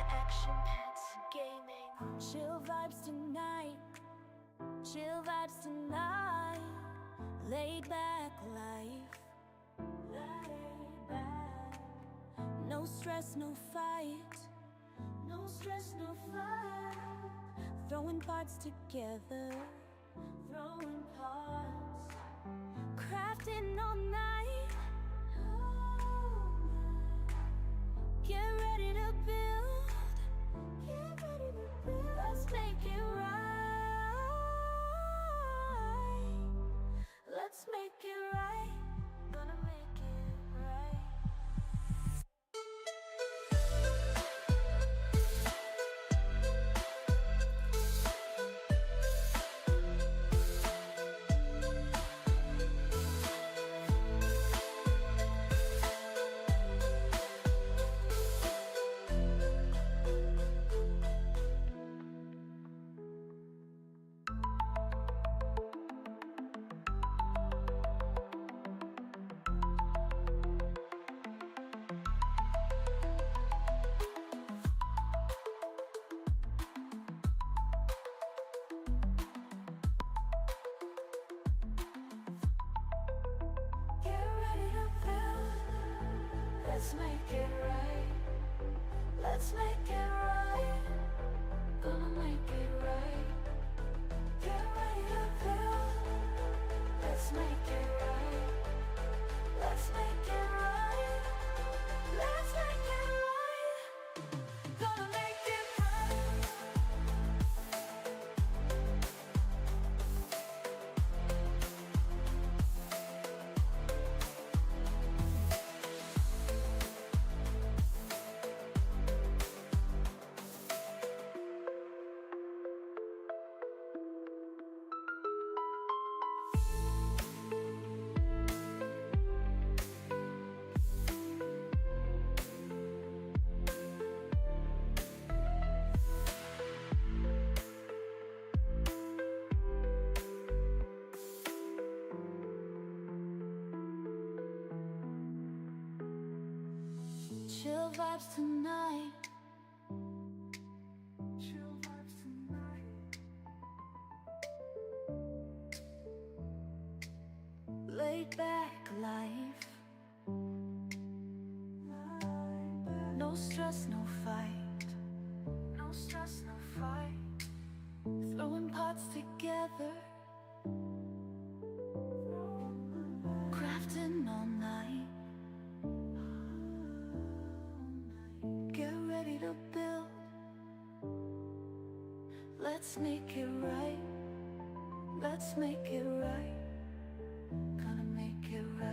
action-packed gaming. Chill vibes tonight. Chill vibes tonight. Laid back life. Laid back. No stress, no fight. No stress, no fight. Throwing parts together. Throwing parts. Crafting all night. Get ready to build. Get ready to build. Let's make it right. Let's make it right. Gonna make it right. Let's make it right. Let's make it right. Gonna make it right. Get ready to build. Let's make it right. Let's make it right. Let's make it right. Gonna make it right. Chill vibes tonight. Chill vibes tonight. Laid back life. No stress, no fight. No stress, no fight. Throwing parts together. Crafting all night. Get ready to build. Let's make it right. Let's make it right. Gonna make it right.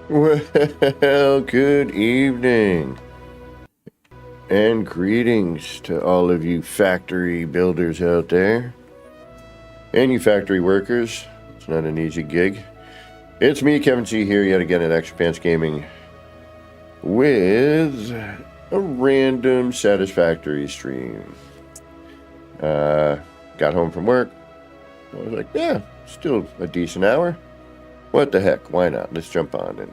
Well, good evening and greetings to all of you factory builders out there and you factory workers. It's not an easy gig. It's me, Kevin C, here yet again at Action Pants Gaming with a random Satisfactory stream. Got home from work. I was like, yeah, still a decent hour. What the heck? Why not? Let's jump on and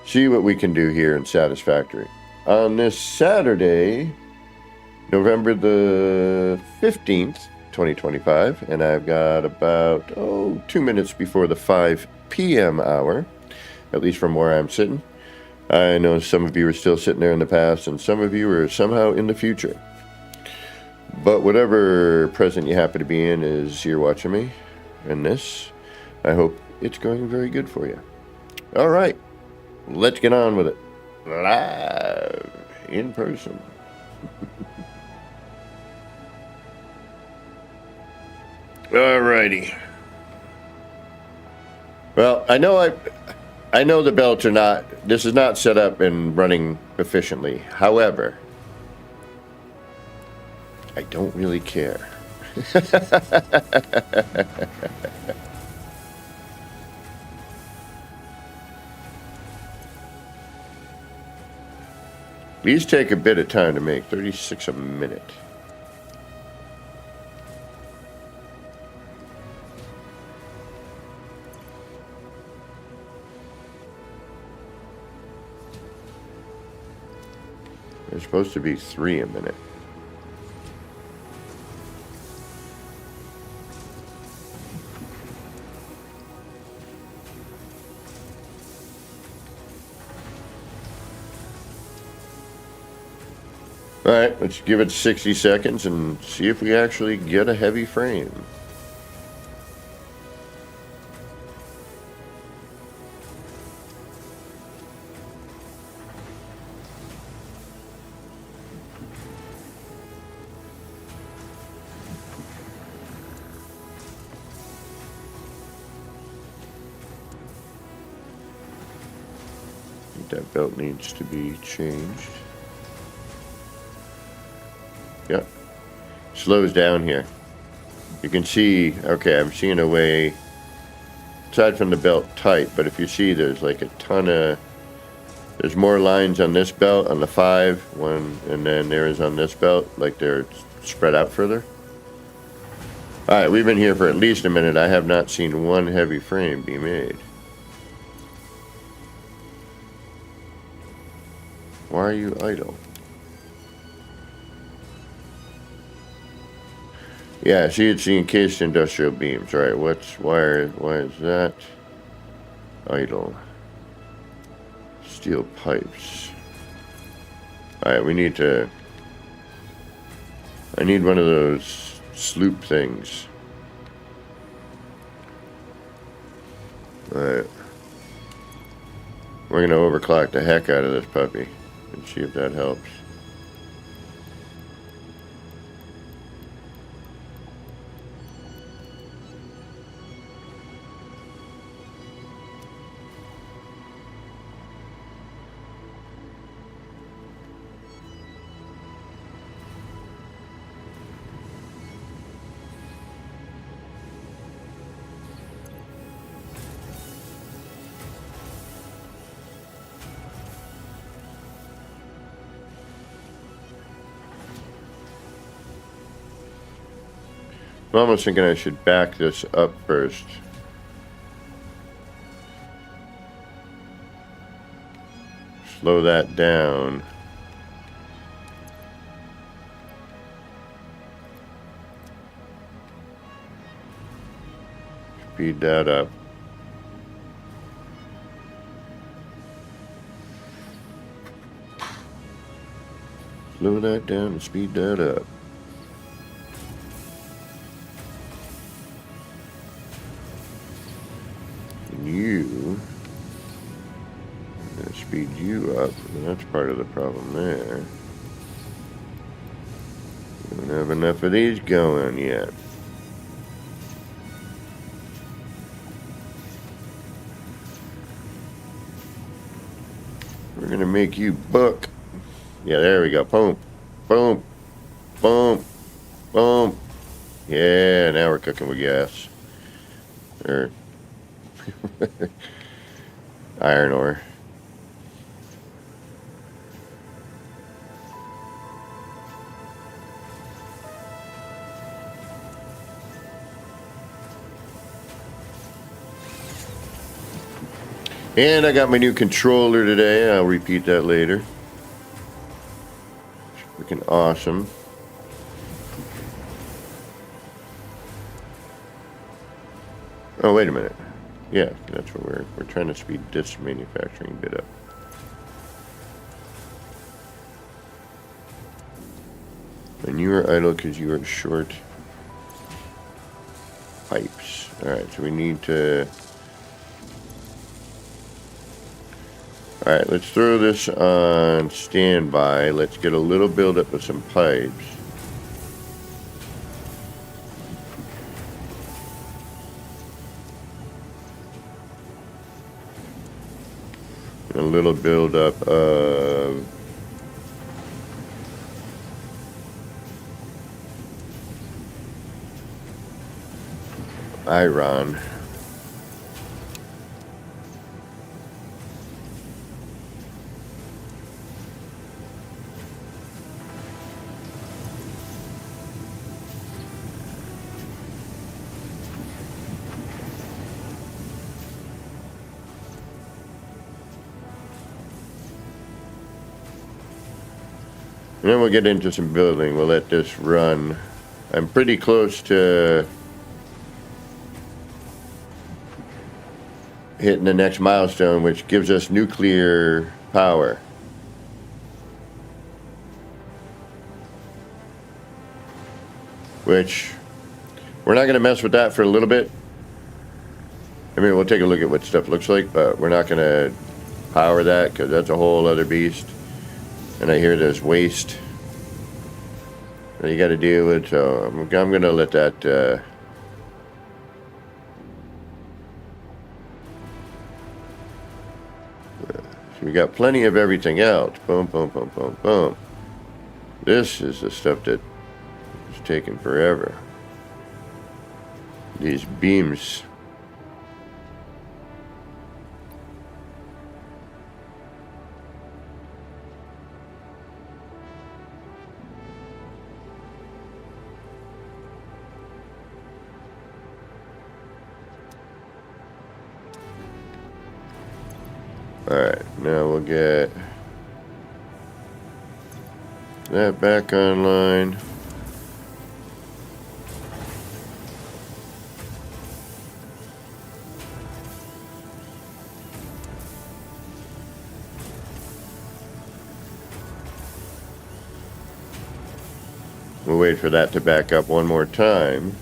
see what we can do here in Satisfactory. On this Saturday, November the 15th, 2025, and I've got about 2 minutes before the 5 p.m. hour, at least from where I'm sitting. I know some of you are still sitting there in the past, and some of you are somehow in the future. But whatever present you happen to be in is you're watching me, and this, I hope it's going very good for you. All right, let's get on with it. Live in person. Alrighty. Well, I know the belts are not, this is not set up and running efficiently. However, I don't really care. These take a bit of time to make, 36 a minute. They're supposed to be 3 a minute. All right, let's give it 60 seconds and see if we actually get a heavy frame. I think that belt needs to be changed. Yep. Slows down here. You can see, okay, I'm seeing a way, aside from the belt tight, but if you see there's like a ton of, there's more lines on this belt, on the 5, one, and then there is on this belt, like they're spread out further. Alright, we've been here for at least a minute. I have not seen one heavy frame be made. Why are you idle? Yeah, see, it's the encased industrial beams. All right, why is that idle? Steel pipes. All right, I need one of those sloop things. All right. We're gonna overclock the heck out of this puppy and see if that helps. I'm almost thinking I should back this up first. Slow that down. Speed that up. Slow that down and speed that up. You, I'm gonna speed you up, and that's part of the problem there. We don't have enough of these going yet. We're gonna make you buck. Yeah, there we go. Boom, boom, boom, boom. Yeah, now we're cooking with gas. Or iron ore. And I got my new controller today. I'll repeat that later. Freaking awesome. Oh, wait a minute. Yeah, that's what we're trying to speed this manufacturing bit up. And you are idle because you are short pipes. Alright, so we need to... Alright, let's throw this on standby. Let's get a little buildup of some pipes. A little buildup of iron. And then we'll get into some building. We'll let this run. I'm pretty close to hitting the next milestone, which gives us nuclear power. Which, we're not going to mess with that for a little bit. I mean, we'll take a look at what stuff looks like, but we're not going to power that because that's a whole other beast. And I hear there's waste that you got to deal with, so I'm going to let that... So we got plenty of everything else. Boom, boom, boom, boom, boom. This is the stuff that is taking forever. These beams. Alright, now we'll get that back online. We'll wait for that to back up one more time.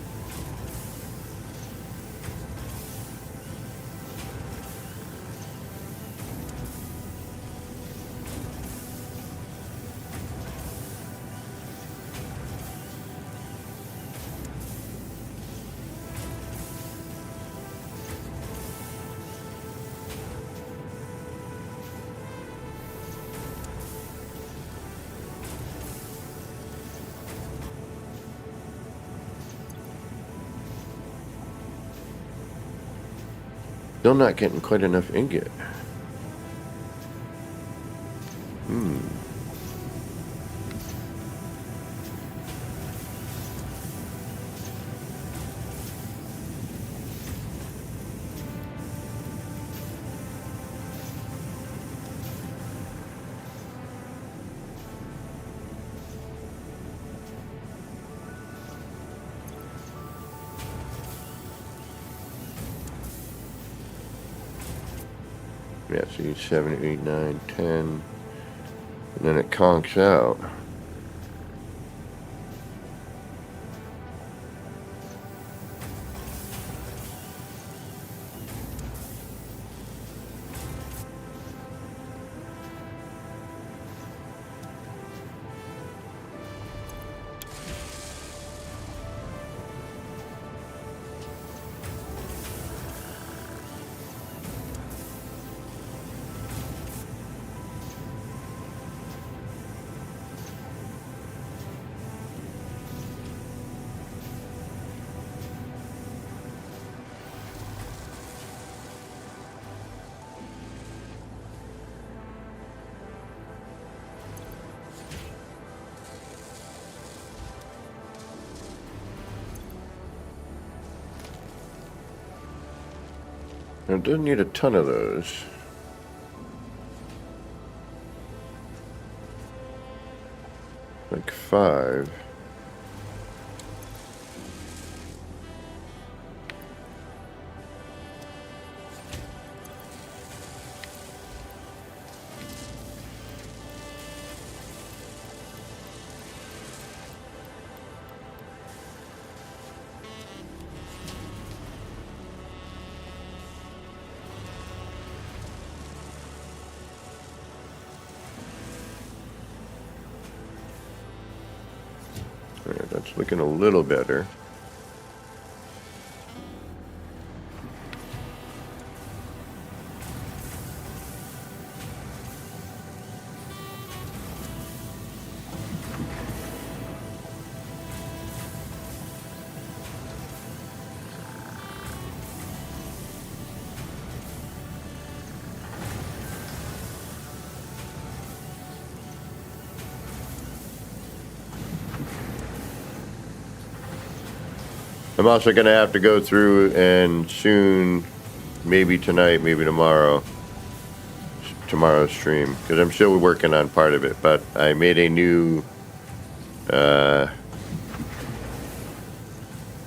Still not getting quite enough ingot. Yeah, see, 7, 8, 9, 10. And then it conks out. Now, it doesn't need a ton of those. Like 5. That's looking a little better. I'm also going to have to go through and soon, maybe tonight, maybe tomorrow's stream, because I'm still working on part of it, but I made a new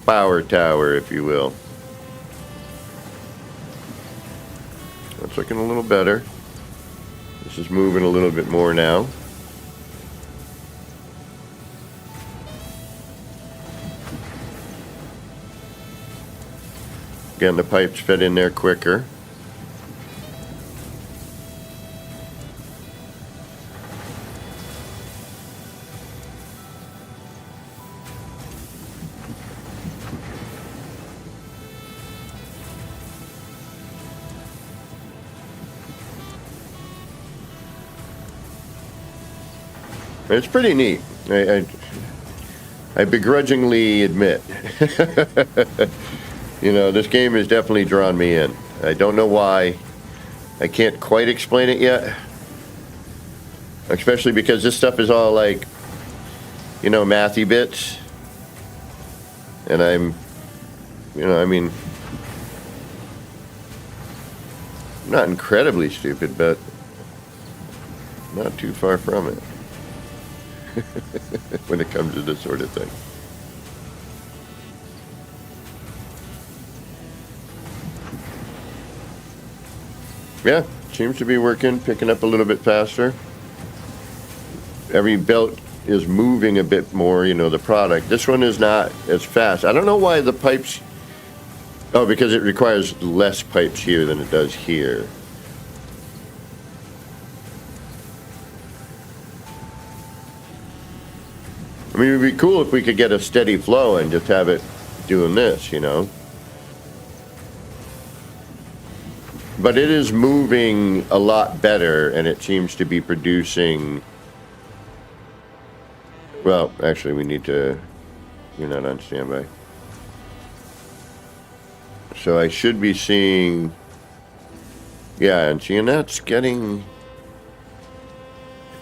power tower, if you will. That's looking a little better. This is moving a little bit more now. Again, the pipes fit in there quicker. It's pretty neat. I begrudgingly admit. You know, this game has definitely drawn me in. I don't know why. I can't quite explain it yet. Especially because this stuff is all like, you know, mathy bits. And I'm, you know, I mean, I'm not incredibly stupid, but not too far from it. When it comes to this sort of thing. Yeah, seems to be working, picking up a little bit faster. Every belt is moving a bit more, you know, the product. This one is not as fast. I don't know why the pipes... Oh, because it requires less pipes here than it does here. I mean, it would be cool if we could get a steady flow and just have it doing this, you know. But it is moving a lot better, and it seems to be producing... Well, actually, we need to... You're not on standby. So I should be seeing... Yeah, and seeing that's getting...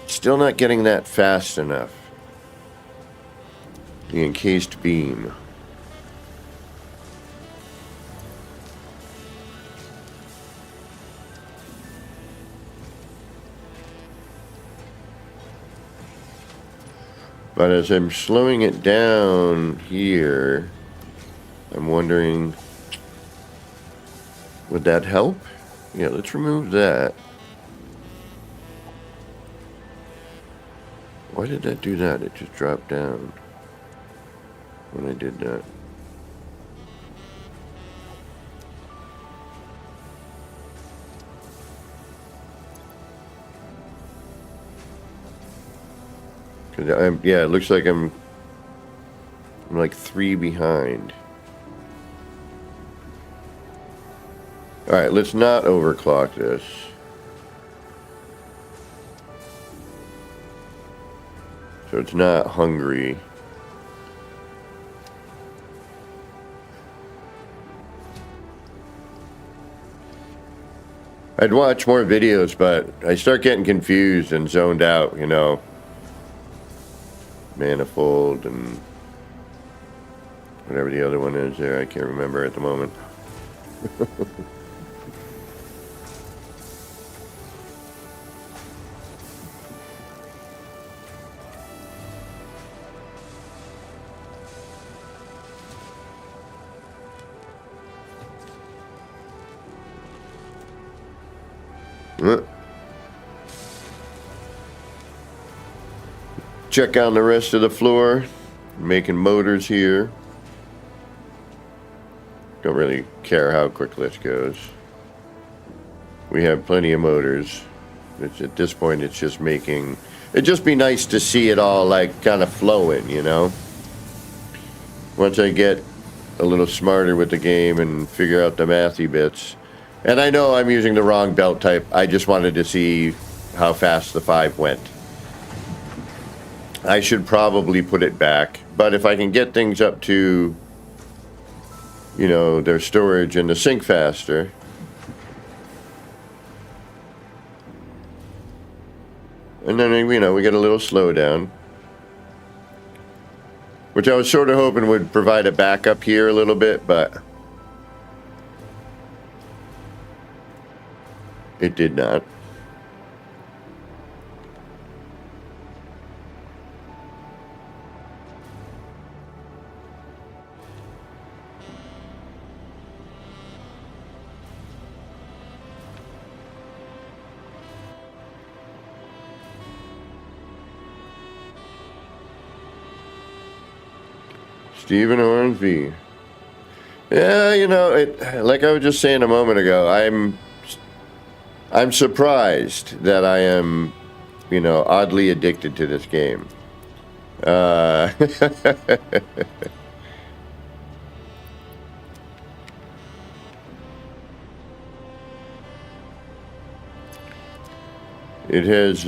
Still not getting that fast enough. The encased beam. But as I'm slowing it down here, I'm wondering, would that help? Yeah, let's remove that. Why did that do that? It just dropped down when I did that. Yeah, it looks like I'm like 3 behind. Alright, let's not overclock this. So it's not hungry. I'd watch more videos, but I start getting confused and zoned out, you know. Manifold and whatever the other one is there, I can't remember at the moment. Check on the rest of the floor. Making motors here. Don't really care how quick this goes. We have plenty of motors. At this point, it's just making... It'd just be nice to see it all, like, kind of flowing, you know? once I get a little smarter with the game and figure out the mathy bits. And I know I'm using the wrong belt type. I just wanted to see how fast the 5 went. I should probably put it back. But if I can get things up to, you know, their storage and the sync faster. And then, you know, we get a little slowdown. Which I was sort of hoping would provide a backup here a little bit, but it did not. Stephen Hornsby. Yeah, you know, like I was just saying a moment ago, I'm surprised that I am, you know, oddly addicted to this game. It has,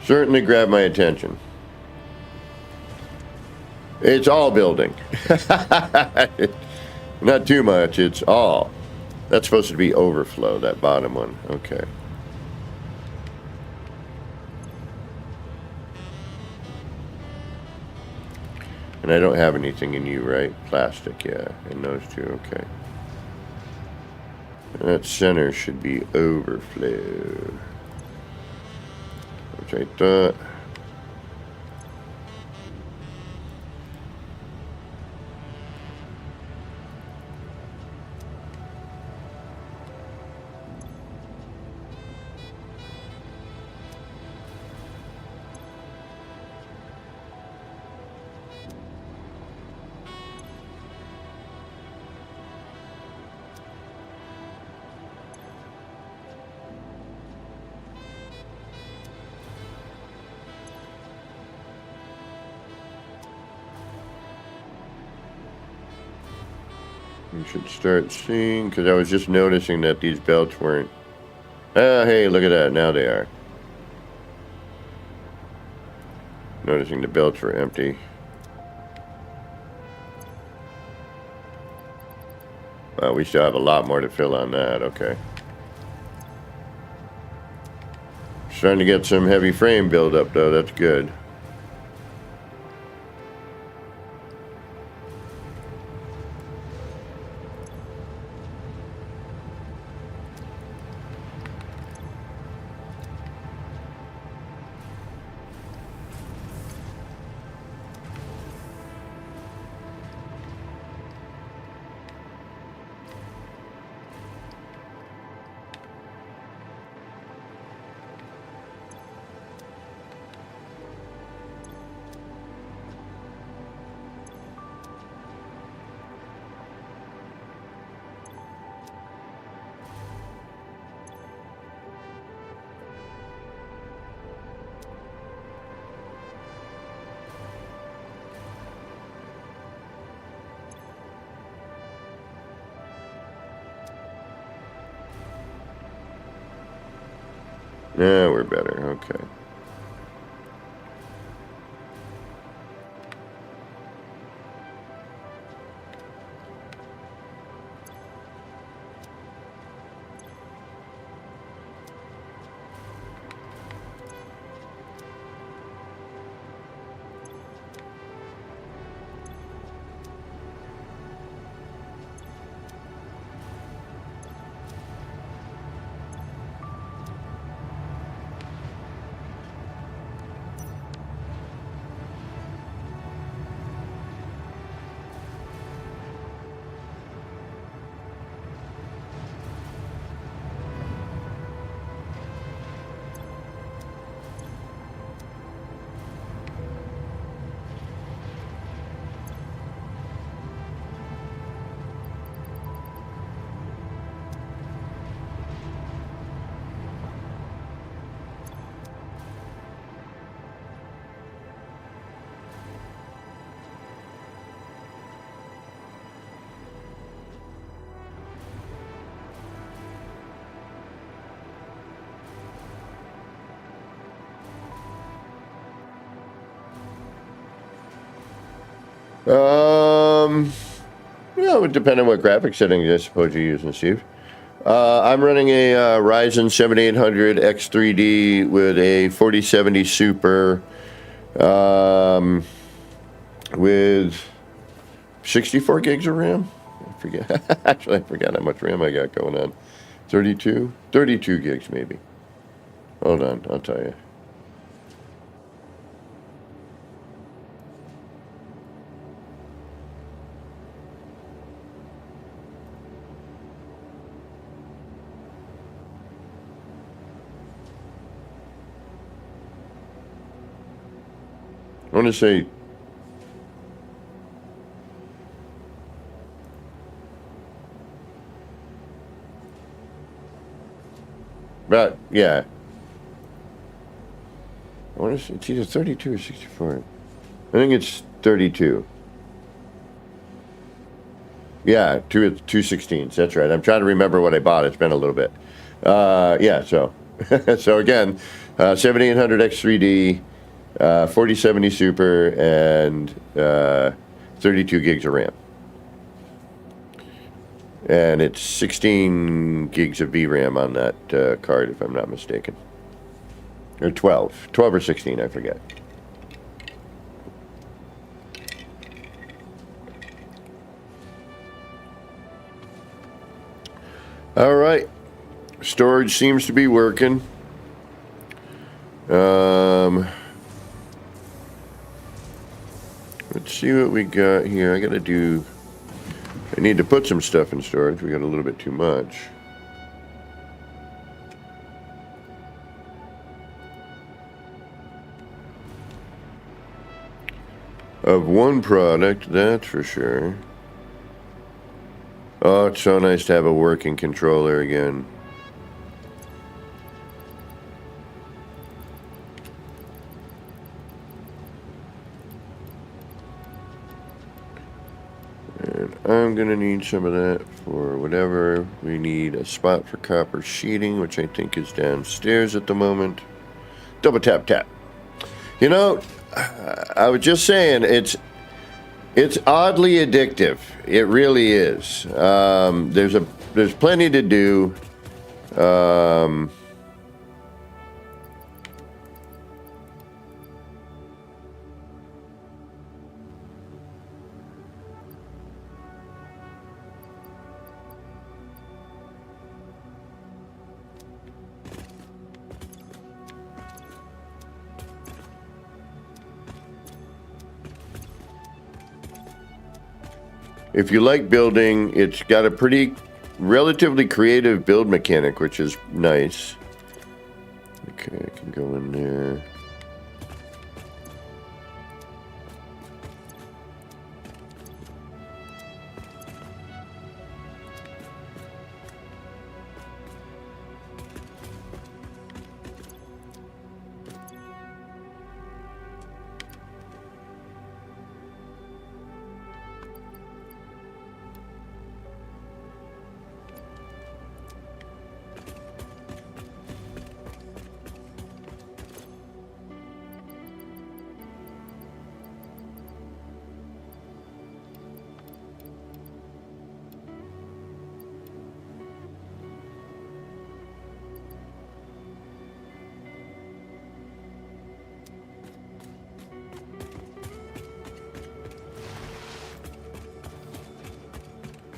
certainly grabbed my attention. It's all building. Not too much, it's all. That's supposed to be overflow, that bottom one. Okay. And I don't have anything in you, right? Plastic, yeah. In those two, okay. And that center should be overflow. Which I thought. You should start seeing, because I was just noticing that these belts weren't. Ah, hey, look at that. Now they are. Noticing the belts were empty. Well, we still have a lot more to fill on that. Okay. Starting to get some heavy frame buildup, though. That's good. Yeah, we're better. Okay. Well, it would depend on what graphic settings I suppose you're using, Steve. I'm running a Ryzen 7800 X3D with a 4070 Super with 64 gigs of RAM. I forget. Actually, I forgot how much RAM I got going on. 32? 32 gigs, maybe. Hold on, I'll tell you. I want to say about, yeah. I want to say it's either 32 or 64. I think it's 32. Yeah, two 216s. That's right. I'm trying to remember what I bought. It's been a little bit. Yeah, so so again, 7800 X3D, 4070 Super, and 32 gigs of RAM. And it's 16 gigs of VRAM on that card, if I'm not mistaken. Or 12. 12 or 16, I forget. All right. Storage seems to be working. Let's see what we got here. I need to put some stuff in storage. We got a little bit too much. Of one product, that's for sure. Oh, it's so nice to have a working controller again. And I'm gonna need some of that for whatever. We need a spot for copper sheeting, which I think is downstairs at the moment. Double tap tap. You know, I was just saying, it's oddly addictive. It really is. There's plenty to do. If you like building, it's got a pretty relatively creative build mechanic, which is nice. Okay, I can go in there.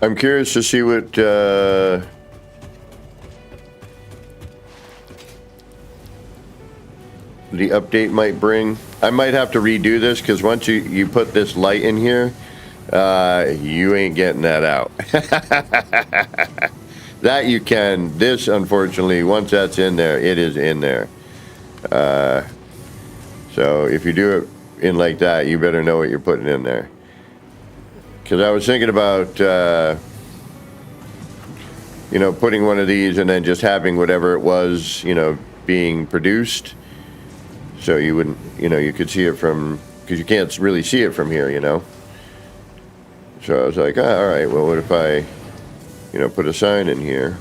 I'm curious to see what the update might bring. I might have to redo this because once you put this light in here, you ain't getting that out. That you can. This, unfortunately, once that's in there, it is in there. So if you do it in like that, you better know what you're putting in there. Because I was thinking about, putting one of these and then just having whatever it was, being produced. So you wouldn't, you could see it from, because you can't really see it from here, So I was like, all right, well, what if I, put a sign in here?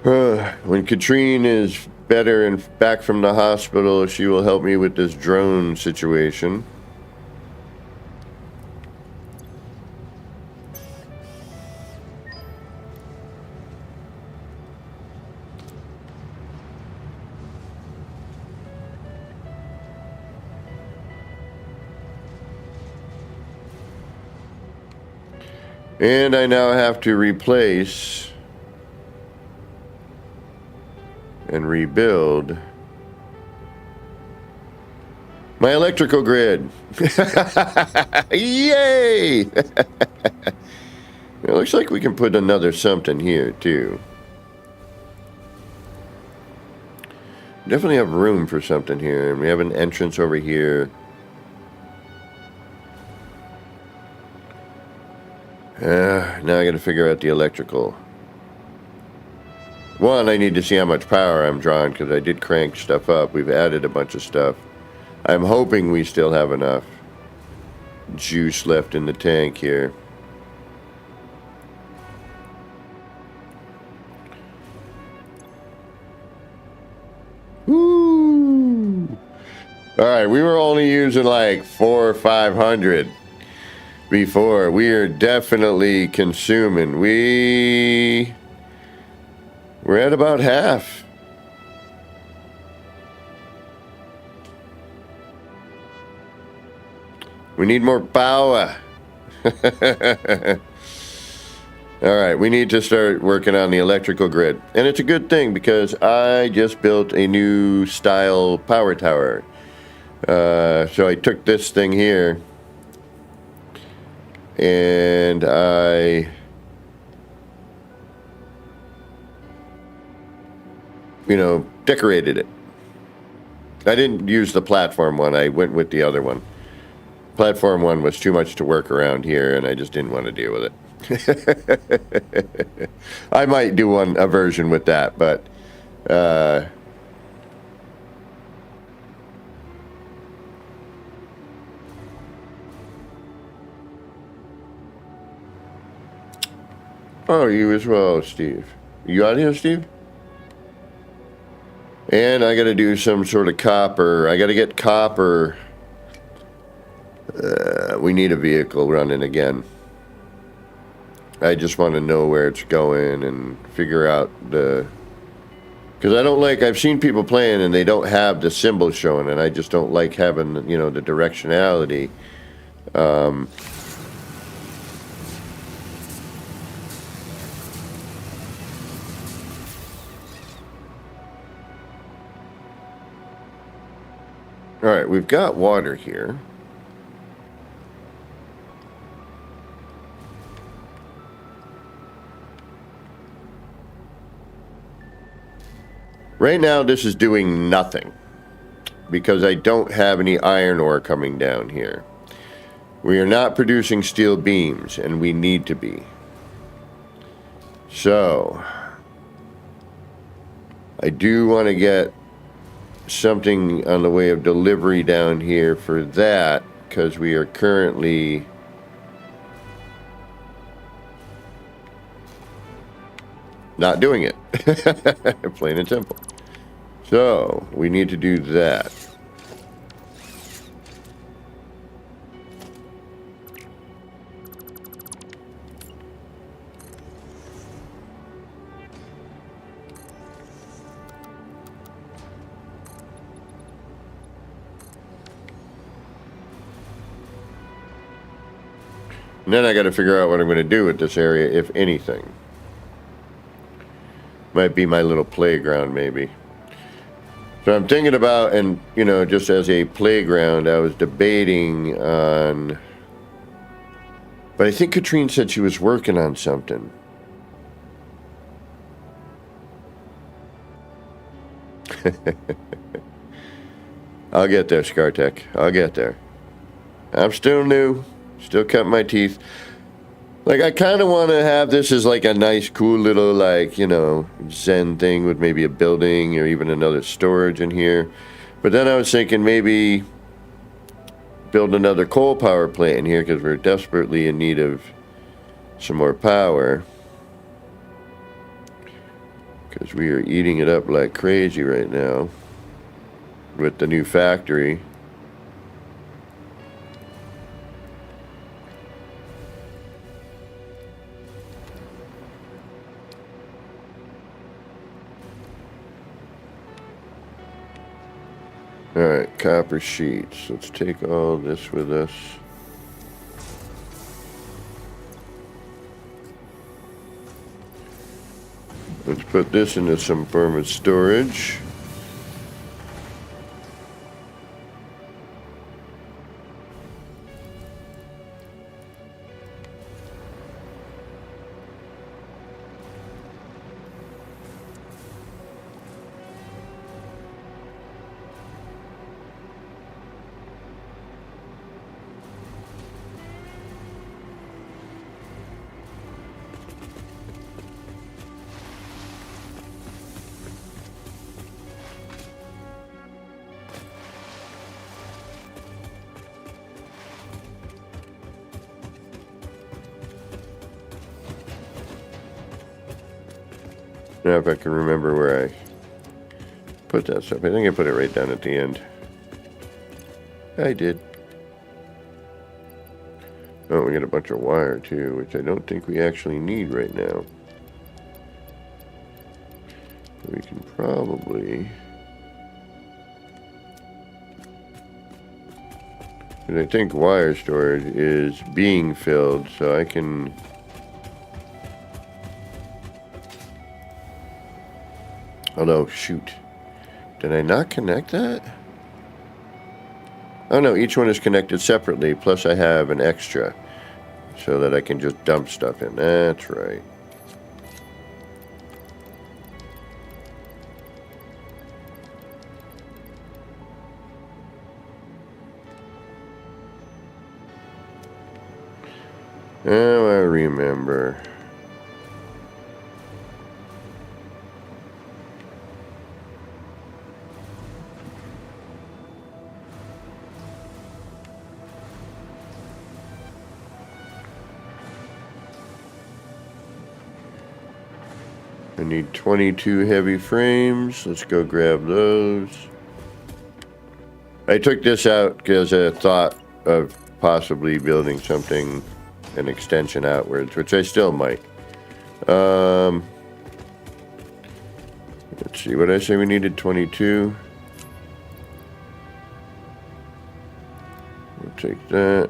When Katrine is better and back from the hospital, she will help me with this drone situation. And I now have to replace and rebuild my electrical grid. Yay! It looks like we can put another something here too. Definitely have room for something here. And we have an entrance over here. Now I got to figure out the electrical. One, I need to see how much power I'm drawing because I did crank stuff up. We've added a bunch of stuff. I'm hoping we still have enough juice left in the tank here. Woo! All right, we were only using like 400 or 500 before. We are definitely consuming. We're at about half. We need more power. All right, we need to start working on the electrical grid. And it's a good thing because I just built a new style power tower. So I took this thing here and I, decorated it. I didn't use the platform one. I went with the other one. Platform one was too much to work around here, and I just didn't want to deal with it. I might do a version with that, but oh, you as well, Steve. You out here, Steve? And I got to do some sort of copper. I got to get copper. We need a vehicle running again. I just want to know where it's going and figure out because I don't like, I've seen people playing and they don't have the symbol showing, and I just don't like having, the directionality. All right, we've got water here. Right now, this is doing nothing because I don't have any iron ore coming down here. We are not producing steel beams, and we need to be. So, I do want to get something on the way of delivery down here for that because we are currently not doing it. Plain and simple. So, we need to do that. And then I got to figure out what I'm going to do with this area, if anything. Might be my little playground, maybe. So I'm thinking about, and just as a playground, I was debating on, but I think Katrine said she was working on something. I'll get there, Scartech. I'll get there. I'm still new, still cutting my teeth. Like, I kind of want to have this as like a nice, cool little, Zen thing with maybe a building or even another storage in here. But then I was thinking maybe build another coal power plant in here because we're desperately in need of some more power. because we are eating it up like crazy right now with the new factory. Alright, copper sheets. Let's take all this with us. Let's put this into some form of storage. Now if I can remember where I put that stuff. I think I put it right down at the end. I did. Oh, we got a bunch of wire too, which I don't think we actually need right now. We can probably... And I think wire storage is being filled, so I can... Oh no, shoot. Did I not connect that? Oh no, each one is connected separately, plus I have an extra, so that I can just dump stuff in. That's right. Oh, I remember. I need 22 heavy frames. Let's go grab those. I took this out because I thought of possibly building something, an extension outwards, which I still might. Let's see, what did I say we needed? 22. We'll take that.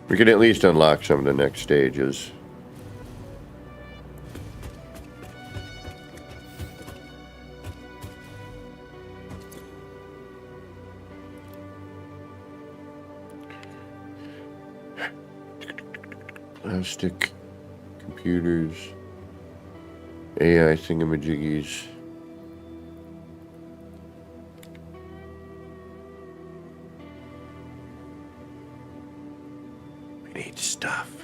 We can at least unlock some of the next stages. Plastic, computers, AI thingamajiggies. We need stuff.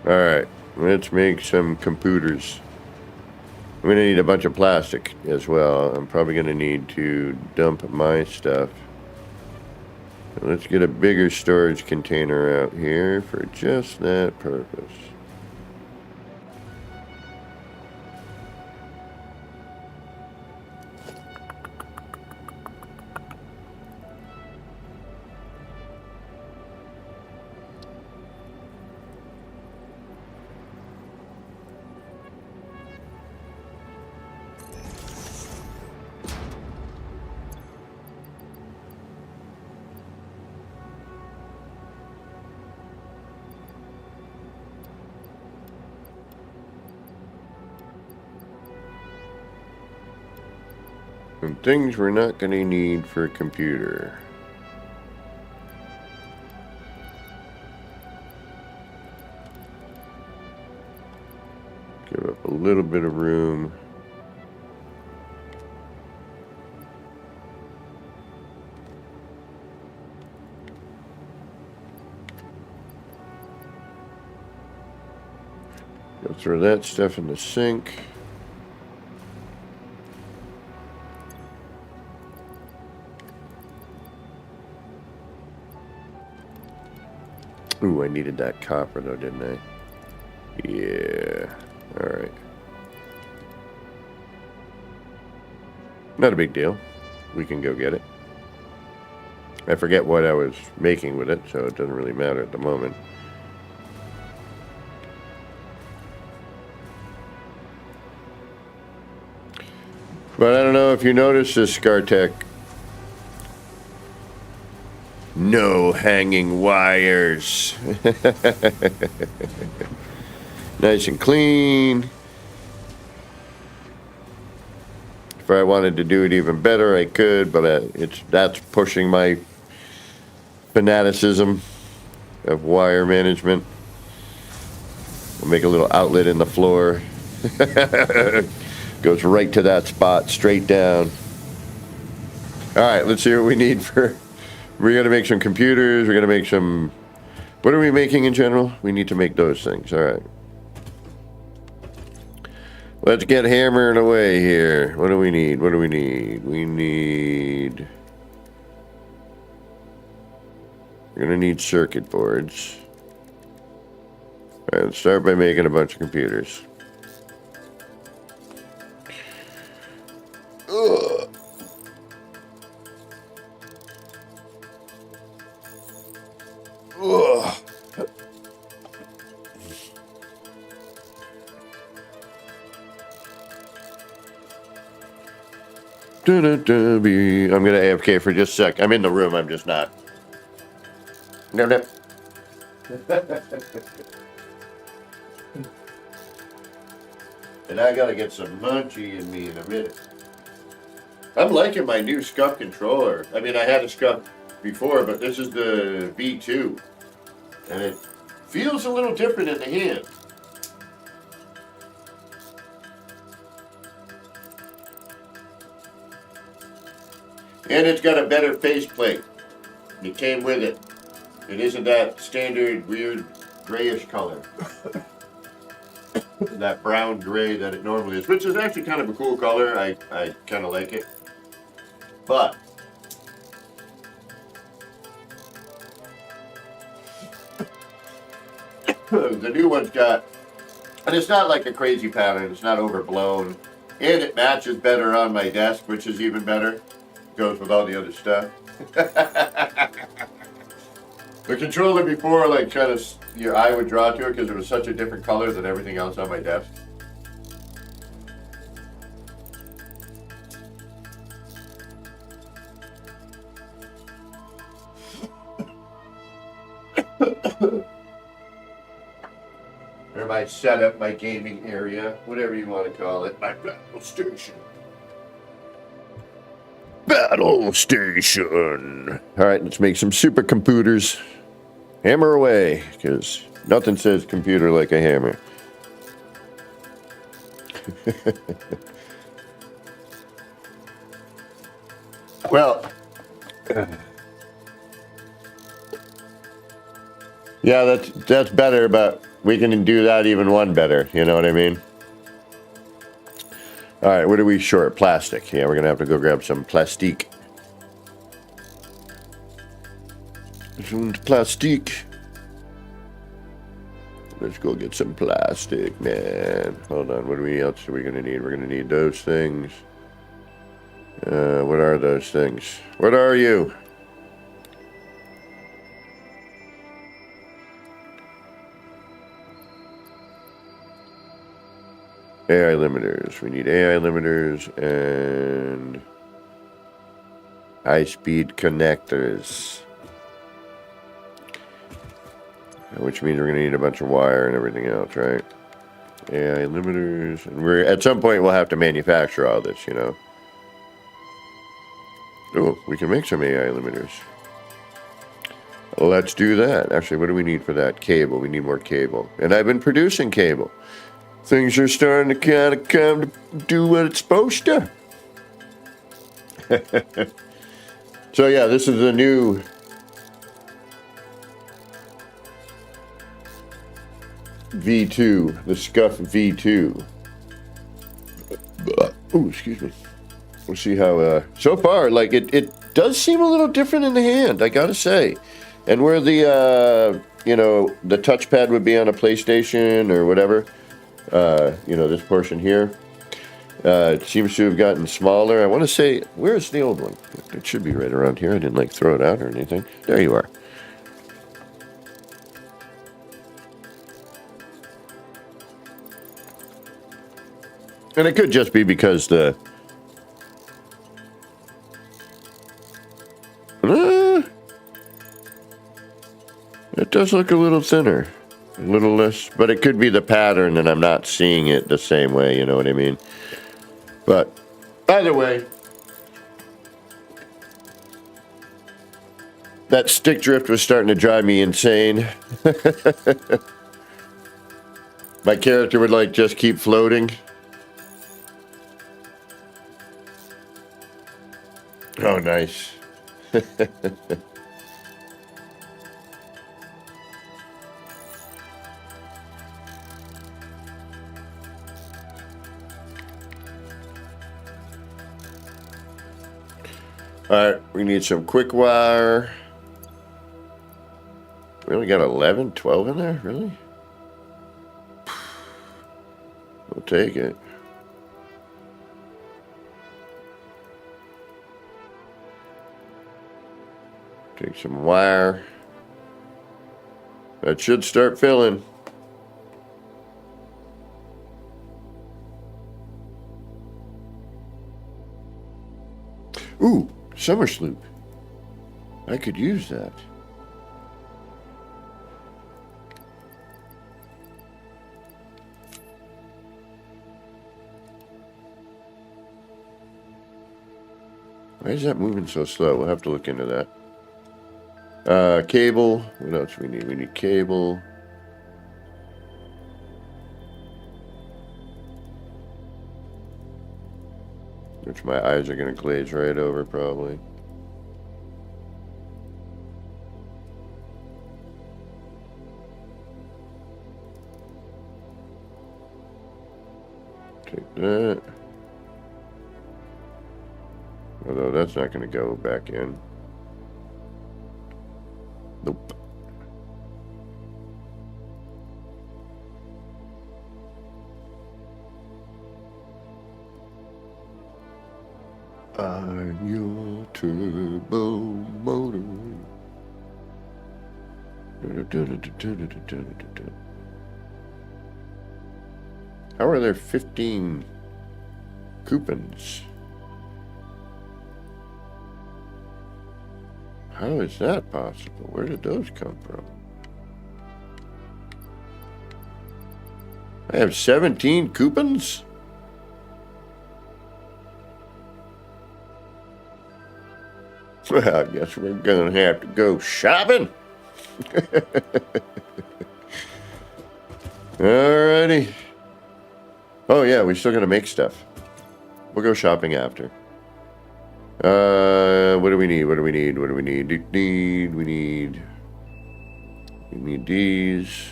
Alright, let's make some computers. I'm going to need a bunch of plastic as well. I'm probably going to need to dump my stuff. Let's get a bigger storage container out here for just that purpose. And things we're not going to need for a computer. Give up a little bit of room. Go throw that stuff in the sink. Ooh, I needed that copper though, didn't I? Yeah. Alright. Not a big deal. We can go get it. I forget what I was making with it, so it doesn't really matter at the moment. But I don't know if you noticed this, ScarTech. No hanging wires. Nice and clean. If I wanted to do it even better, I could, but that's pushing my fanaticism of wire management. I'll make a little outlet in the floor. Goes right to that spot, straight down. All right, let's see what we need for... We're going to make some computers. We're going to make some... What are we making in general? We need to make those things. All right. Let's get hammering away here. What do we need? What do we need? We need... We're going to need circuit boards. All right, let's start by making a bunch of computers. Ugh. Ugh. I'm going to AFK for just a sec. I'm in the room. I'm just not. No. And I got to get some munchy in me in a minute. I'm liking my new SCUF controller. I mean, I had a SCUF before, but this is the V2. And it feels a little different in the hand. And it's got a better faceplate. It came with it. It isn't that standard weird grayish color. That brown gray that it normally is, which is actually kind of a cool color. I kind of like it. But the new one's got, and it's not like a crazy pattern. It's not overblown. And it matches better on my desk, which is even better. Goes with all the other stuff. The controller before, like, kind of, your eye would draw to it because it was such a different color than everything else on my desk. Or my setup, my gaming area, whatever you want to call it, my battle station. Battle station. All right, let's make some supercomputers. Hammer away, because nothing says computer like a hammer. Well, yeah, that's better, but we can do that even one better. You know what I mean? All right, what are we short? Plastic. Yeah, we're going to have to go grab some plastique. Some plastique. Let's go get some plastic, man. Hold on, what else are we going to need? We're going to need those things. What are those things? What are you? AI limiters. We need AI limiters and high-speed connectors. Which means we're going to need a bunch of wire and everything else, right? AI limiters. And at some point we'll have to manufacture all this, you know. Oh, we can make some AI limiters. Let's do that. Actually, what do we need for that? Cable. We need more cable. And I've been producing cable. Things are starting to kind of come to do what it's supposed to. So yeah, this is the new V2, the Scuff V2. Oh, excuse me. We'll see how, so far, like, it does seem a little different in the hand, I gotta say. And where the, you know, the touchpad would be on a PlayStation or whatever, you know, this portion here, it seems to have gotten smaller. I want to say, where's the old one? It should be right around here. I didn't, like, throw it out or anything. There you are. And it could just be because the... it does look a little thinner. A little less... but it could be the pattern and I'm not seeing it the same way, you know what I mean? But either way... that stick drift was starting to drive me insane. My character would, like, just keep floating. Oh, nice. Alright, we need some quick wire. We only got 11, 12 in there? Really? We'll take it. Take some wire. That should start filling. Ooh, summer sloop. I could use that. Why is that moving so slow? We'll have to look into that. Cable. What else we need? We need cable. Which my eyes are going to glaze right over, probably. Take that. Although that's not going to go back in. Nope. I'm your turbo motor. How are there 15 coupons? How is that possible? Where did those come from? I have 17 coupons? Well, I guess we're gonna have to go shopping. Alrighty. Oh yeah, we still gotta make stuff. We'll go shopping after. What do we need? What do we need? What do we need? We need these.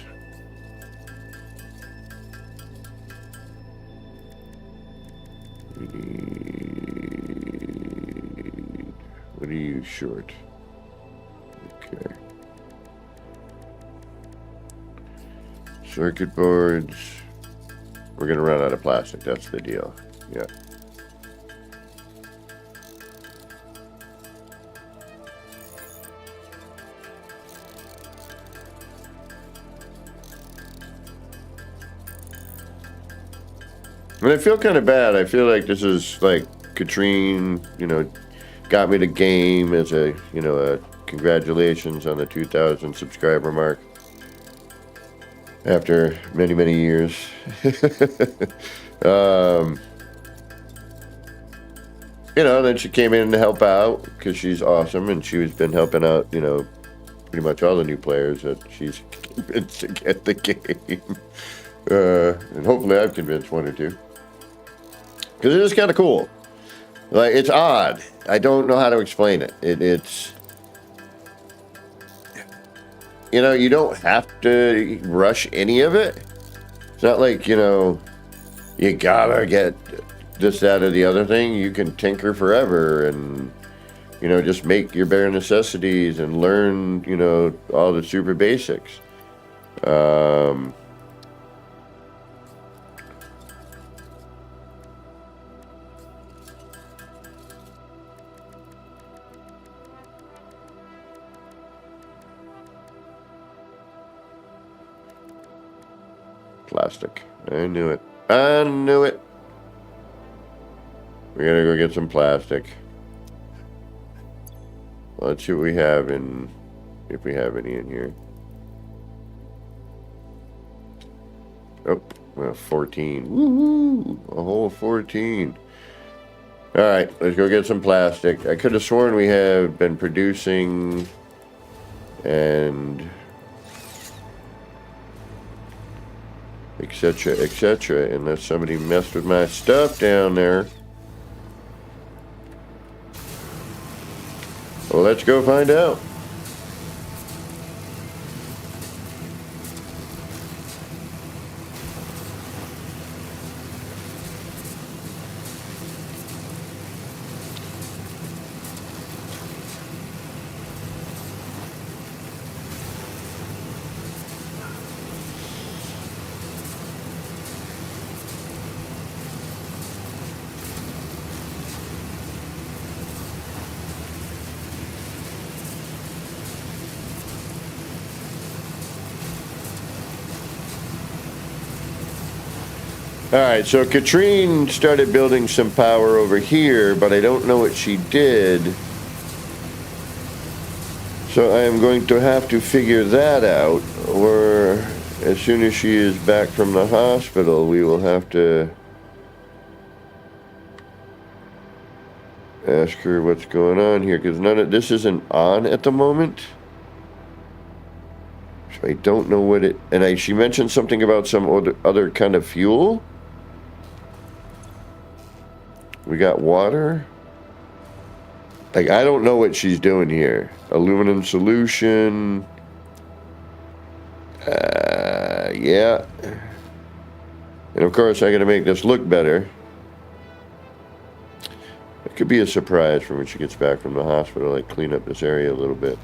We need... what are you short? Okay. Circuit boards. We're gonna run out of plastic, that's the deal. Yeah. And I feel kind of bad. I feel like this is like Katrine, you know, got me the game as a, you know, a congratulations on the 2,000 subscriber mark. After many, many years. you know, then she came in to help out because she's awesome, and she's been helping out, you know, pretty much all the new players that she's convinced to get the game. And hopefully I've convinced one or two. Because it is kind of cool. Like, it's odd. I don't know how to explain it. It's, you know, you don't have to rush any of it. It's not like, you know, you gotta get this, that, or the other thing. You can tinker forever and, you know, just make your bare necessities and learn, you know, all the super basics. Plastic. I knew it. I knew it. We gotta go get some plastic. Let's see what we have in, if we have any in here. Oh, well, 14. Woohoo! A whole 14. All right, let's go get some plastic. I could have sworn we have been producing and etc., unless somebody messed with my stuff down there. Well, let's go find out. Alright, so Katrine started building some power over here, but I don't know what she did. So I am going to have to figure that out, or as soon as she is back from the hospital, we will have to ask her what's going on here, because none of this isn't on at the moment. So I don't know what it, and she mentioned something about some other kind of fuel. We got water. Like, I don't know what she's doing here. Aluminum solution. Yeah. And of course, I got to make this look better. It could be a surprise for when she gets back from the hospital. Like, clean up this area a little bit.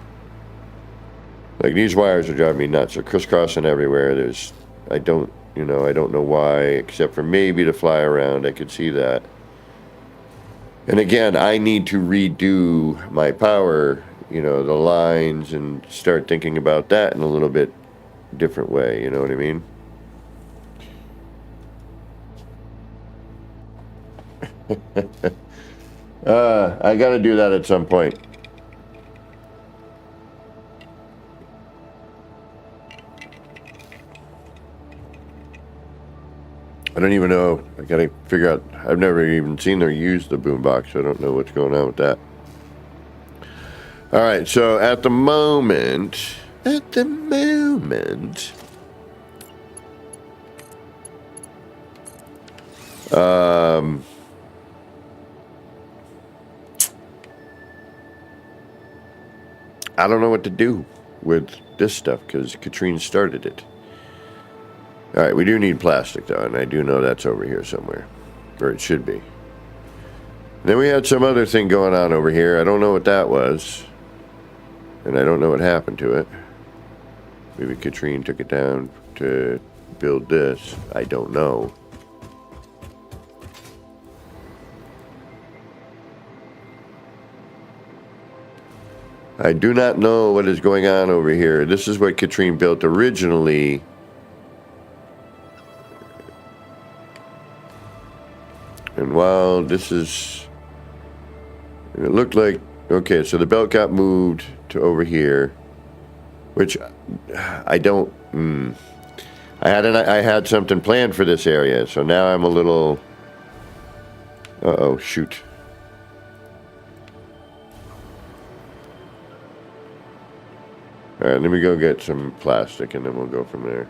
Like, these wires are driving me nuts. They're crisscrossing everywhere. There's, I don't know why, except for maybe to fly around. I could see that. And again, I need to redo my power, you know, the lines, and start thinking about that in a little bit different way, you know what I mean? I gotta do that at some point. I don't even know. I gotta figure out. I've never even seen her use the boombox, so I don't know what's going on with that. All right, so at the moment, I don't know what to do with this stuff because Katrine started it. All right, we do need plastic, though, and I do know that's over here somewhere, or it should be. Then we had some other thing going on over here. I don't know what that was, and I don't know what happened to it. Maybe Katrine took it down to build this. I don't know. I do not know what is going on over here. This is what Katrine built originally. And while this is, it looked like, okay, so the belt got moved to over here, which I don't, I had something planned for this area, so now I'm a little, uh-oh, shoot. Alright, let me go get some plastic and then we'll go from there.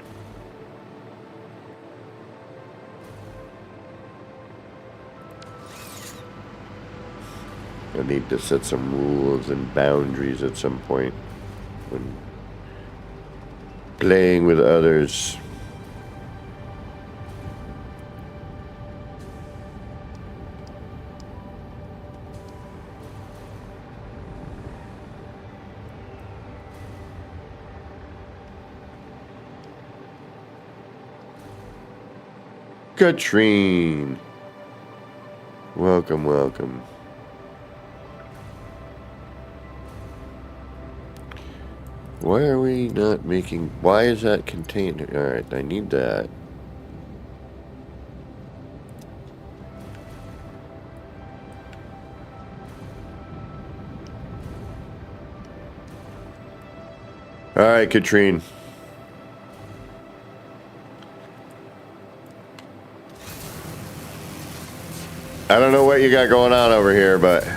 I need to set some rules and boundaries at some point when playing with others. Katrine. Welcome, welcome. Why are we not making... Why is that container? Alright, I need that. Alright, Katrine. I don't know what you got going on over here, but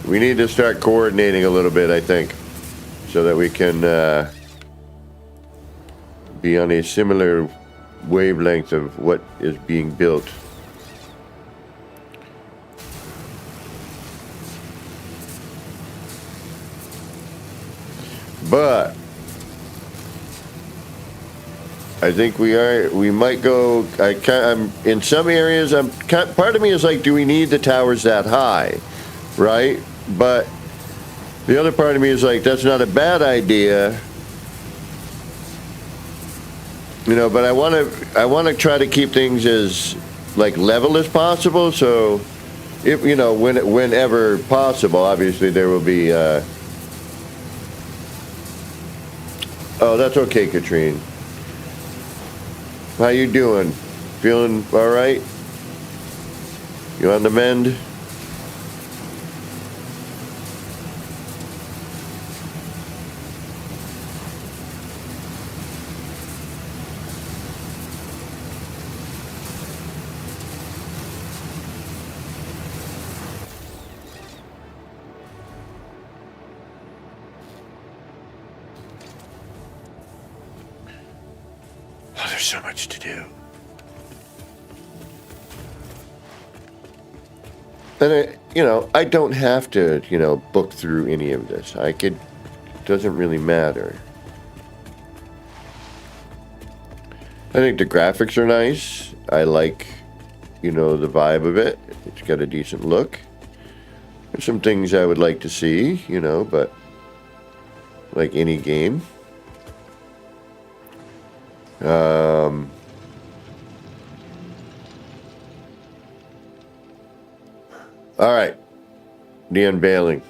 we need to start coordinating a little bit, I think, so that we can be on a similar wavelength of what is being built. But I think we might go. I'm in some areas. Part of me is like, do we need the towers that high, right? But the other part of me is like, that's not a bad idea, you know. But I want to try to keep things as like level as possible. So, if you know, whenever possible, obviously there will be. Oh, that's okay, Katrine. How you doing? Feeling all right? You on the mend? Oh, there's so much to do. And I don't have to, book through any of this. It doesn't really matter. I think the graphics are nice. I like, the vibe of it. It's got a decent look. There's some things I would like to see, but like any game. All right, the unveiling.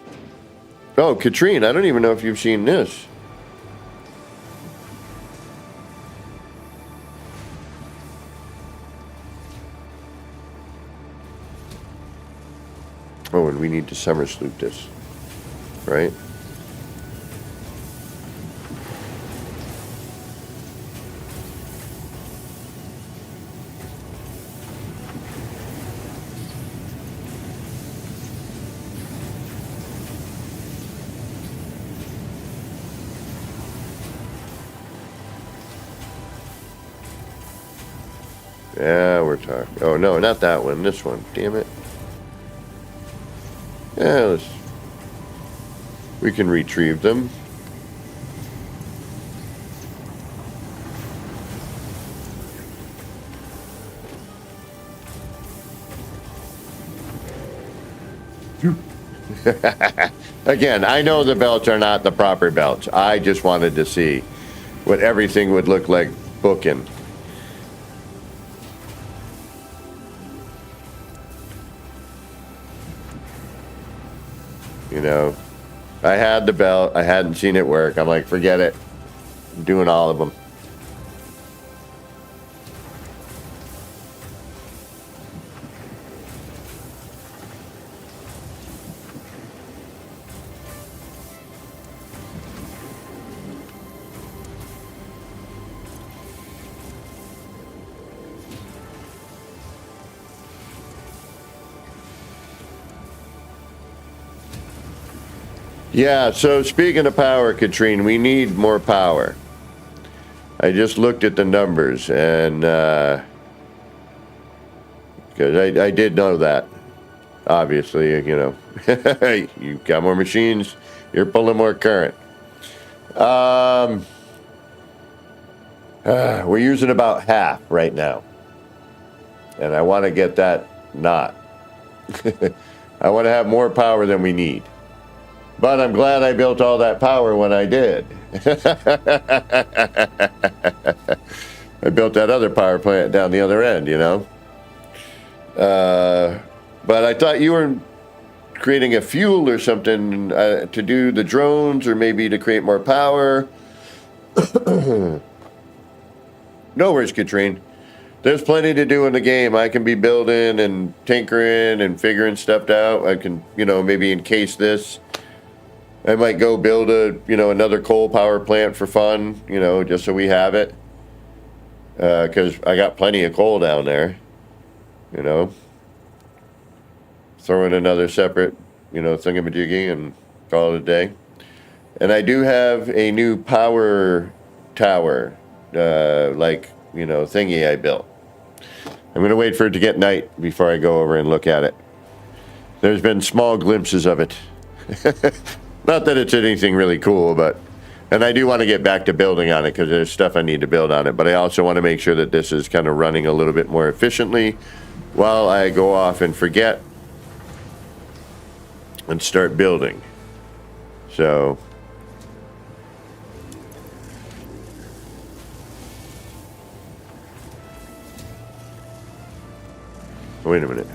Oh, Katrine, I don't even know if you've seen this. Oh, and we need to summer sloop this, right? Yeah, we're talking. Oh, no, not that one. This one. Damn it. Yeah, we can retrieve them. Again, I know the belts are not the proper belts. I just wanted to see what everything would look like booking. I had the belt. I hadn't seen it work. I'm like, forget it. I'm doing all of them. Yeah, so speaking of power, Katrine, we need more power. I just looked at the numbers, and because I did know that. Obviously, you know, you've got more machines, you're pulling more current. We're using about half right now, and I want to get that not. I want to have more power than we need. But I'm glad I built all that power when I did. I built that other power plant down the other end, you know. But I thought you were creating a fuel or something to do the drones, or maybe to create more power. No worries, Katrine. There's plenty to do in the game. I can be building and tinkering and figuring stuff out. I can, you know, maybe encase this. I might go build another coal power plant for fun, you know, just so we have it. Because I got plenty of coal down there, you know. Throw in another separate, you know, thingamajiggy and call it a day. And I do have a new power tower, thingy I built. I'm going to wait for it to get night before I go over and look at it. There's been small glimpses of it. Not that it's anything really cool, and I do want to get back to building on it because there's stuff I need to build on it. But I also want to make sure that this is kind of running a little bit more efficiently while I go off and forget and start building. So, wait a minute.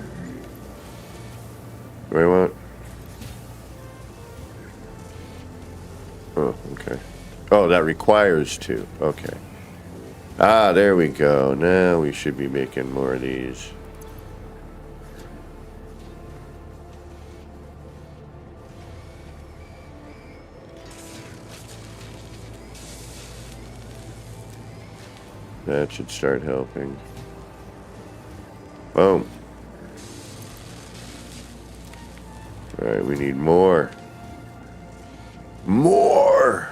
What do I want? Oh, okay. Oh, that requires two. Okay. Ah, there we go. Now we should be making more of these. That should start helping. Boom. All right, we need more. More!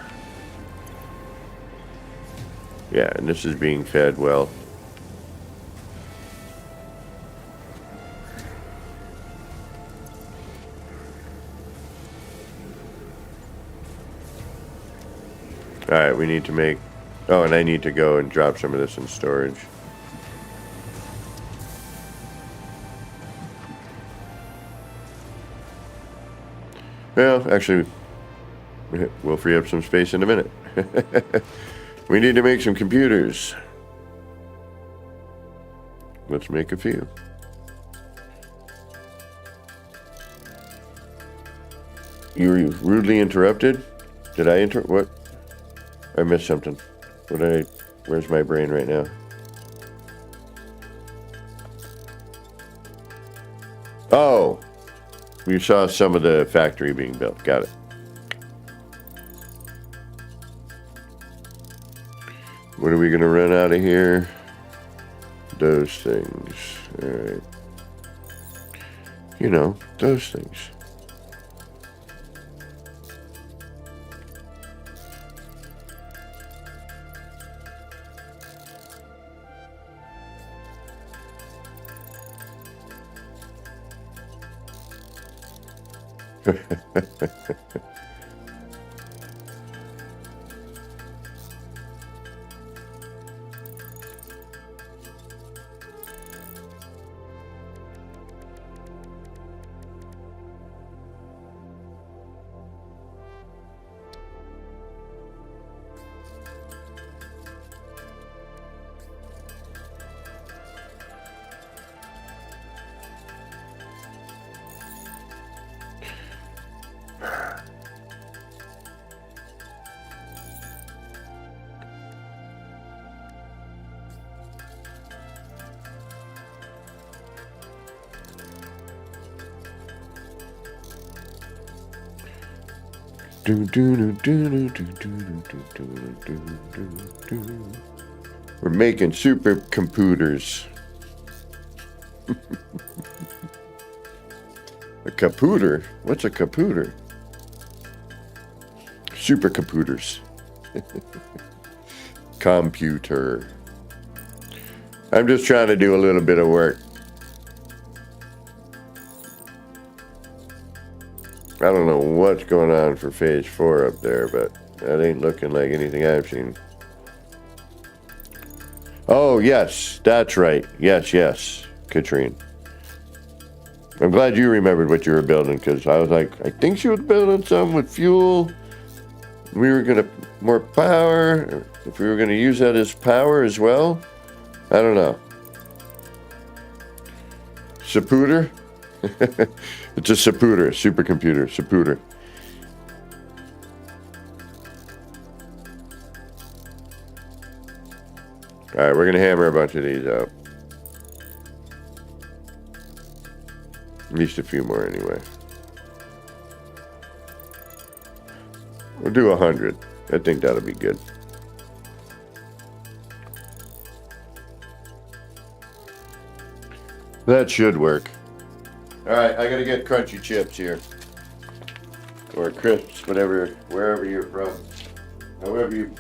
Yeah, and this is being fed well. Alright, we need to make... Oh, and I need to go and drop some of this in storage. Well, actually, we'll free up some space in a minute. We need to make some computers. Let's make a few. You were rudely interrupted? Did I what? I missed something. Where's my brain right now? Oh! We saw some of the factory being built. Got it. What are we going to run out of here? Those things. All right. You know, those things. We're making super computers. A caputer? What's a caputer? Supercomputers. Computer. I'm just trying to do a little bit of work. I don't know what's going on for phase 4 up there, but that ain't looking like anything I've seen. Oh, yes, that's right. Yes, Katrine. I'm glad you remembered what you were building, because I was like, I think she was building something with fuel. We were going to more power. If we were going to use that as power as well. I don't know. Sapooter? It's a Sapooter, supercomputer, Sapooter. All right, we're going to hammer a bunch of these out. At least a few more anyway. We'll do 100. I think that'll be good. That should work. All right, I gotta get crunchy chips here. Or crisps, wherever you're from. However you,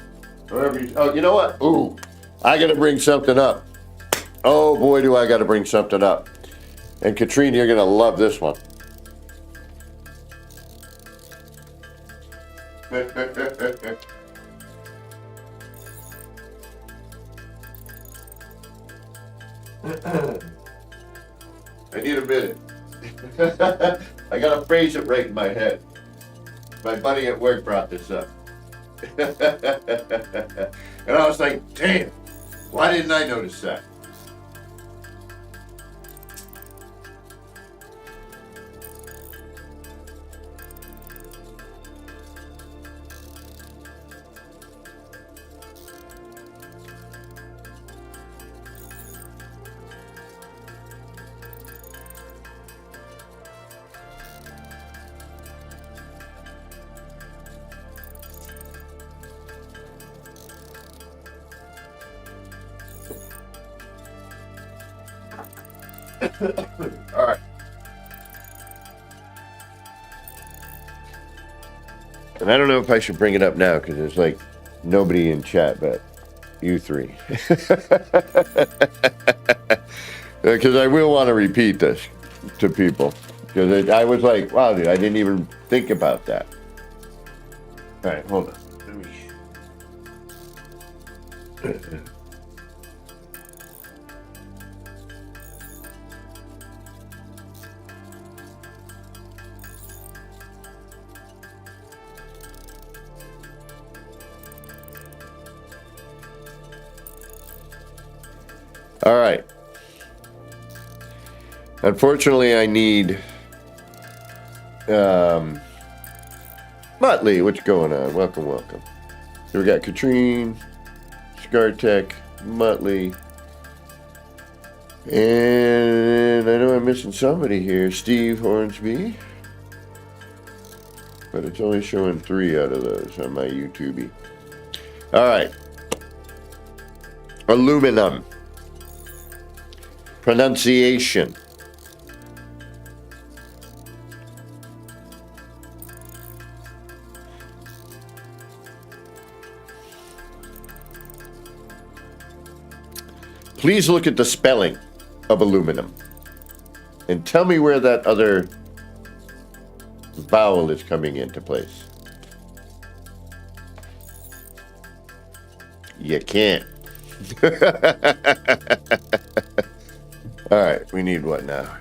oh, you know what? Ooh, I gotta bring something up. Oh boy, do I gotta bring something up. And Katrine, you're gonna love this one. I need a minute. I gotta phrase it right in my head. My buddy at work brought this up. And I was like, damn, why didn't I notice that? All right. And I don't know if I should bring it up now because there's like nobody in chat but you three. Because I will want to repeat this to people. Because I was like, wow, dude, I didn't even think about that. All right, hold on. Let me... All right. Unfortunately, I need Motley. What's going on? Welcome. So we got Katrine, Scartech, Motley, and I know I'm missing somebody here. Steve Hornsby, but it's only showing 3 out of those on my YouTube. All right. Aluminum. Pronunciation. Please look at the spelling of aluminum and tell me where that other vowel is coming into place. You can't. All right, we need what now?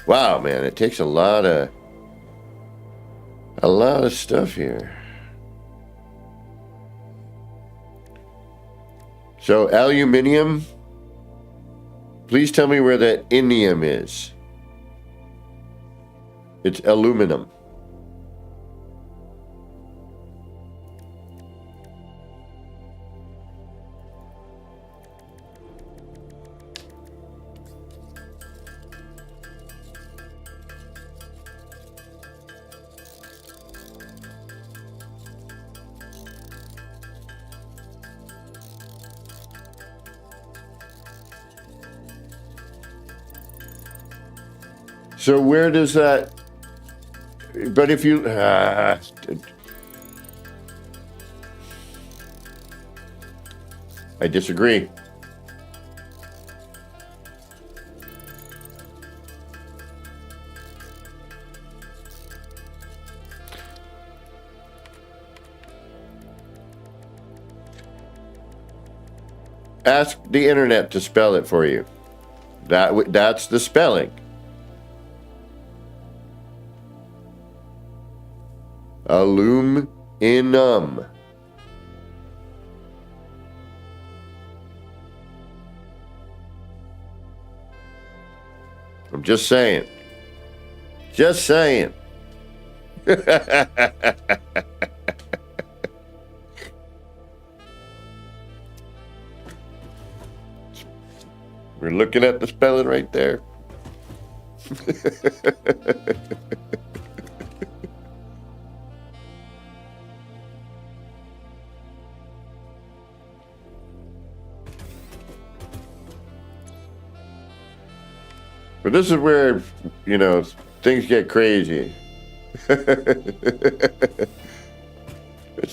Wow, man, it takes a lot of stuff here. So aluminium, please tell me where that indium is. It's aluminum. So where does that, but if you, I disagree. Ask the internet to spell it for you. That's the spelling. Aluminum. I'm just saying. Just saying. We're looking at the spelling right there. But this is where, you know, things get crazy. It's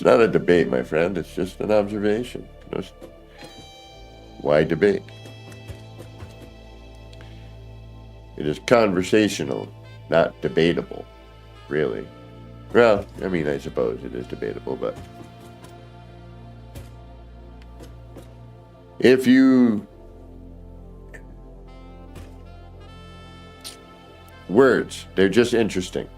not a debate, my friend. It's just an observation. Why debate? It is conversational, not debatable, really. Well, I mean, I suppose it is debatable, but if you... Words, they're just interesting.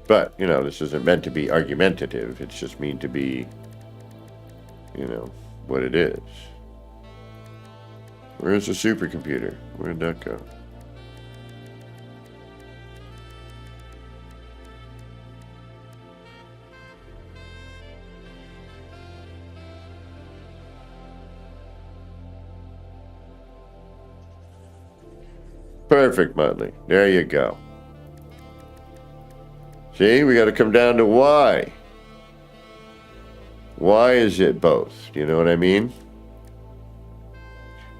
But, you know, this isn't meant to be argumentative. It's just meant to be, you know, what it is. Where's the supercomputer? Where'd that go? Perfect, Mudley. There you go. See, we got to come down to why. Why is it both? Do you know what I mean?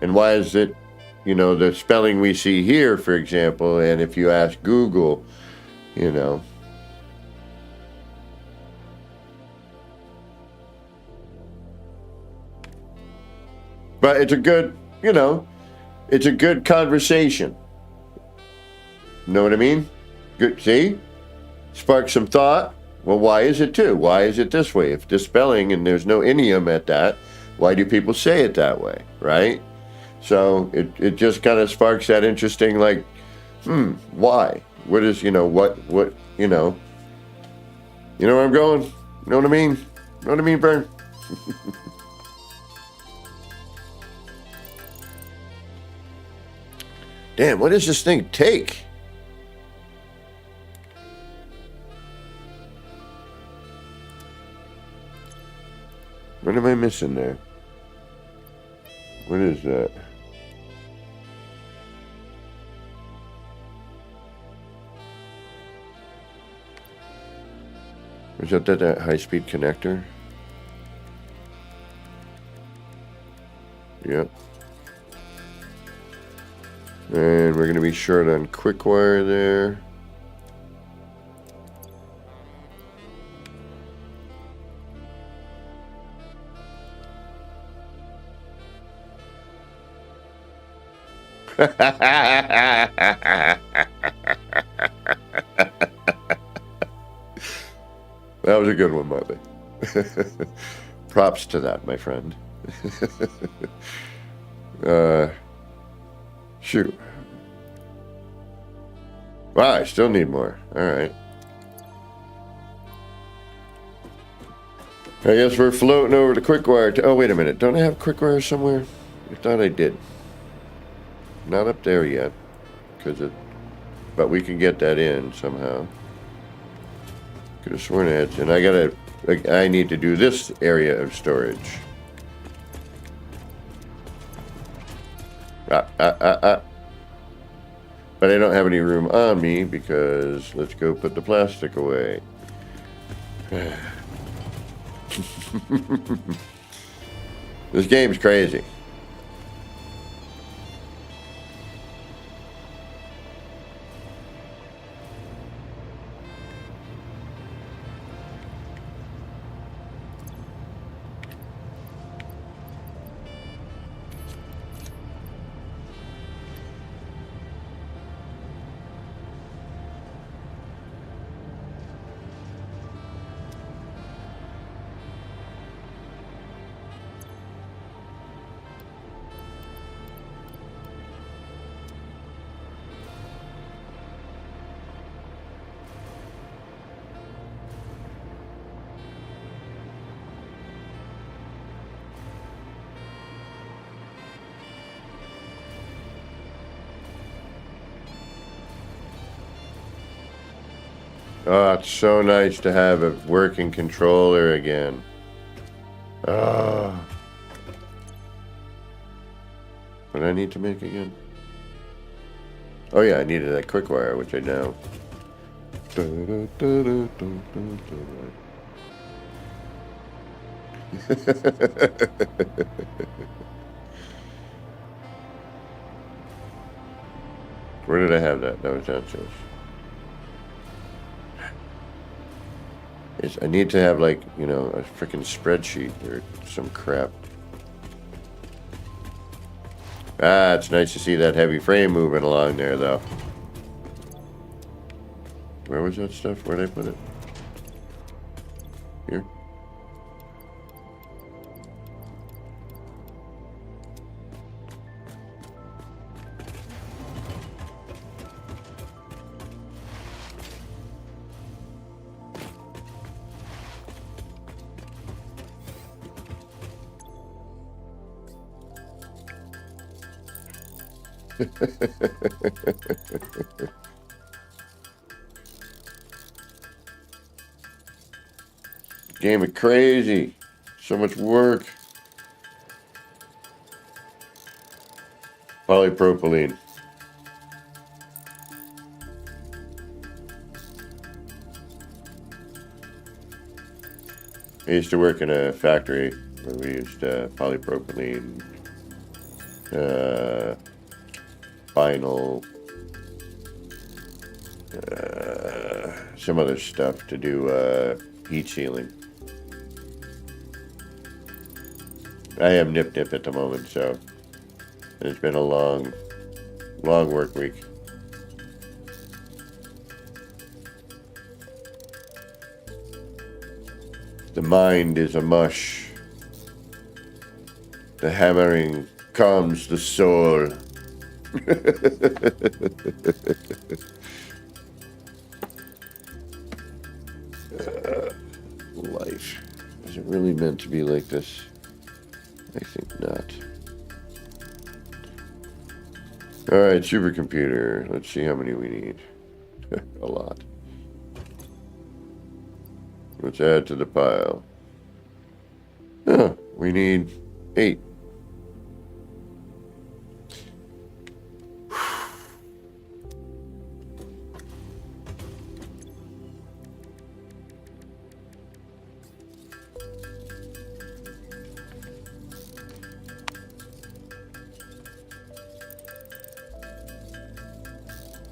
And why is it, you know, the spelling we see here, for example, and if you ask Google, you know. But it's a good, you know, it's a good conversation. Know what I mean? Good, see? Spark some thought. Well, why is it too? Why is it this way? If this spelling and there's no idiom at that, why do people say it that way, right? So it just kind of sparks that interesting, like, why? What is, you know, what, you know where I'm going? You know what I mean? Know what I mean, Bern? Damn, what does this thing take? What am I missing there? What is that? Was that high-speed connector? Yep. And we're going to be short on quick wire there. That was a good one, Mother. Props to that, my friend. Shoot. Wow, I still need more. All right. I guess we're floating over to Quickwire. Oh, wait a minute. Don't I have Quickwire somewhere? I thought I did. Not up there yet, but we can get that in somehow. Could have sworn it. And I need to do this area of storage. But I don't have any room on me because let's go put the plastic away. This game's crazy. Oh, it's so nice to have a working controller again. Oh. What did I need to make again? Oh yeah, I needed that quick wire, which I know. Where did I have that? That was downstairs. I need to have, like, you know, a freaking spreadsheet or some crap. Ah, it's nice to see that heavy frame moving along there, though. Where was that stuff? Where'd I put it? Here? Game of crazy. So much work. Polypropylene. I used to work in a factory where we used polypropylene, vinyl, some other stuff to do heat sealing. I am nip at the moment, so it's been a long work week. The mind is a mush. The hammering calms the soul. Life. Is it really meant to be like this? I think not. Alright, supercomputer. Let's see how many we need. A lot. Let's add to the pile. Oh, we need 8.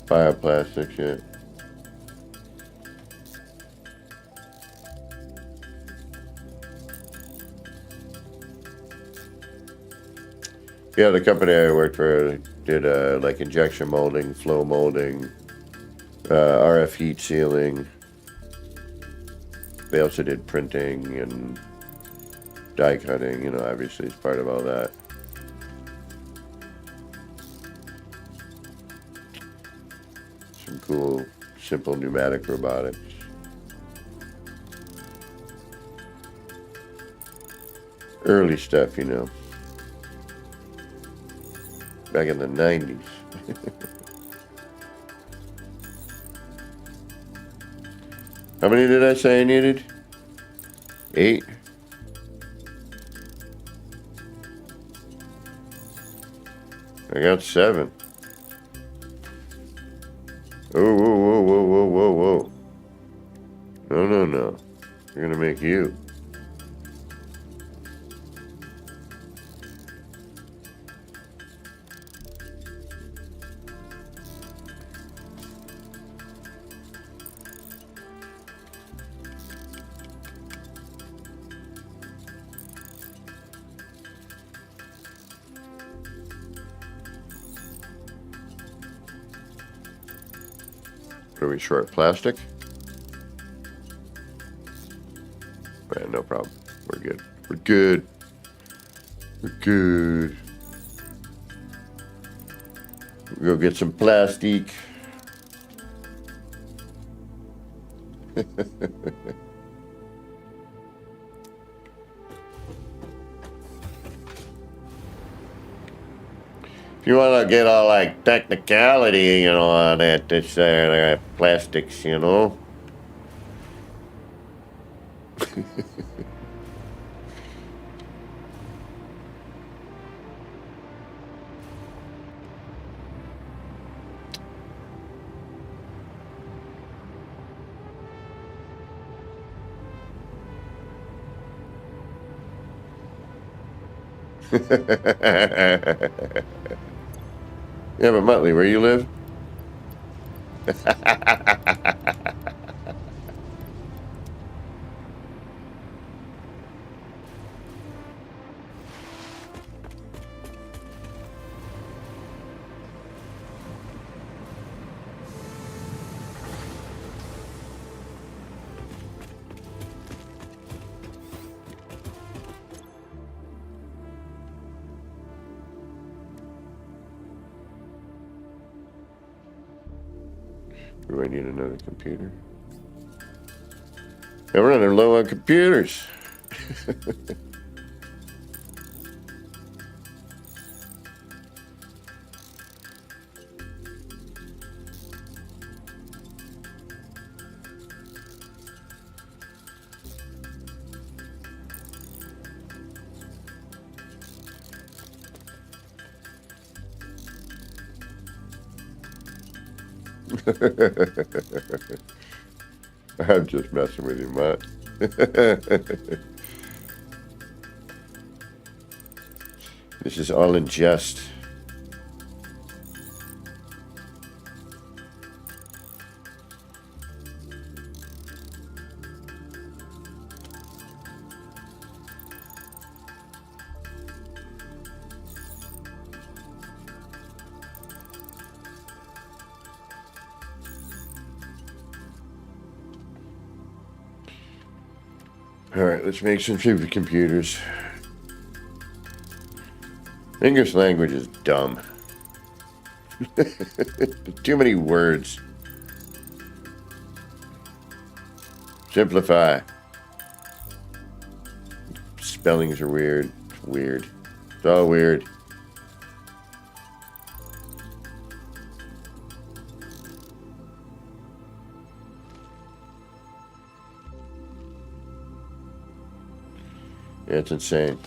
Bioplastics, yeah. Yeah, the company I worked for did like injection molding, flow molding, RF heat sealing. They also did printing and die cutting, you know, obviously it's part of all that. Some cool, simple pneumatic robotics. Early stuff, you know. Back in the 90s. How many did I say I needed? 8? I got 7. Oh, whoa. No. You're gonna make you. Are we short plastic? Yeah, no problem. We're good. We're good. We'll go get some plastic. If you want to get all like technicality, you know, on that, this plastics, you know. Yeah, but Muttley, where you live? Do I need another computer? Yeah, we're running low on computers. I'm just messing with you, Mutt. This is all in jest. All right, let's make some supercomputers. English language is dumb. Too many words. Simplify. Spellings are weird. It's weird. It's all weird. Yeah, it's insane.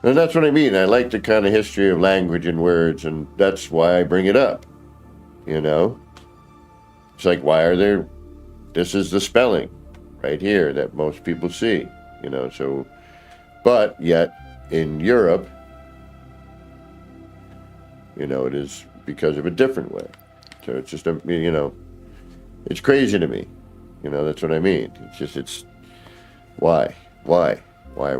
And that's what I mean. I like the kind of history of language and words, and that's why I bring it up. You know? It's like, why are there... This is the spelling right here that most people see. You know, so... But yet, in Europe, you know, it is because of a different way. So it's just, you know, it's crazy to me. You know, that's what I mean. It's just, it's... Why? Why? Why?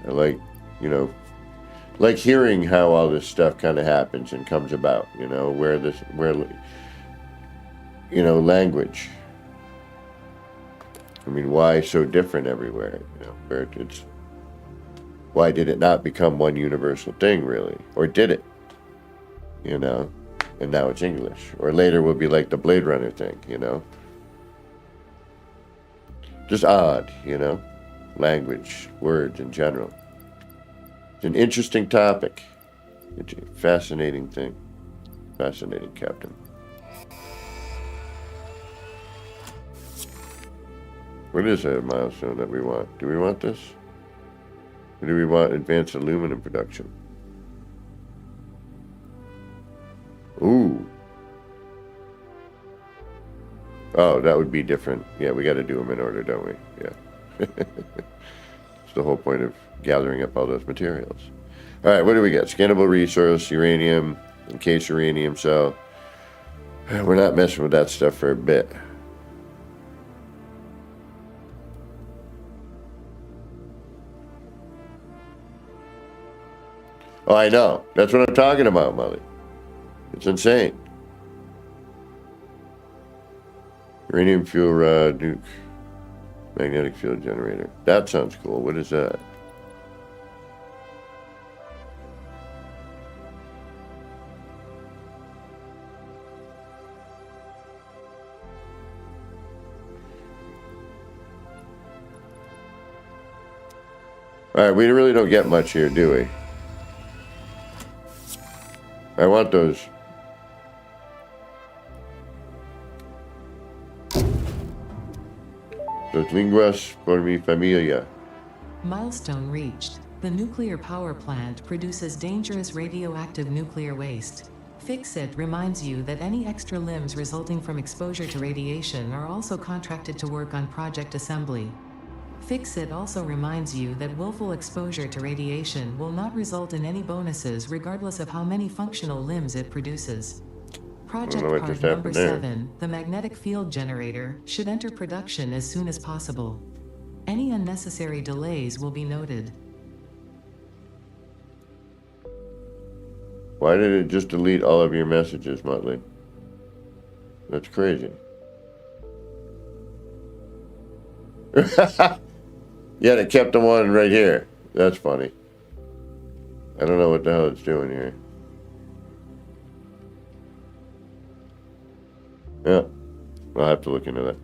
I like, you know, like hearing how all this stuff kind of happens and comes about, you know, where, you know, language. I mean, why so different everywhere, you know, where it's, why did it not become one universal thing, really? Or did it? You know, and now it's English. Or later will be like the Blade Runner thing, you know? Just odd, you know? Language, words in general. It's an interesting topic. It's a fascinating thing. Fascinating, Captain. What is a milestone that we want? Do we want this? Or do we want advanced aluminum production? Ooh. Oh, that would be different. Yeah, we got to do them in order, don't we? Yeah. It's the whole point of gathering up all those materials. All right, what do we get? Scannable resource, uranium, encased uranium cell. We're not messing with that stuff for a bit. Oh, I know. That's what I'm talking about, Molly. It's insane. Uranium fuel rod, nuke, magnetic field generator. That sounds cool. What is that? Alright, we really don't get much here, do we? I want those. Dos linguas por mi familia. Milestone reached. The nuclear power plant produces dangerous radioactive nuclear waste. Fix-It reminds you that any extra limbs resulting from exposure to radiation are also contracted to work on project assembly. Fix-It also reminds you that willful exposure to radiation will not result in any bonuses regardless of how many functional limbs it produces. Project card number 7, the magnetic field generator, should enter production as soon as possible. Any unnecessary delays will be noted. Why did it just delete all of your messages, Muttley? That's crazy. Yet it kept the one right here. That's funny. I don't know what the hell it's doing here. Yeah, I'll have to look into that.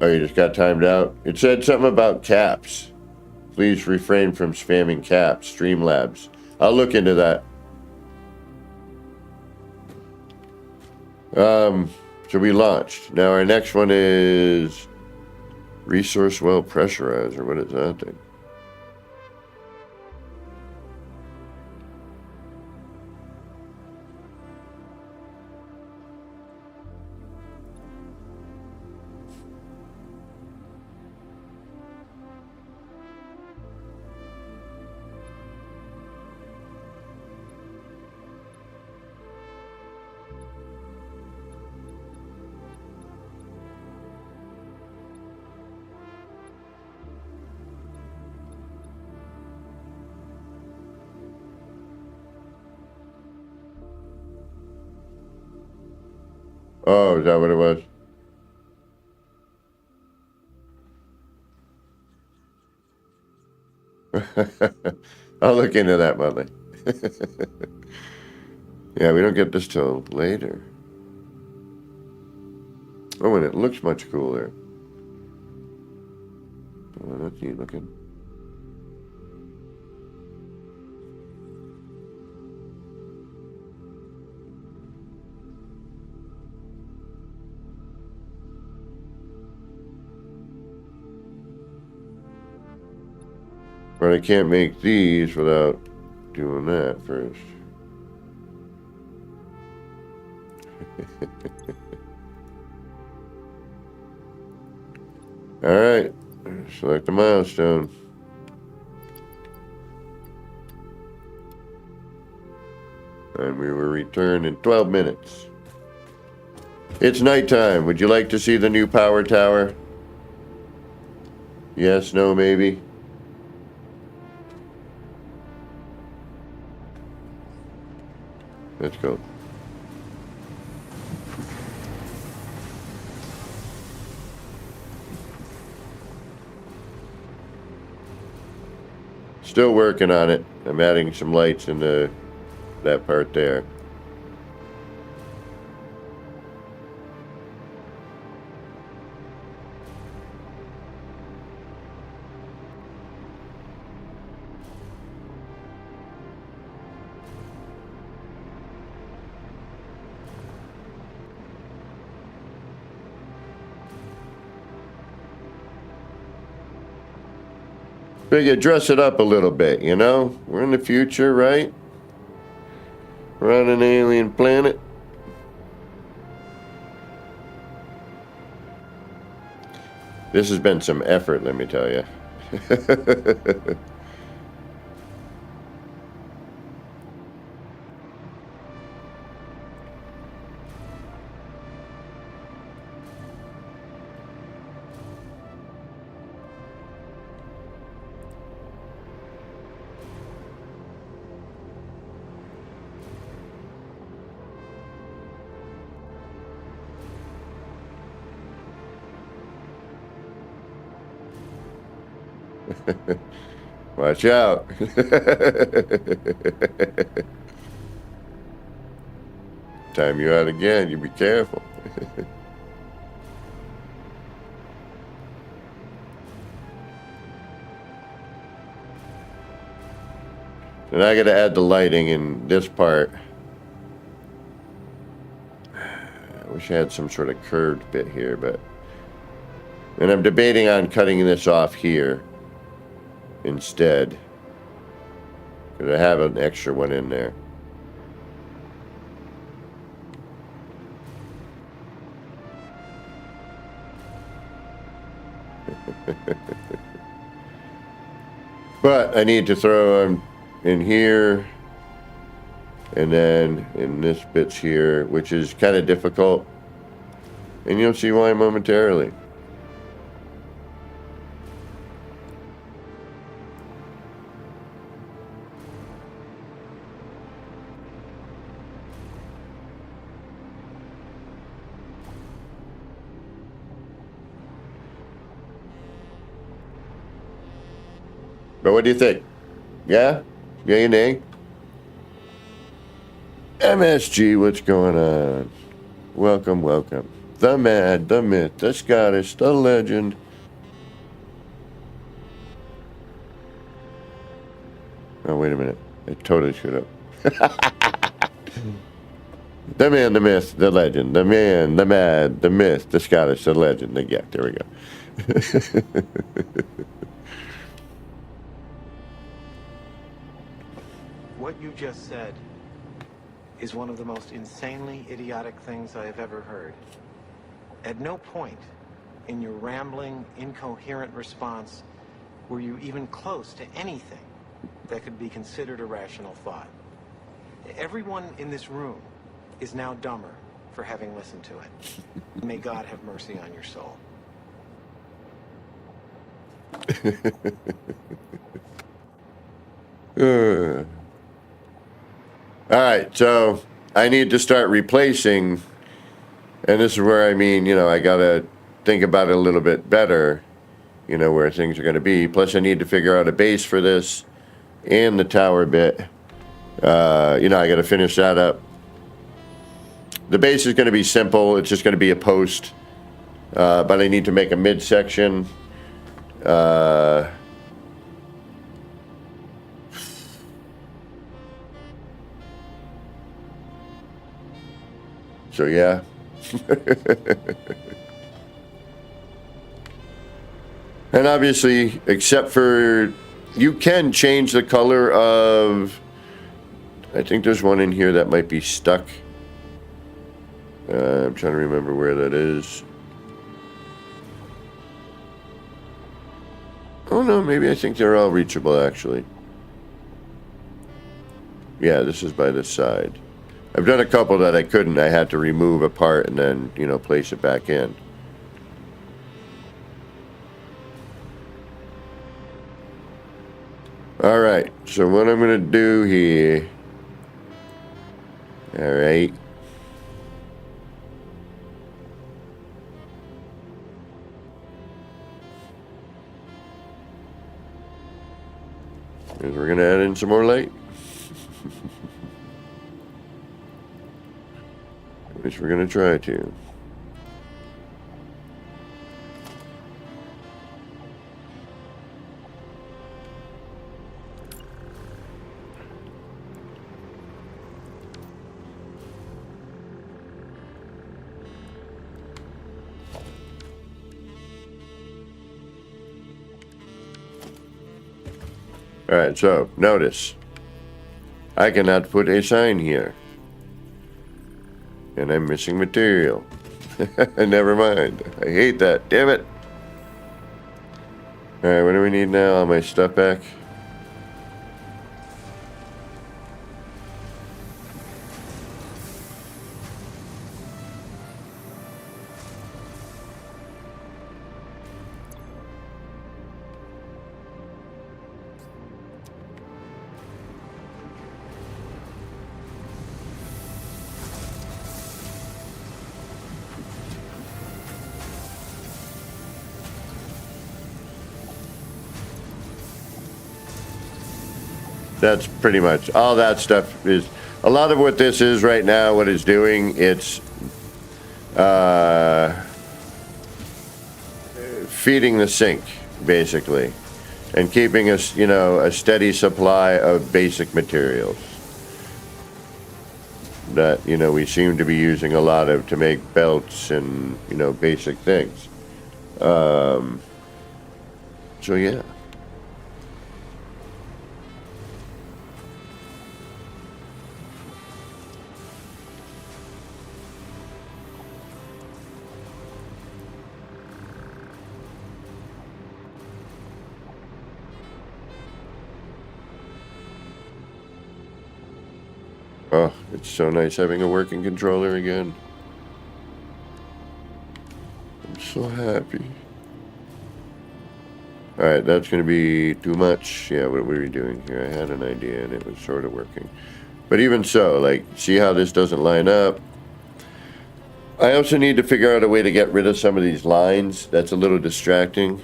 Oh, you just got timed out? It said something about caps. Please refrain from spamming caps. Streamlabs. I'll look into that. So we launched. Now our next one is resource well pressurizer. What is that thing? Oh, is that what it was? I'll look into that, Mother. Yeah, we don't get this till later. Oh, and it looks much cooler. Oh, that's neat looking. But I can't make these without doing that first. All right, select the milestone. And we will return in 12 minutes. It's nighttime. Would you like to see the new power tower? Yes, no, maybe? Let's go. Still working on it. I'm adding some lights in that part there. Figure dress it up a little bit, you know? We're in the future, right? We're on an alien planet. This has been some effort, let me tell you. Watch out. Time you out again, you be careful. And I got to add the lighting in this part. I wish I had some sort of curved bit here, but... And I'm debating on cutting this off here instead. Because I have an extra one in there. But I need to throw them in here. And then in this bits here, which is kind of difficult. And you'll see why momentarily. But what do you think? Yeah? Yay and nay? MSG, what's going on? Welcome, welcome. The man, the myth, the Scottish, the legend. Oh, wait a minute. I totally screwed up. The man, the myth, the legend. The man, the mad, the myth, the Scottish, the legend. Yeah, there we go. What you just said is one of the most insanely idiotic things I have ever heard. At no point in your rambling, incoherent response were you even close to anything that could be considered a rational thought. Everyone in this room is now dumber for having listened to it. May God have mercy on your soul. All right, so I need to start replacing, and this is where I mean, you know, I got to think about it a little bit better, you know, where things are going to be. Plus, I need to figure out a base for this and the tower bit. You know, I got to finish that up. The base is going to be simple. It's just going to be a post, but I need to make a midsection. So yeah. And obviously, except for, you can change the color of, I think there's one in here that might be stuck. I'm trying to remember where that is. Oh no, maybe I think they're all reachable actually. Yeah, this is by this side. I've done a couple that I couldn't. I had to remove a part and then, you know, place it back in. All right, so what I'm going to do here. All right. Is we're going to add in some more light. At least we're going to try to. All right, so notice I cannot put a sign here. And I'm missing material. Never mind. I hate that. Damn it. Alright, what do we need now? All my stuff back. That's pretty much all that stuff is. A lot of what this is right now, what it's doing, it's feeding the sink, basically. and keeping us, a steady supply of basic materials that, we seem to be using a lot of to make belts and, basic things. So yeah. Oh, it's so nice having a working controller again. I'm so happy. Alright, that's going to be too much. Yeah, what were we doing here? I had an idea and it was sort of working. But even so, like, see how this doesn't line up? I also need to figure out a way to get rid of some of these lines. That's a little distracting.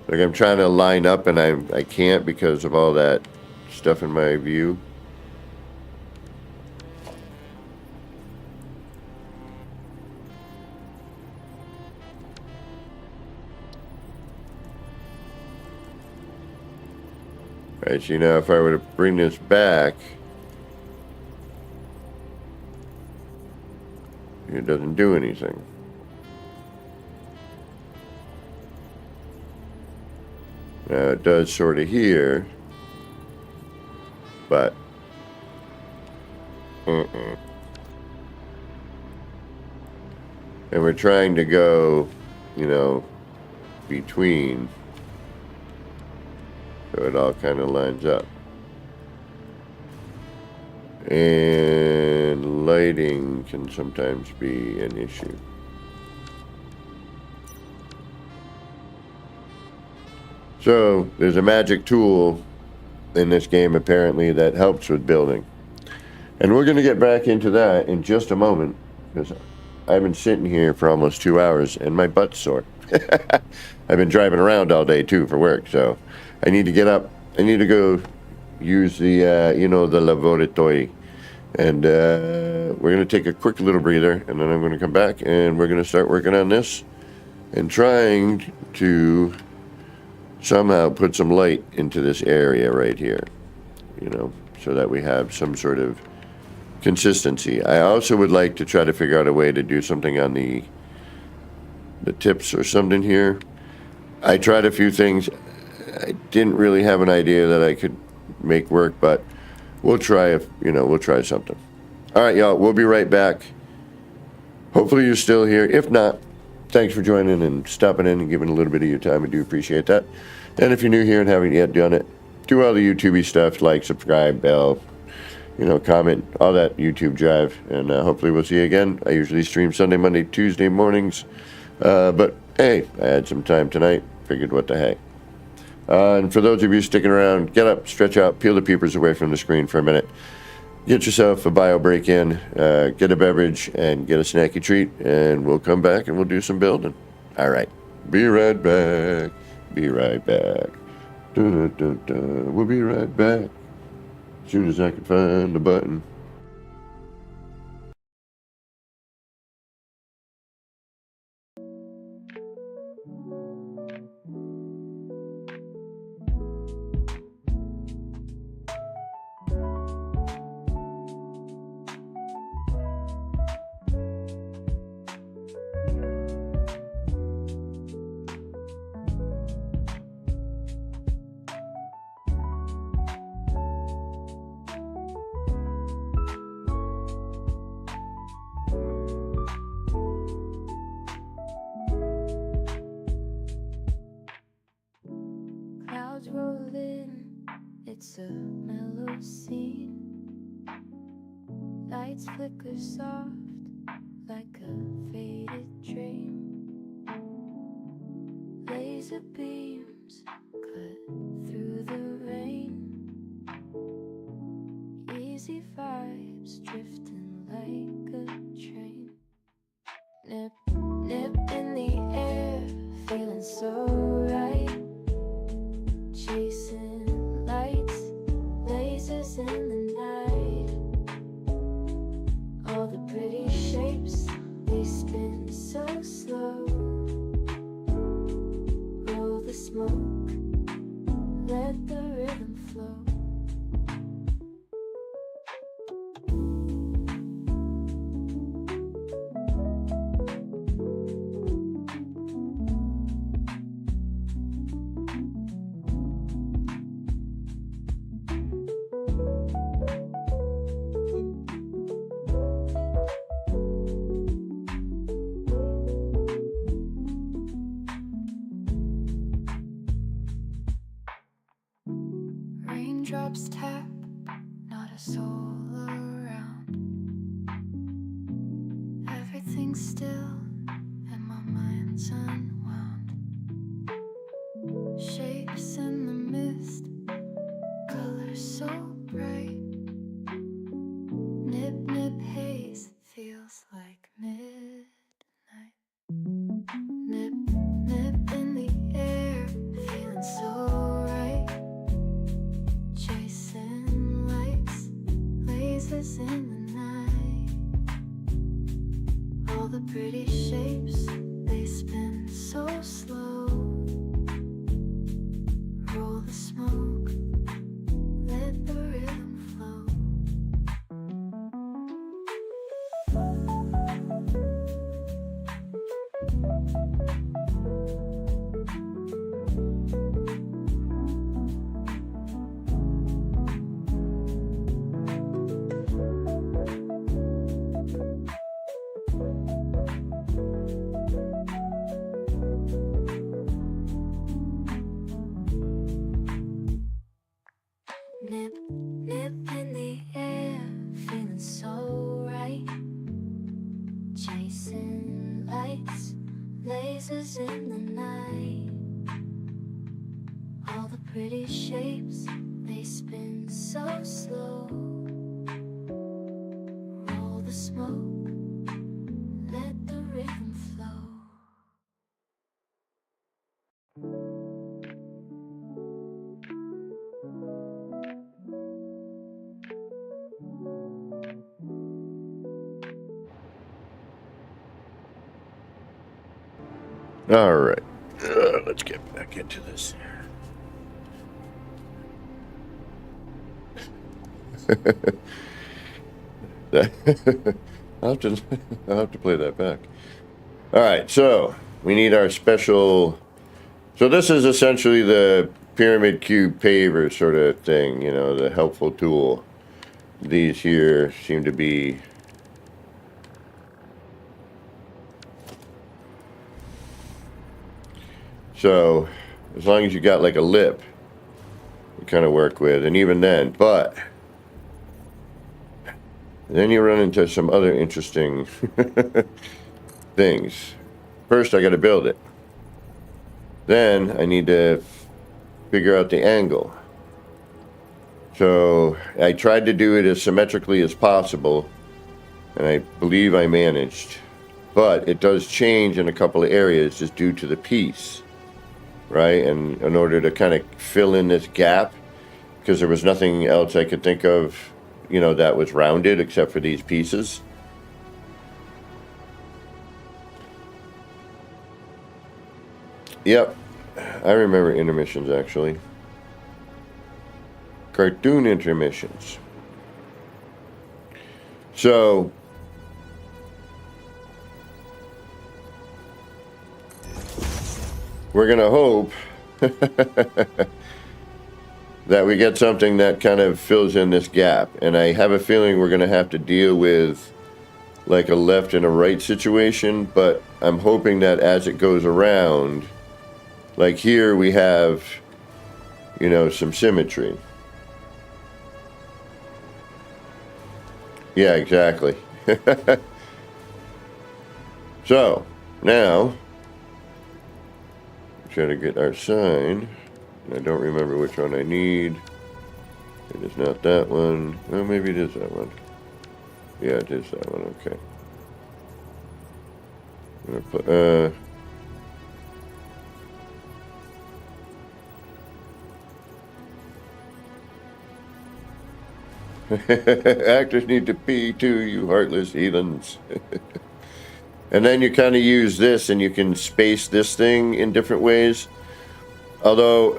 Like, I'm trying to line up and I can't because of all that stuff in my view. Alright, see now if I were to bring this back, it doesn't do anything. Now it does sort of here, but and we're trying to go, between, so it all kind of lines up. And lighting can sometimes be an issue. So there's a magic tool in this game apparently that helps with building. And we're going to get back into that in just a moment because I've been sitting here for almost 2 hours and my butt's sore. I've been driving around all day too for work, so I need to get up. I need to go use the, the laboratory. And we're going to take a quick little breather and then I'm going to come back and we're going to start working on this and trying to somehow put some light into this area right here, so that we have some sort of consistency. I also would like to try to figure out a way to do something on the tips or something here. I tried a few things. I didn't really have an idea that I could make work, but we'll try we'll try something. All right, y'all, we'll be right back. Hopefully you're still here. If not, thanks for joining and stopping in and giving a little bit of your time. I do appreciate that. And if you're new here and haven't yet done it, do all the YouTube stuff, like, subscribe, bell, comment, all that YouTube jive. And hopefully we'll see you again. I usually stream Sunday, Monday, Tuesday mornings. But hey, I had some time tonight. Figured what the heck. And for those of you sticking around, get up, stretch out, peel the peepers away from the screen for a minute. Get yourself a bio break-in, get a beverage, and get a snacky treat, and we'll come back and we'll do some building. All right. Be right back. Be right back. Dun, dun, dun, dun. We'll be right back. As soon as I can find the button. Clouds roll in, it's a mellow scene. Lights flicker soft like a faded dream. Laser beams cut through the rain. Easy vibes drifting like a train. Nip, nip in the air, feeling so right. Chasing lights, lasers in the night. All the pretty shapes standing still and my mind's unwound. Shapes in the mist, colors so bright. Nip, nip, haze, feels like midnight. Nip, nip in the air, feeling so right. Chasing lights, lasers in the night. All the pretty shapes, they spin so slow. Roll the smoke, let the rhythm flow. Nip, nip in the air, feeling so right. Chasing lights, lasers in the night. All the pretty shapes, they spin so slow. Roll the smoke, let the rhythm flow. All right. Let's get back into this. I'll have to play that back. All right, so we need our special. So this is essentially the pyramid cube paver sort of thing, you know, the helpful tool. These here seem to be so as long as you got like a lip, you kind of work with, and even then, but then you run into some other interesting things. First, I got to build it. Then I need to figure out the angle. So I tried to do it as symmetrically as possible, and I believe I managed. But it does change in a couple of areas just due to the piece, right? And in order to kind of fill in this gap, because there was nothing else I could think of, you know, that was rounded except for these pieces. Yep, I remember intermissions actually. Cartoon intermissions. So we're gonna hope that we get something that kind of fills in this gap, and I have a feeling we're gonna have to deal with like a left and a right situation, but I'm hoping that as it goes around, like here we have, you know, some symmetry. Yeah, exactly. So now try to get our sign. I don't remember which one I need. It is not that one. Well, maybe it is that one. Yeah, it is that one. Okay. I'm gonna put, actors need to pee too, you heartless heathens. And then you kind of use this and you can space this thing in different ways. Although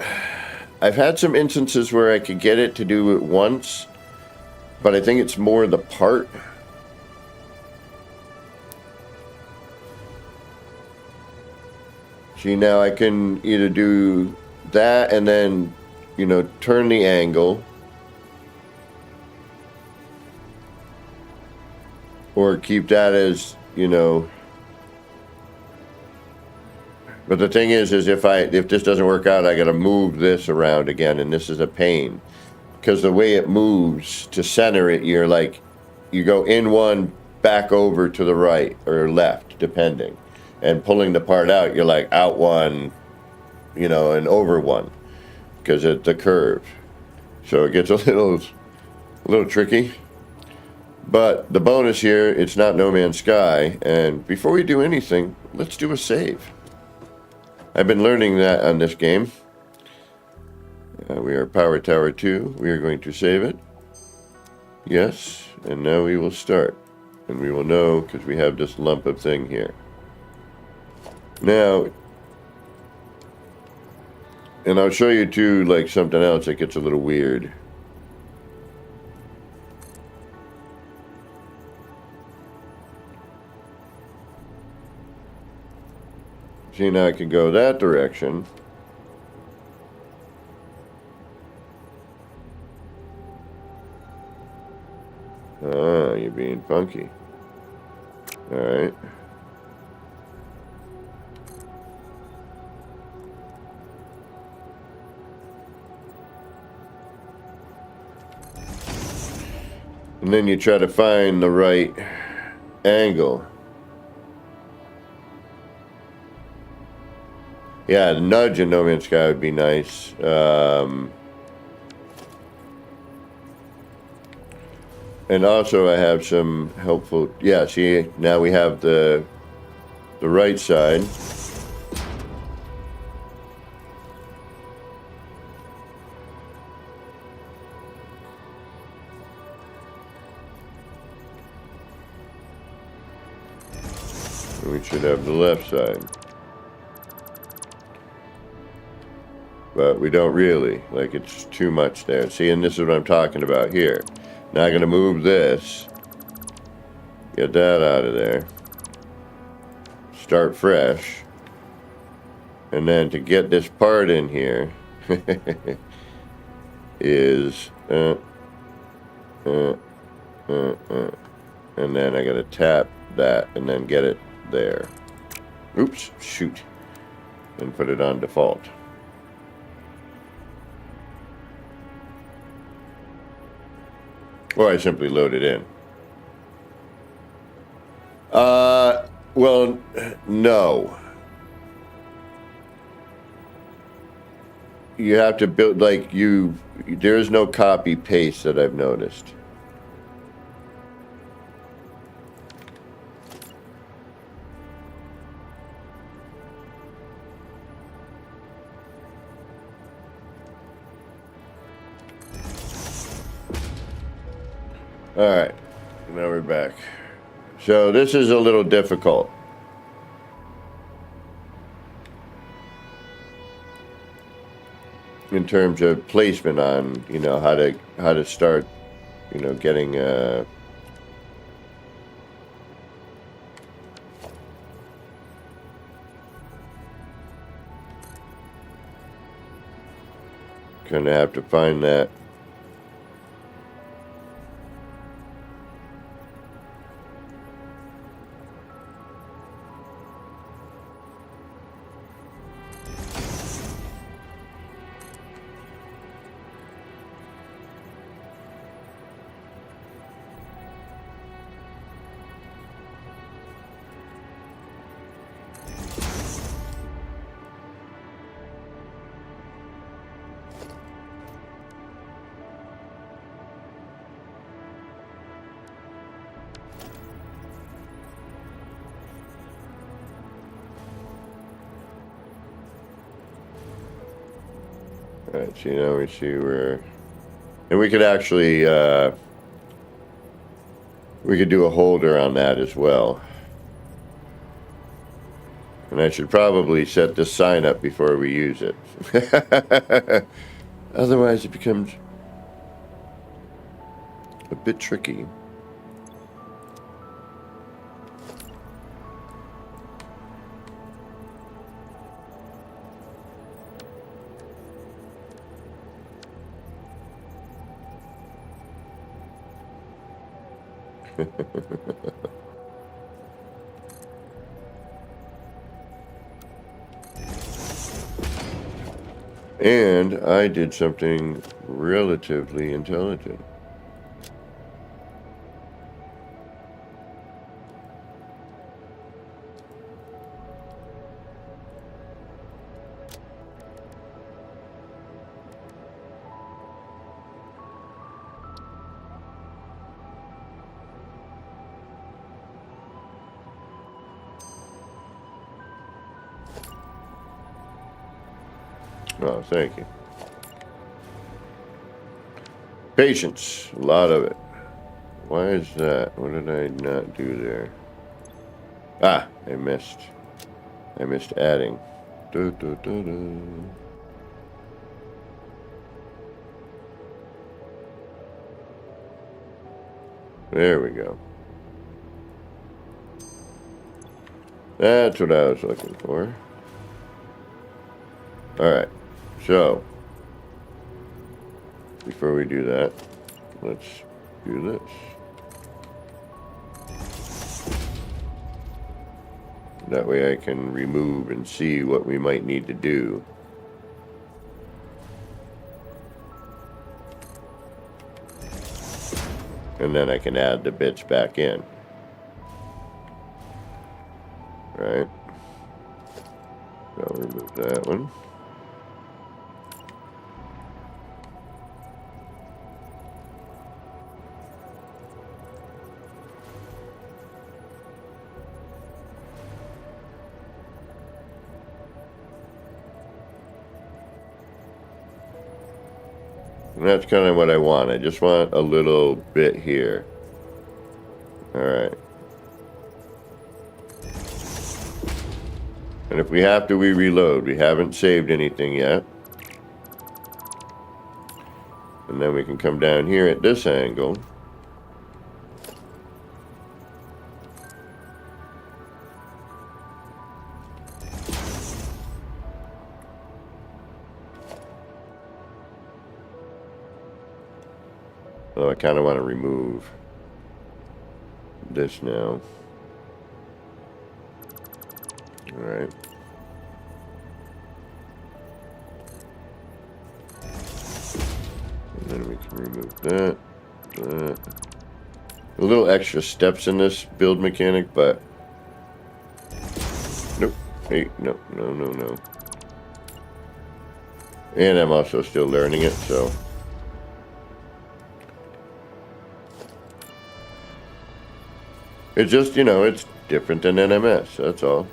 I've had some instances where I could get it to do it once, but I think it's more the part. See, now I can either do that and then, you know, turn the angle, or keep that as, you know. But the thing is if this doesn't work out, I got to move this around again, and this is a pain, because the way it moves to center it, you're like, you go in one, back over to the right or left, depending. And pulling the part out, you're like out one, you know, and over one, because it's a curve. So it gets a little tricky. But the bonus here, it's not No Man's Sky. And before we do anything, let's do a save. I've been learning that on this game. We are Power Tower 2. We are going to save it. Yes, and now we will start. And we will know because we have this lump of thing here. Now, and I'll show you too, like something else that gets a little weird. See, now I can go that direction. Ah, you're being funky. All right. And then you try to find the right angle. Yeah, the nudge in No Man's Sky would be nice. And also I have some helpful, yeah, see, now we have the right side. And we should have the left side. But we don't really, like it's too much there. See, and this is what I'm talking about here. Now I'm going to move this, get that out of there, start fresh, and then to get this part in here is, and then I got to tap that and then get it there. Oops, shoot, and put it on default. Or I simply load it in. Well, no. You have to build, like, there is no copy paste that I've noticed. All right, now we're back. So this is a little difficult. In terms of placement on, you know, how to start, you know, getting kind of have to find that. All right, so now we see where, and we could actually, we could do a holder on that as well. And I should probably set this sign up before we use it. Otherwise it becomes a bit tricky. And I did something relatively intelligent. Oh, thank you. Patience. A lot of it. Why is that? What did I not do there? Ah, I missed. I missed adding. Du, du, du, du. There we go. That's what I was looking for. Alright, so before we do that, let's do this. That way I can remove and see what we might need to do. And then I can add the bits back in. Right. So I'll remove that one. And that's kind of what I want. I just want a little bit here. Alright. And if we have to, we reload. We haven't saved anything yet. And then we can come down here at this angle. Oh, I kind of want to remove this now. Alright. And then we can remove that. A little extra steps in this build mechanic, but... Nope. Hey, no. And I'm also still learning it, so... It's just, you know, it's different than NMS, that's all.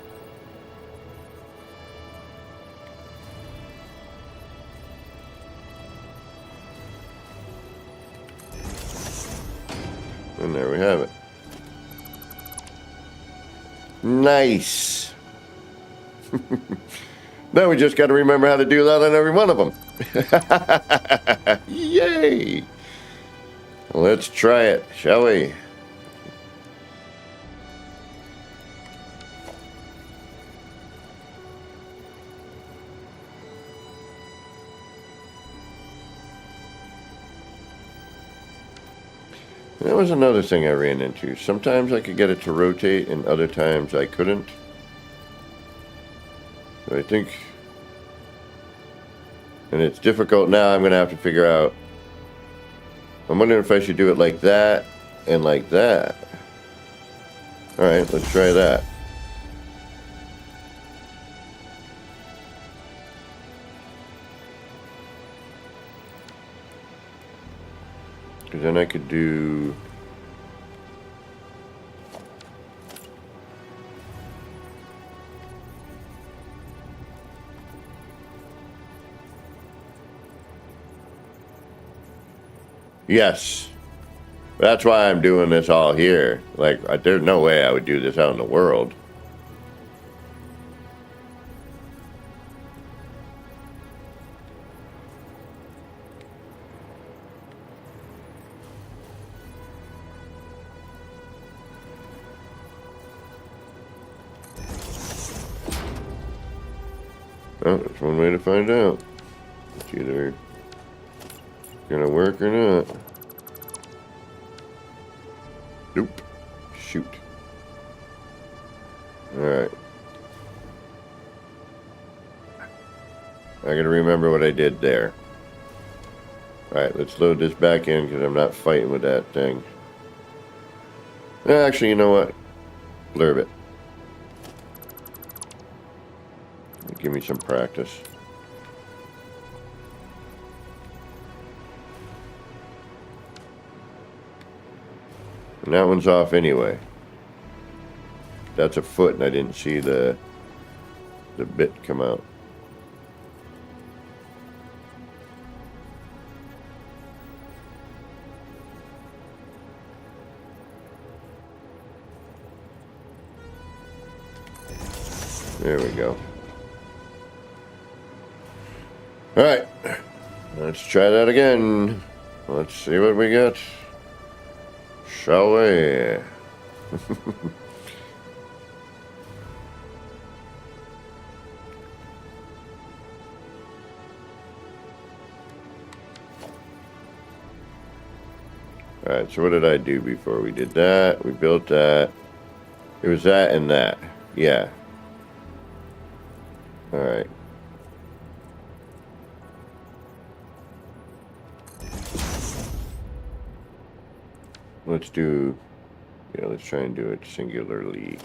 And there we have it. Nice. Now we just got to remember how to do that on every one of them. Yay! Let's try it, shall we? That was another thing I ran into. Sometimes I could get it to rotate and other times I couldn't. So I think... And it's difficult now. I'm going to have to figure out... I'm wondering if I should do it like that and like that. Alright, let's try that. Because then I could do... Yes. That's why I'm doing this all here. Like, there's no way I would do this out in the world. Oh, that's one way to find out. It's either gonna work or not. Nope. Shoot. Alright. I gotta remember what I did there. Alright, let's load this back in because I'm not fighting with that thing. Actually, you know what? Blurb it. Give me some practice. And that one's off anyway. That's a foot and I didn't see the bit come out. There we go. Alright. Let's try that again. Let's see what we get. Shall we? Alright, so what did I do before? We did that. We built that. It was that and that. Yeah. Alright. Let's do... Yeah, let's try and do it singularly.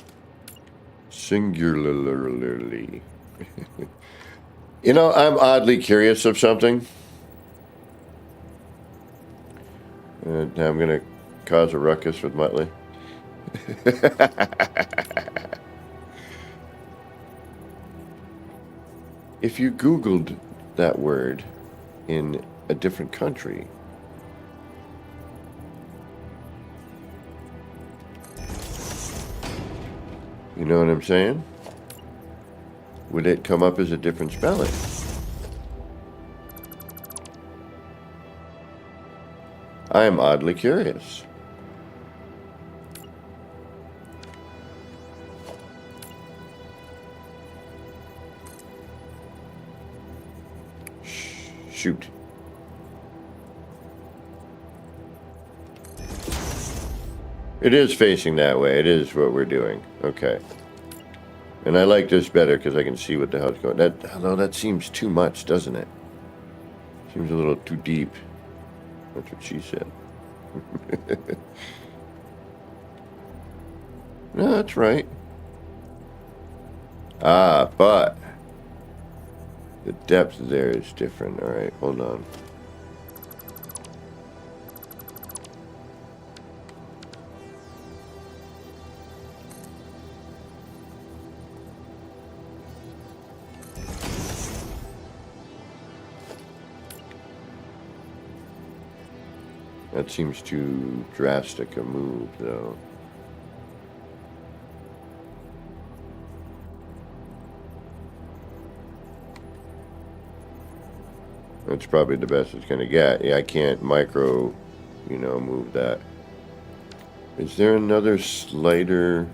Singularly. You know, I'm oddly curious of something. And now I'm going to cause a ruckus with Muttley. If you Googled that word in a different country, you know what I'm saying? Would it come up as a different spelling? I am oddly curious. Shoot. It is facing that way. It is what we're doing. Okay. And I like this better because I can see what the hell's going on. Although that seems too much, doesn't it? Seems a little too deep. That's what she said. No, that's right. Ah, but the depth there is different. All right, hold on. That seems too drastic a move, though. That's probably the best it's going to get. Yeah, I can't micro, move that. Is there another slider?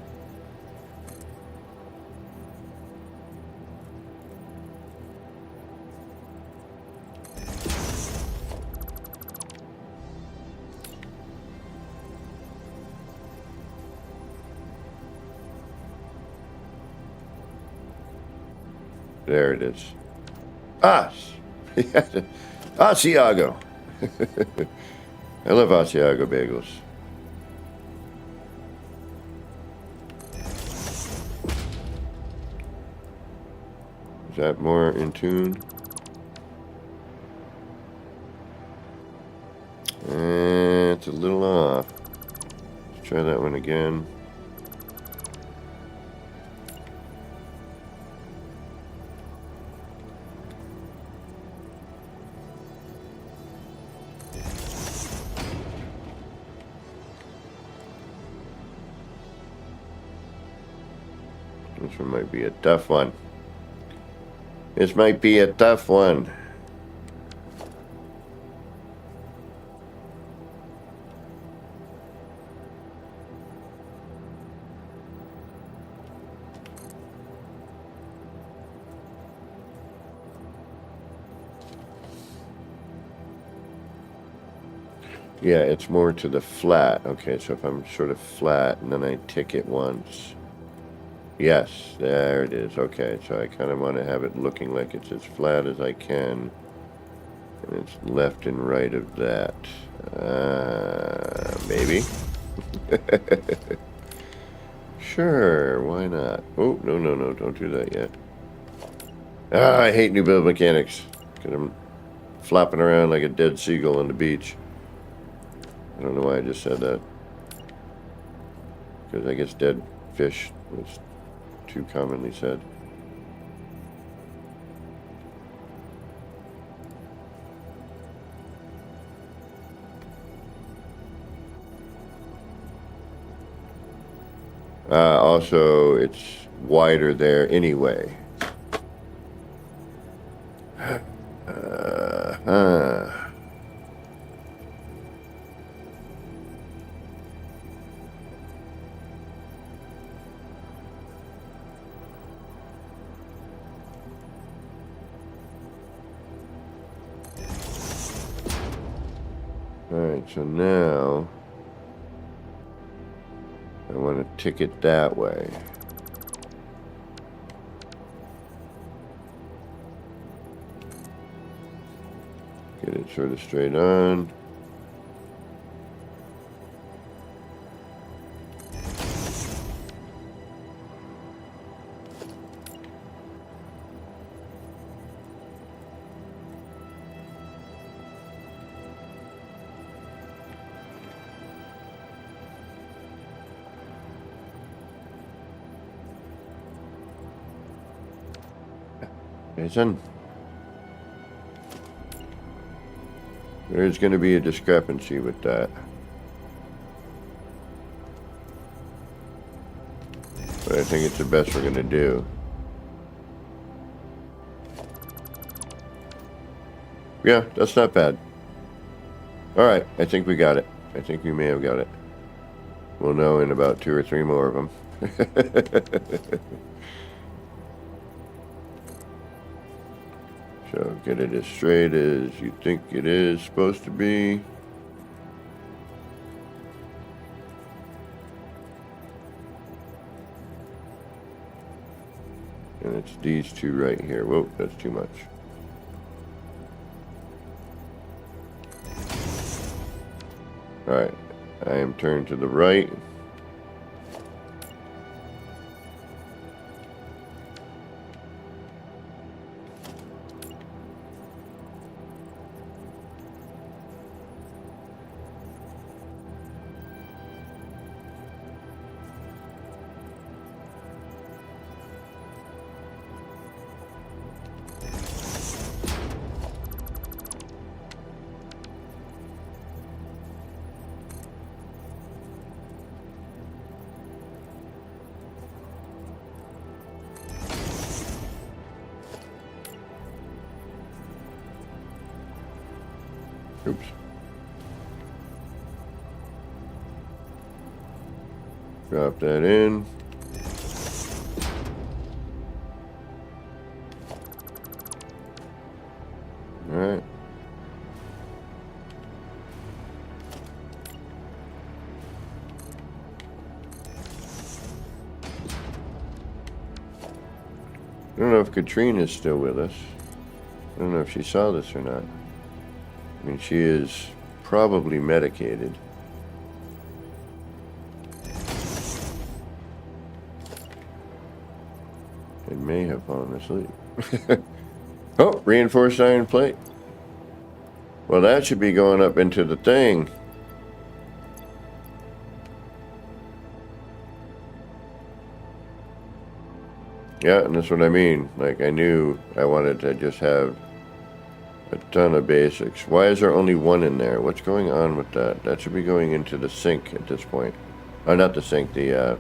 There it is. Asiago. I love Asiago bagels. Is that more in tune? It's a little off. Let's try that one again. This one might be a tough one. This might be a tough one. Yeah, it's more to the flat. Okay, so if I'm sort of flat and then I tick it once. Yes, there it is. Okay, so I kind of want to have it looking like it's as flat as I can. And it's left and right of that. Maybe. Sure, why not? Oh, no, don't do that yet. I hate new build mechanics. Because I'm flopping around like a dead seagull on the beach. I don't know why I just said that. Because I guess dead fish was too commonly said. Also, it's wider there anyway. Alright, so now I want to tick it that way. Get it sort of straight on. Jason? There's going to be a discrepancy with that. But I think it's the best we're going to do. Yeah, that's not bad. Alright, I think we got it. I think we may have got it. We'll know in about 2 or 3 more of them. So get it as straight as you think it is supposed to be. And it's these two right here. Whoa, that's too much. Alright, I am turned to the right. Oops. Drop that in. All right. I don't know if Katrina's still with us. I don't know if she saw this or not. I mean, she is probably medicated. It may have fallen asleep. Oh, reinforced iron plate. Well, that should be going up into the thing. Yeah, and that's what I mean. Like, I knew I wanted to just have a ton of basics. Why is there only one in there? What's going on with that? That should be going into the sink at this point. Oh, not the sink, I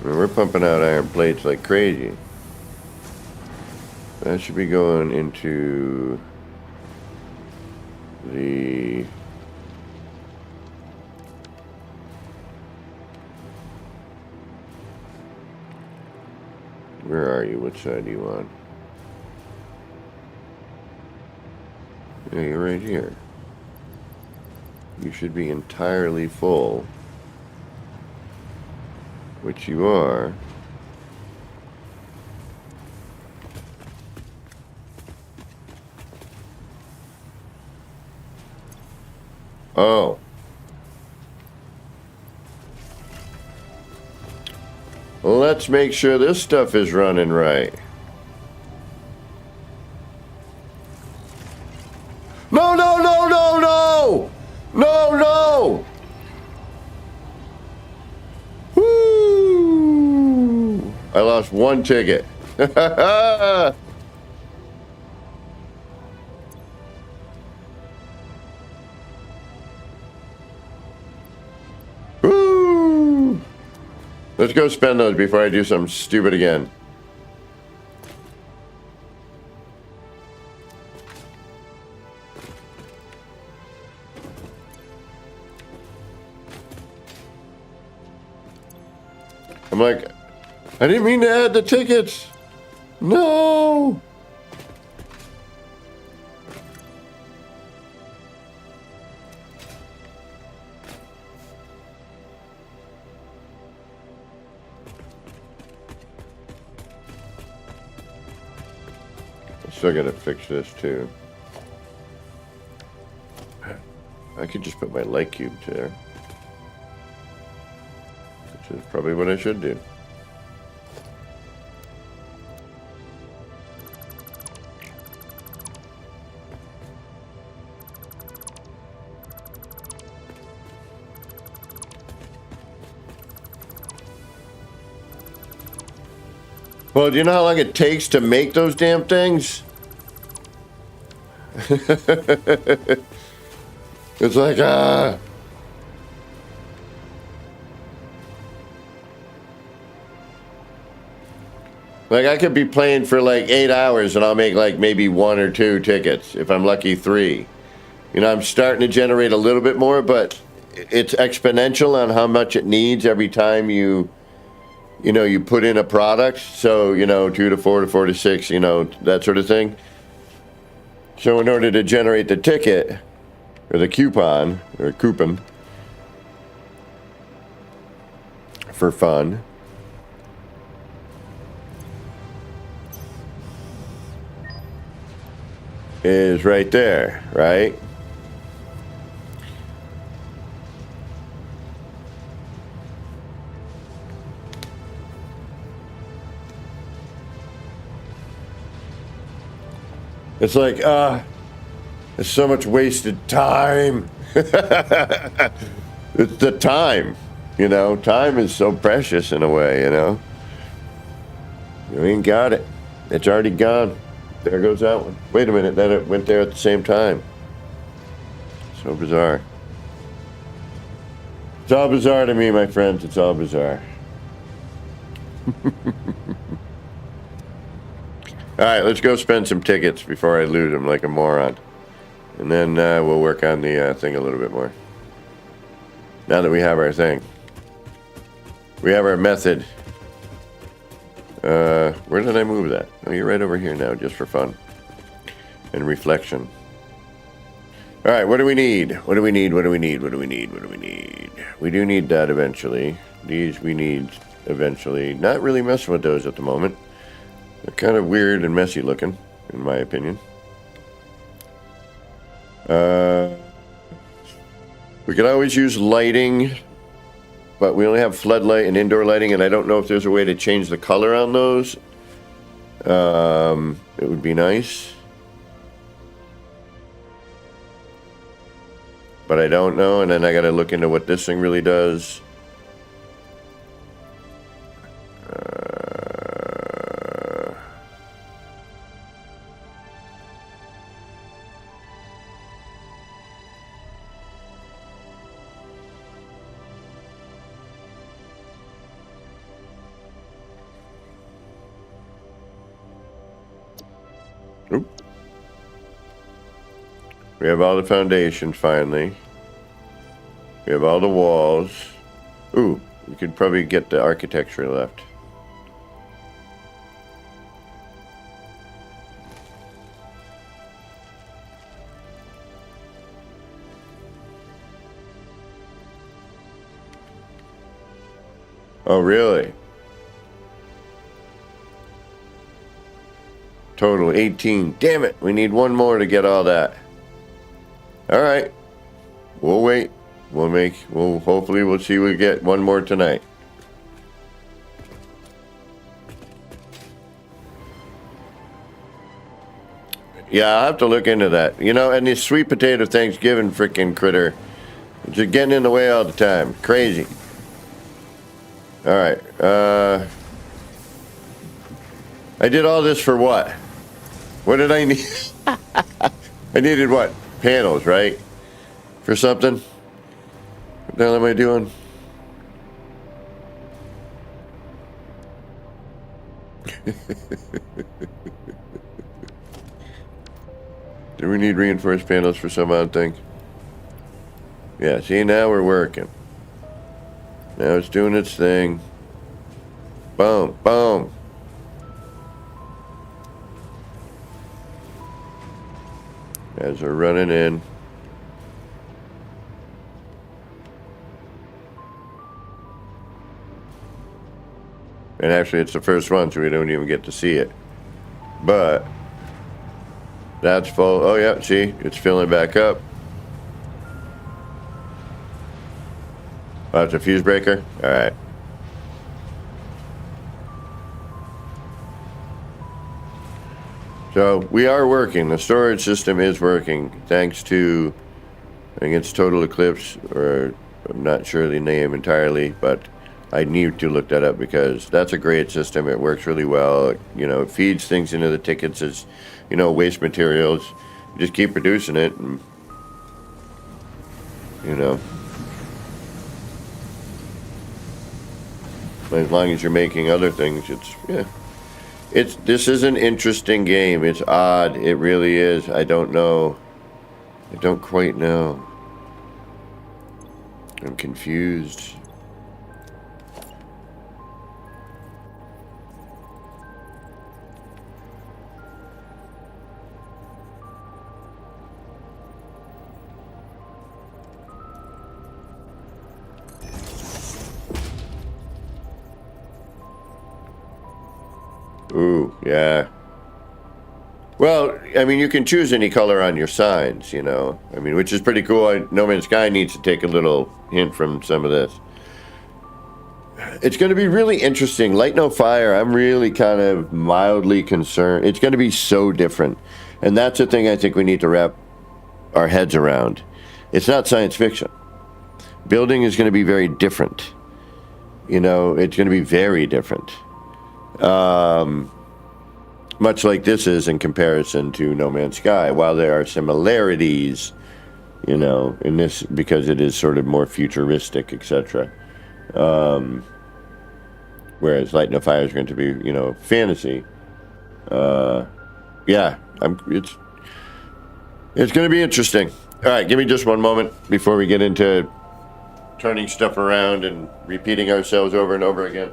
mean, we're pumping out iron plates like crazy. That should be going into the... Where are you? Which side do you want? Yeah, you're right here. You should be entirely full. Which you are. Oh. Let's make sure this stuff is running right. No, no, no, no, no! No, no! Woo! I lost one ticket. Woo! Let's go spend those before I do something stupid again. I'm like, I didn't mean to add the tickets. No. Still gotta fix this too. I could just put my light cube there, which is probably what I should do. Well, do you know how long it takes to make those damn things? It's like, like I could be playing for like 8 hours and I'll make like maybe 1 or 2 tickets. If I'm lucky, 3. You know, I'm starting to generate a little bit more, but it's exponential on how much it needs every time you put in a product. So, 2 to 4 to 4 to 6, that sort of thing. So in order to generate the ticket, or the coupon for fun, is right there, right? It's like, there's so much wasted time. It's the time, time is so precious in a way, You ain't got it. It's already gone. There goes that one. Wait a minute, then it went there at the same time. So bizarre. It's all bizarre to me, my friends. It's all bizarre. All right, let's go spend some tickets before I lose them like a moron. And then we'll work on the thing a little bit more. Now that we have our thing. We have our method. Where did I move that? Oh, you're right over here now, just for fun. And reflection. All right, what do we need? What do we need? What do we need? What do we need? What do we need? We do need that eventually. These we need eventually. Not really messing with those at the moment. They're kind of weird and messy looking, in my opinion. We could always use lighting, but we only have floodlight and indoor lighting, and I don't know if there's a way to change the color on those. It would be nice. But I don't know, and then I gotta look into what this thing really does. We have all the foundations finally. We have all the walls. Ooh, we could probably get the architecture left. Oh, really? Total 18. Damn it, we need one more to get all that. All right, we'll wait. Hopefully we'll see we get one more tonight. Yeah, I'll have to look into that. And this sweet potato Thanksgiving freaking critter, it's just getting in the way all the time. Crazy. All right. I did all this for what? What did I need? I needed what? Panels, right? For something? What the hell am I doing? Do we need reinforced panels for some odd thing? Yeah, see, now we're working. Now it's doing its thing. Boom, boom. As we're running in. And actually, it's the first one, so we don't even get to see it. But that's full. Oh, yeah, see, it's filling back up. Oh, it's a fuse breaker? All right. So we are working. The storage system is working thanks to, I think it's Total Eclipse, or I'm not sure the name entirely, but I need to look that up because that's a great system. It works really well. You know, it feeds things into the tickets as, you know, waste materials. You just keep producing it, and, you know, as long as you're making other things, it's, yeah. This is an interesting game. It's odd. It really is. I don't know. I don't quite know. I'm confused. Ooh, yeah. Well, I mean, you can choose any color on your signs, you know. I mean, which is pretty cool. No Man's Sky needs to take a little hint from some of this. It's going to be really interesting. Light No Fire, I'm really kind of mildly concerned. It's going to be so different. And that's the thing I think we need to wrap our heads around. It's not science fiction. Building is going to be very different. You know, it's going to be very different. Much like this is in comparison to No Man's Sky. While there are similarities, you know, in this, because it is sort of more futuristic, etc. Whereas Light No Fire is going to be, you know, fantasy. Yeah, it's going to be interesting. All right, give me just one moment before we get into turning stuff around and repeating ourselves over and over again.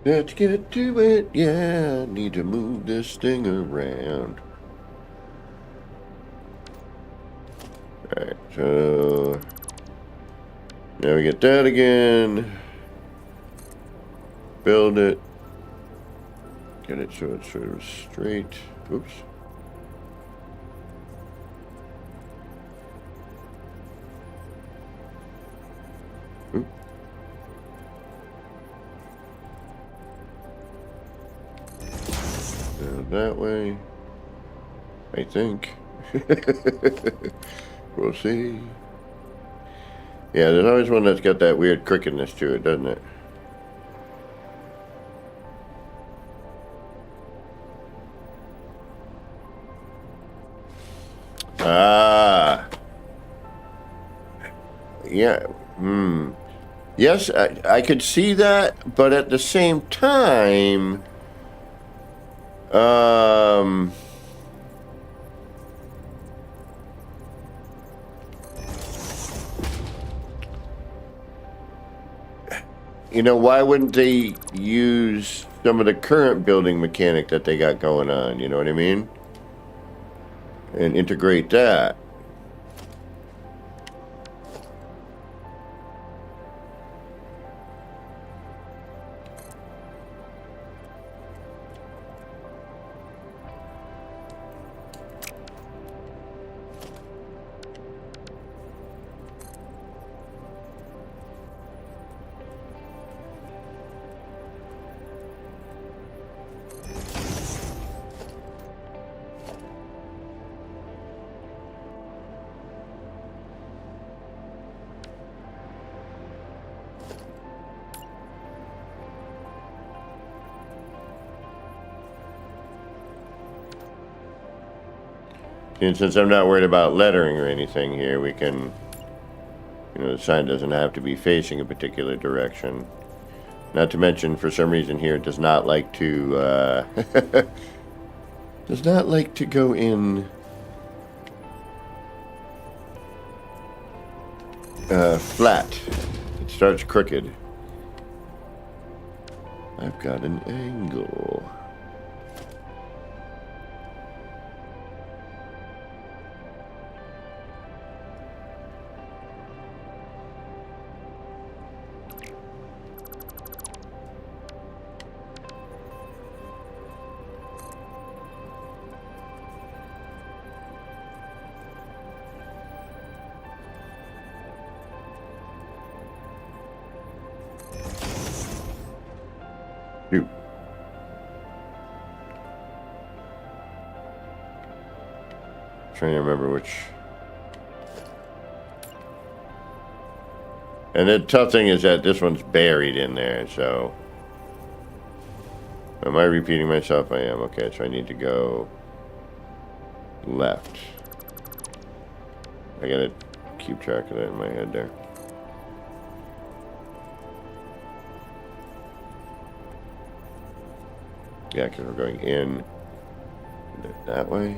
Let's get to it, yeah. Need to move this thing around. Alright, so now we get that again. Build it. Get it so it's sort of straight. Oops. Oop. That way, I think. We'll see. Yeah, there's always one that's got that weird crookedness to it, doesn't it? Ah. Yeah. Yes, I could see that, but at the same time, you know, why wouldn't they use some of the current building mechanic that they got going on? You know what I mean? And integrate that. And since I'm not worried about lettering or anything here, we can, the sign doesn't have to be facing a particular direction. Not to mention, for some reason here, it does not like to, does not like to go in flat. It starts crooked. I've got an angle. Shoot. Trying to remember which. And the tough thing is that this one's buried in there, so. Am I repeating myself? I am. Okay, so I need to go left. I gotta keep track of that in my head there. Yeah, because we're going in that way.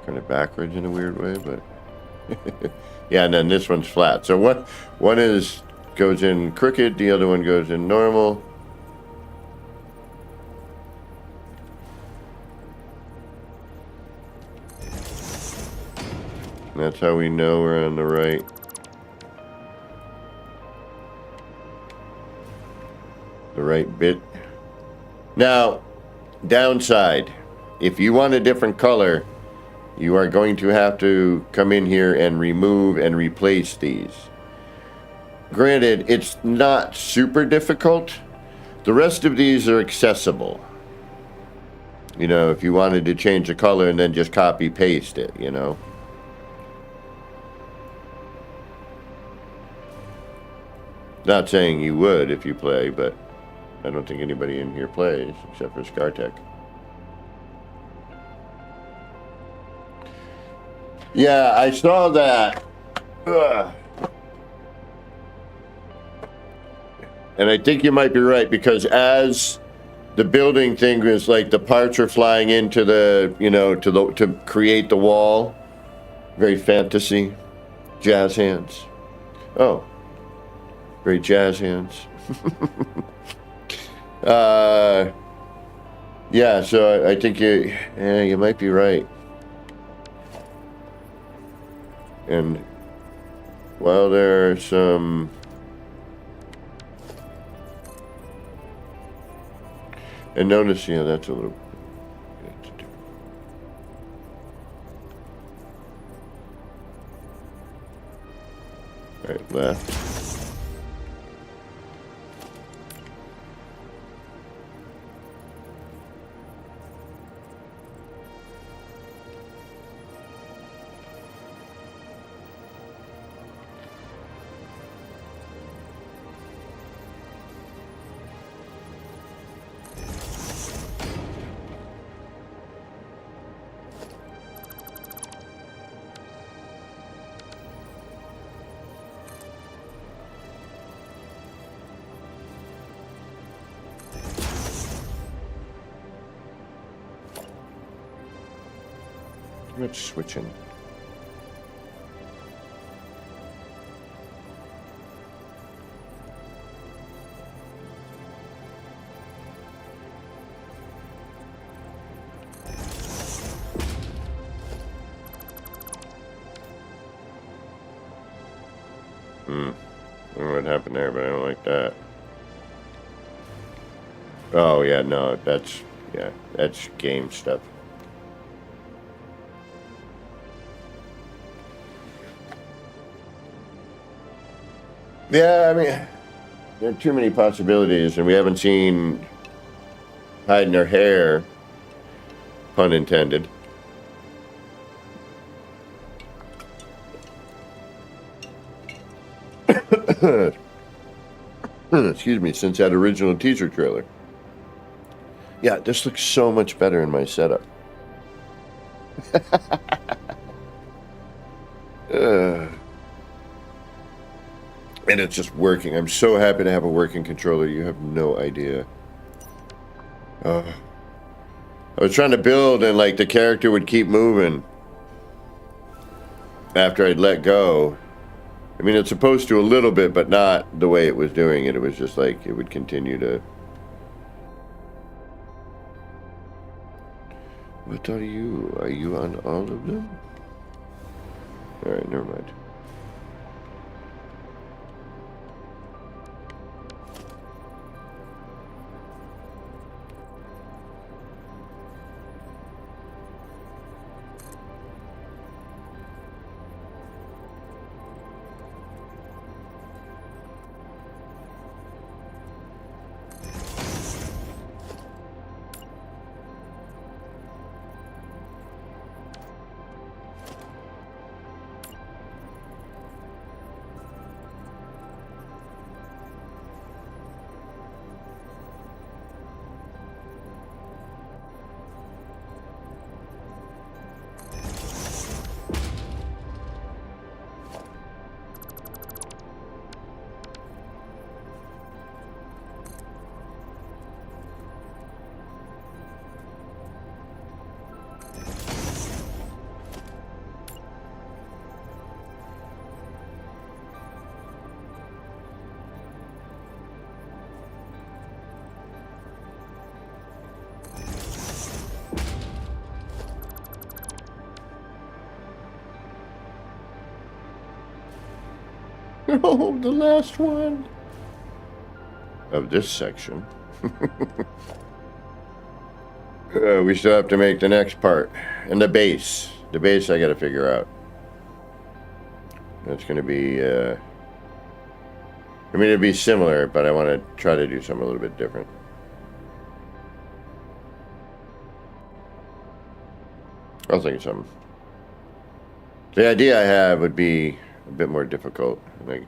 Kind of backwards in a weird way, but yeah, and then this one's flat. So one is goes in crooked, the other one goes in normal. And that's how we know we're on the right. The right bit. Now, downside, if you want a different color, you are going to have to come in here and remove and replace these. Granted, it's not super difficult. The rest of these are accessible. If you wanted to change the color and then just copy paste it, Not saying you would if you play, but I don't think anybody in here plays except for ScarTech. Yeah, I saw that. Ugh. And I think you might be right, because as the building thing is like the parts are flying into the, to create the wall. Very fantasy. Jazz hands. Oh. Very jazz hands. Yeah, so I think you might be right. And while there are some and notice, that's a little all right, left. Much switching. I don't know what happened there, but I don't like that. Oh yeah, no, that's game stuff. Yeah, I mean, there are too many possibilities, and we haven't seen hiding her hair, pun intended. Excuse me, since that original teaser trailer. Yeah, this looks so much better in my setup. And it's just working. I'm so happy to have a working controller. You have no idea. I was trying to build and like the character would keep moving after I'd let go. I mean, it's supposed to a little bit, but not the way it was doing it. It was just like it would continue to... What are you? Are you on all of them? Alright, never mind. Oh, the last one of this section. We still have to make the next part. And the base. The base I gotta figure out. That's gonna be, I mean, it'd be similar, but I want to try to do something a little bit different. I'll think of something. The idea I have would be a bit more difficult. Like,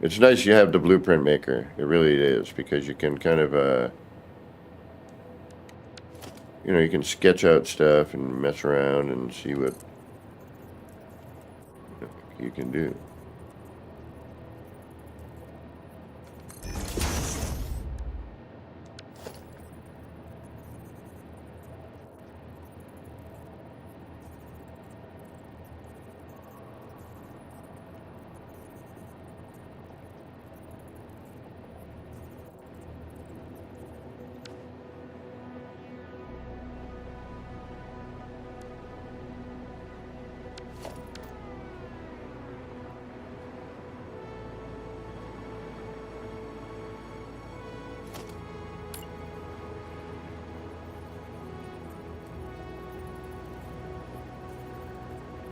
it's nice you have the blueprint maker. It really is, because you can kind of, you know, you can sketch out stuff and mess around and see what you can do.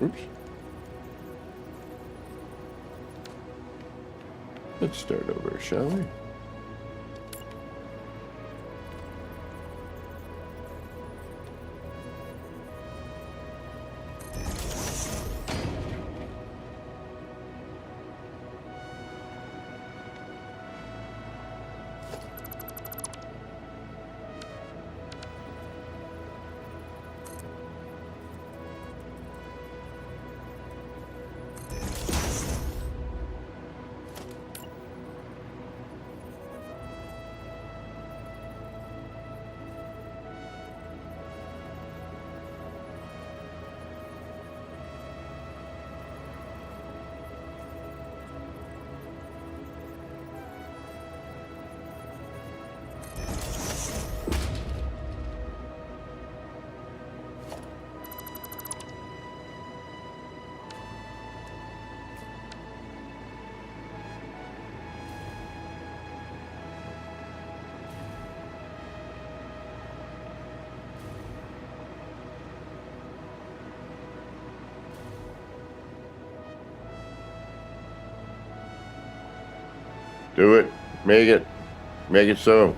Oops. Let's start over, shall we? Do it. Make it. Make it so.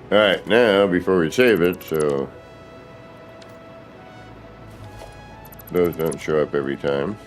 Alright, now, before we save it, so those don't show up every time.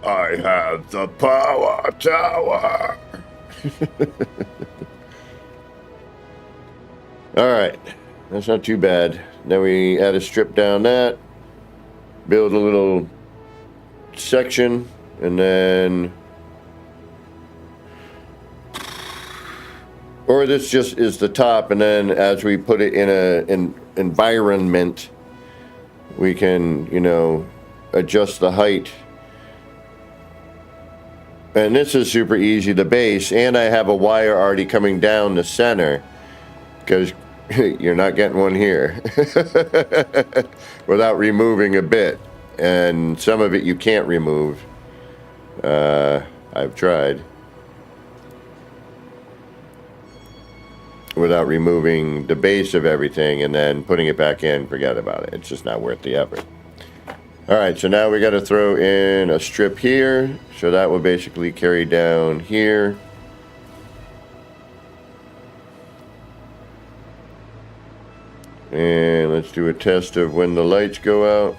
I have the power tower. All right, that's not too bad. Then we add a strip down that, build a little section, and then, or this just is the top, and then as we put it in an environment, we can, you know, adjust the height. And this is super easy, the base, and I have a wire already coming down the center, because you're not getting one here without removing a bit, and some of it you can't remove. I've tried without removing the base of everything and then putting it back in. Forget about it. It's just not worth the effort. All right, so now we got to throw in a strip here, so that will basically carry down here. And let's do a test of when the lights go out.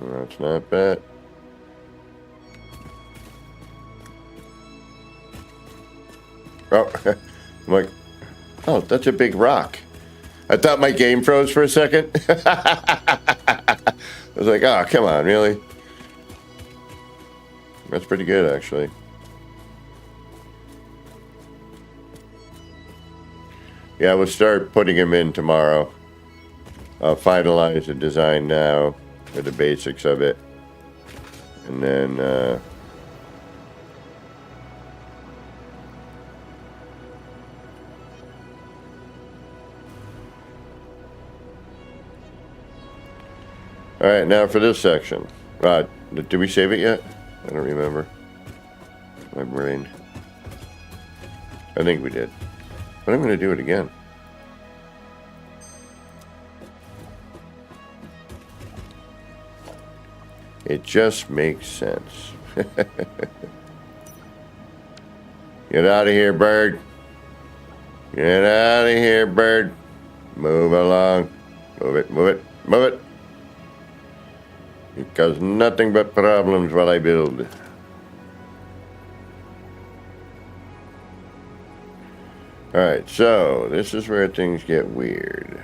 That's not bad. Oh, I'm like, oh, that's a big rock. I thought my game froze for a second. I was like, oh, come on, really? That's pretty good, actually. Yeah, we'll start putting them in tomorrow. I'll finalize the design now with the basics of it. And then, all right, now for this section. Did we save it yet? I don't remember. My brain. I think we did. But I'm going to do it again. It just makes sense. Get out of here, bird. Get out of here, bird. Move along. Move it, move it, move it. It causes nothing but problems while I build. Alright, so this is where things get weird.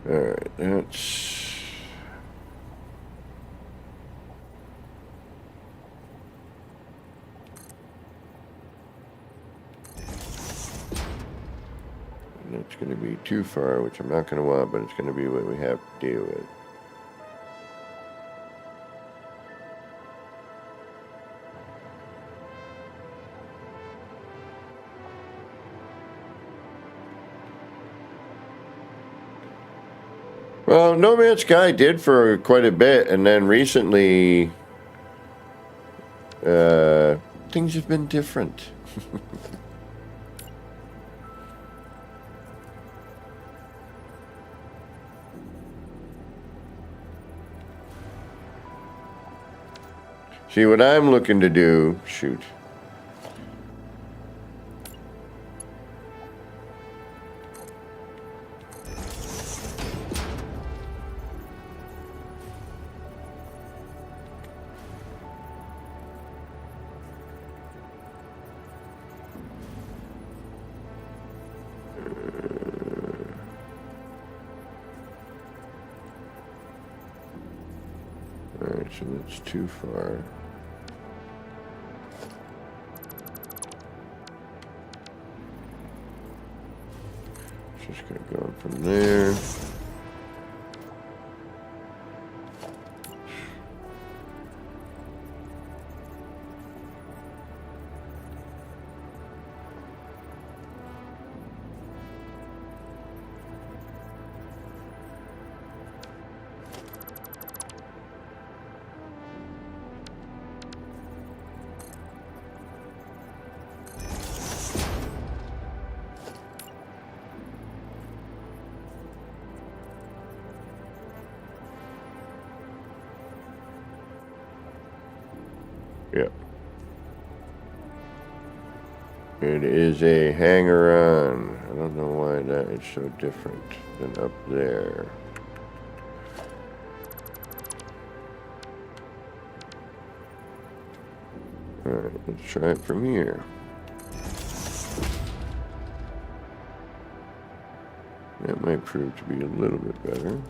Alright, that's... It's going to be too far, which I'm not going to want, but it's going to be what we have to deal with. Well, No Man's Sky did for quite a bit, and then recently, things have been different. See, what I'm looking to do, shoot. Alright, so that's too far. Just gonna go from there. Yep. It is a hanger-on. I don't know why that is so different than up there. Alright, let's try it from here. That might prove to be a little bit better.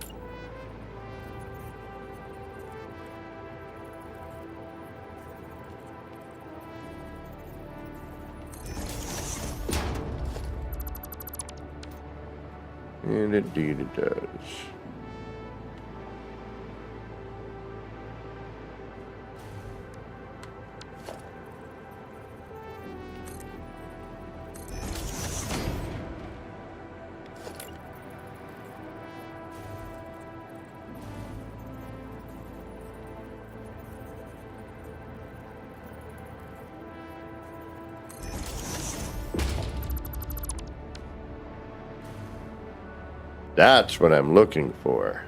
And indeed it does. That's what I'm looking for.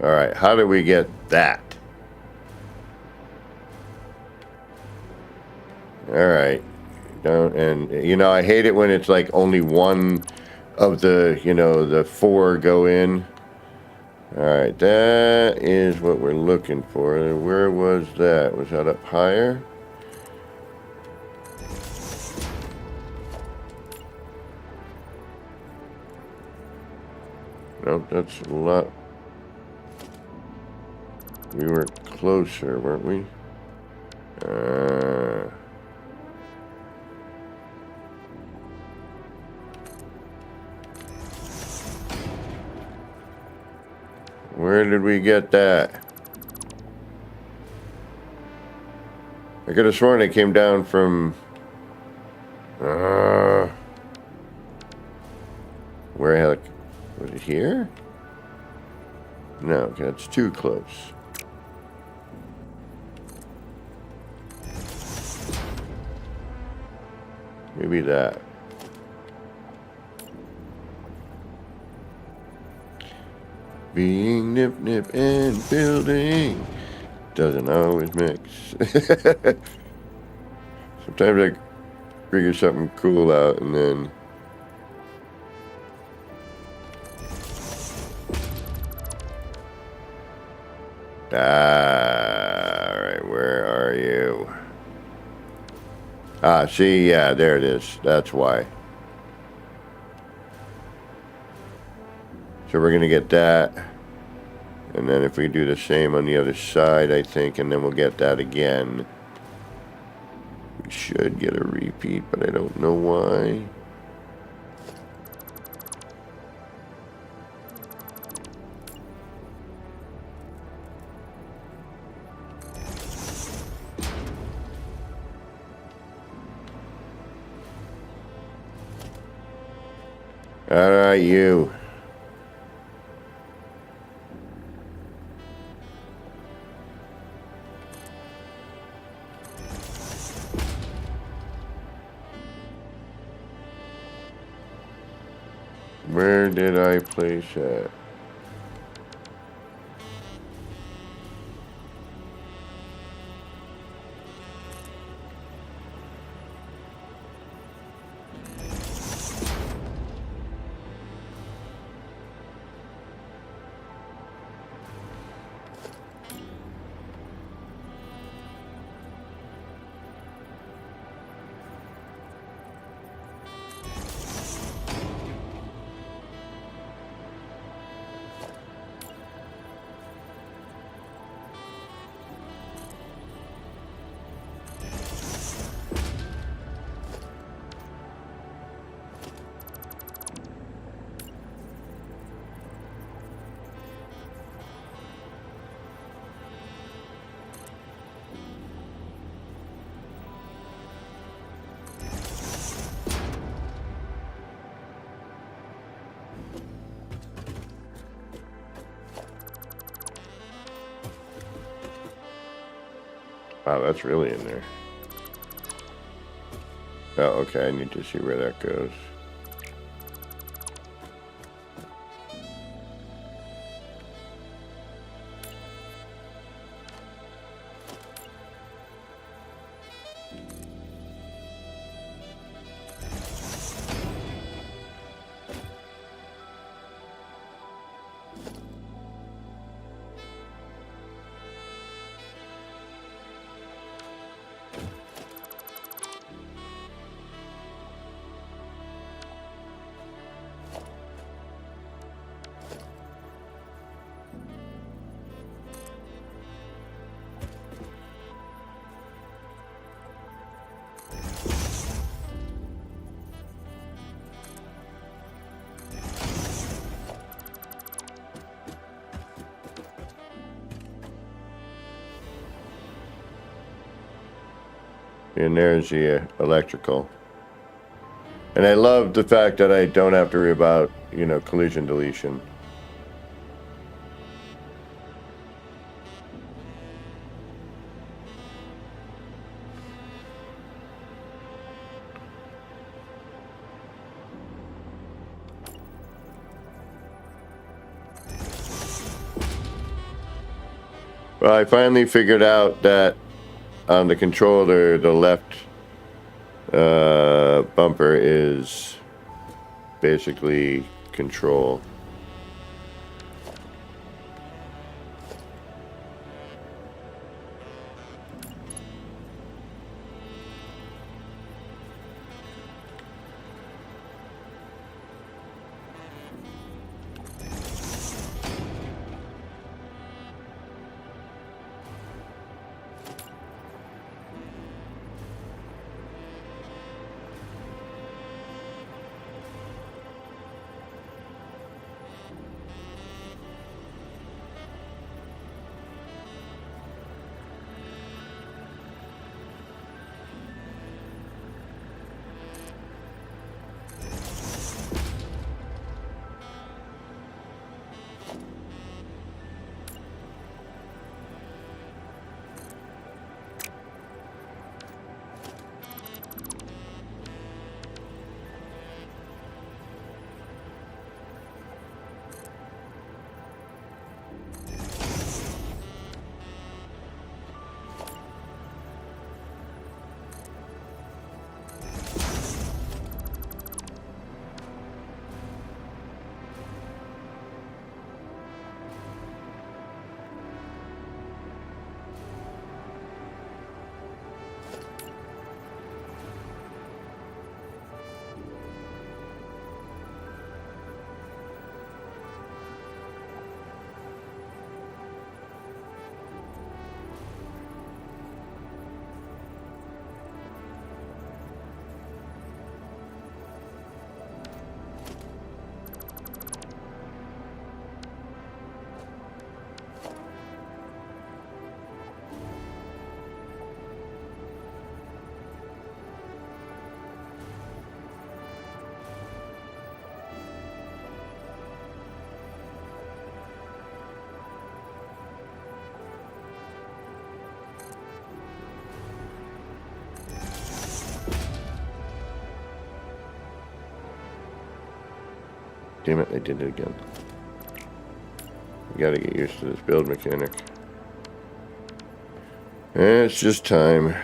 All right, how do we get that? All right. And you know, I hate it when it's like only one of the, you know, the four go in. All right, that is what we're looking for. Where was that? Was that up higher? Nope, that's a lot. We were closer, weren't we? Where did we get that? I could have sworn it came down from... where the heck? Was it here? No, that's too close. Maybe that. Being nip nip and building doesn't always mix. Sometimes I figure something cool out and then... Alright, where are you? Ah, see, yeah, there it is. That's why. So we're going to get that. And then if we do the same on the other side, I think, and then we'll get that again. We should get a repeat, but I don't know why. All right, you. Where did I place that? Wow, that's really in there. Oh, okay, I need to see where that goes. And there's the electrical. And I love the fact that I don't have to worry about, you know, collision deletion. Well, I finally figured out that on the controller, the left bumper is basically control. Damn it, I did it again. You gotta get used to this build mechanic. It's just time.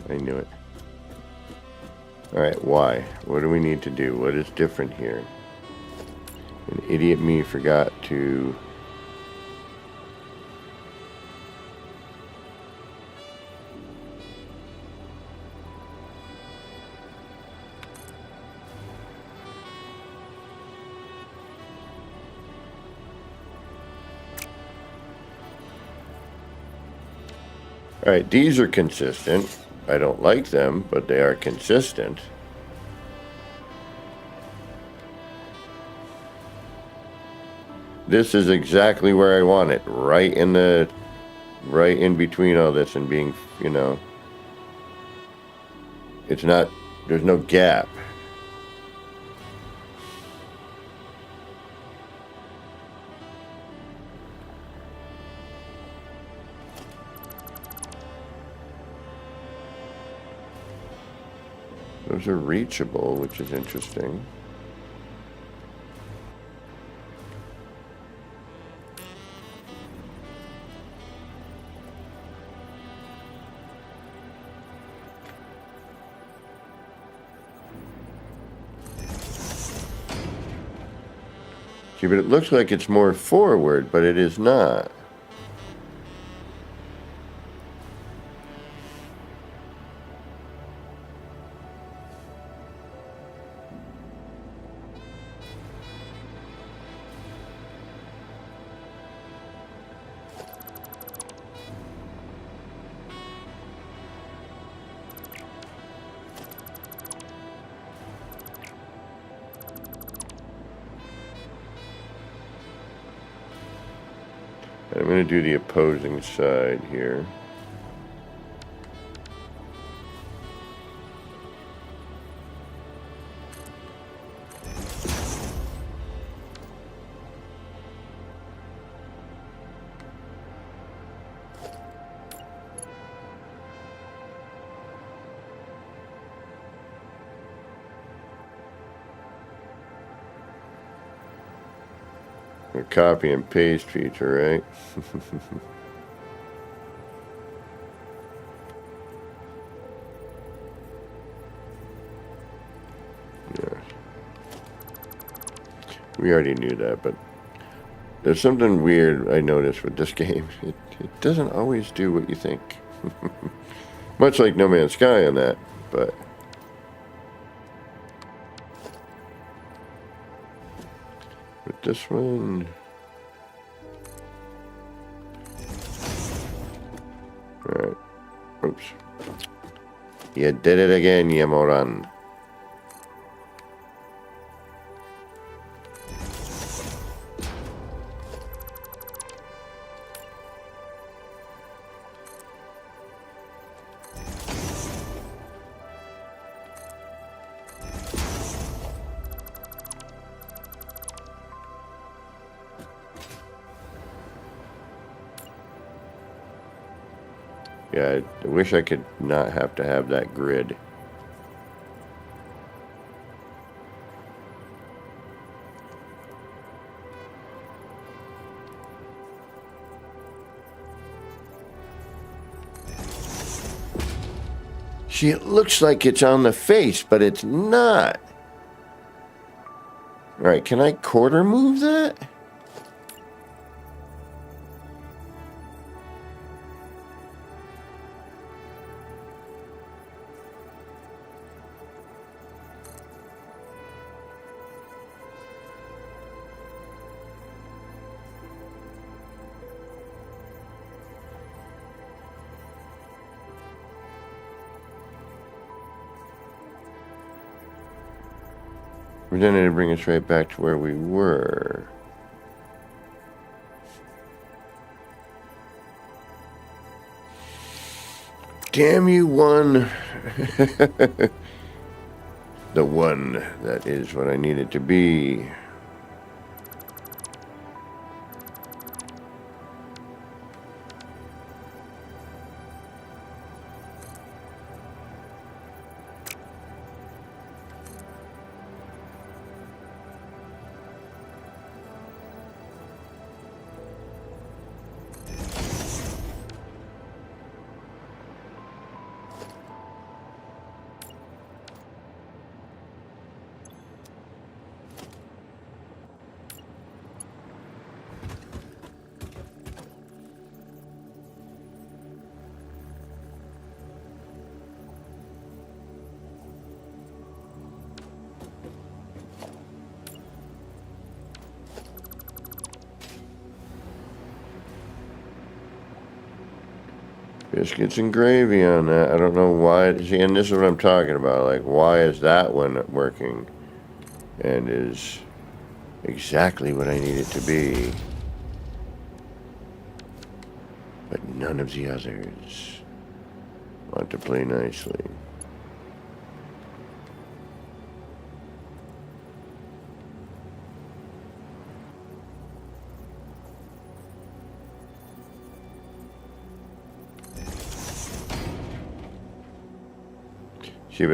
I knew it. Alright, why? What do we need to do? What is different here? An idiot me forgot to... Alright, these are consistent. I don't like them, but they are consistent. This is exactly where I want it. Right in between all this and being, you know... It's not... There's no gap. Those are reachable, which is interesting. See, but it looks like it's more forward, but it is not. I'm going to do the opposing side here. A copy and paste feature, right? Yeah. We already knew that, but there's something weird I noticed with this game. It doesn't always do what you think. Much like No Man's Sky on that, but... With this one... Alright. Oops. You did it again, you moron. Yeah, I wish I could not have to have that grid. See, it looks like it's on the face, but it's not. Alright, can I quarter move that? But then it'd bring us right back to where we were. Damn you, one. The one that is what I need it to be. Biscuits and gravy on that. I don't know why. See, and this is what I'm talking about. Like, why is that one working? And is exactly what I need it to be. But none of the others want to play nicely.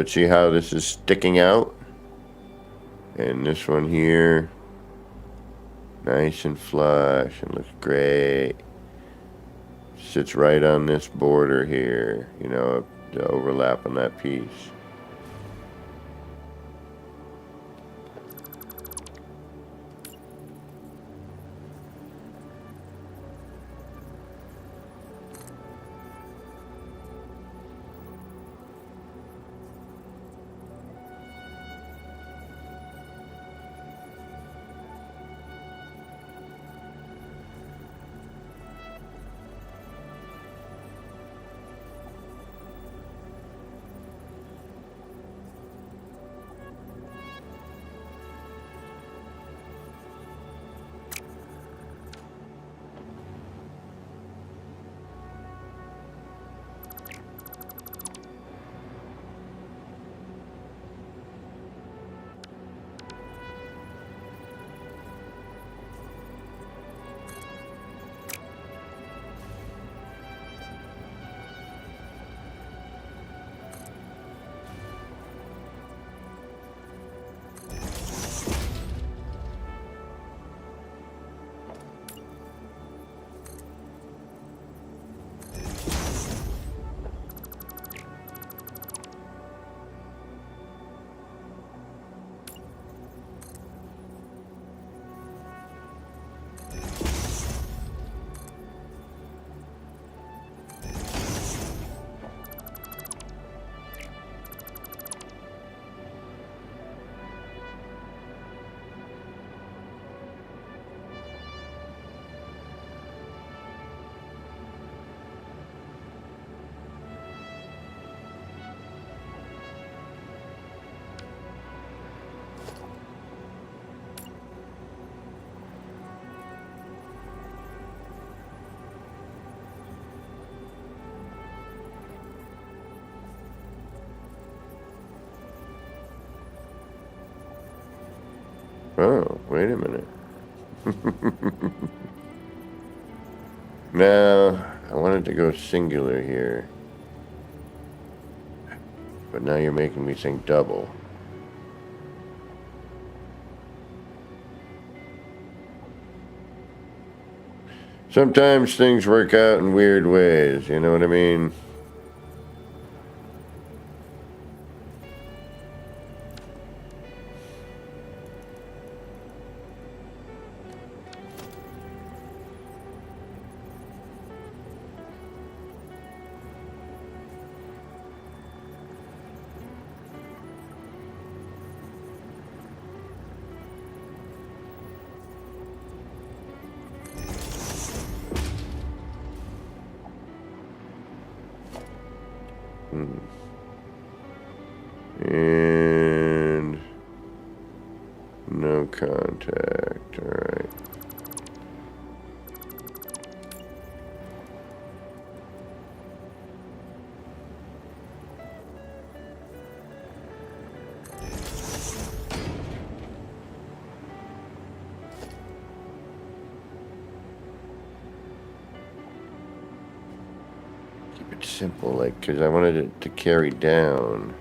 See how this is sticking out? And this one here, nice and flush and looks great. Sits right on this border here, you know, the overlap on that piece. Oh, wait a minute. Now, I wanted to go singular here. But now you're making me think double. Sometimes things work out in weird ways, you know what I mean? And no contact, all right. Keep it simple, like, because I wanted it to carry down.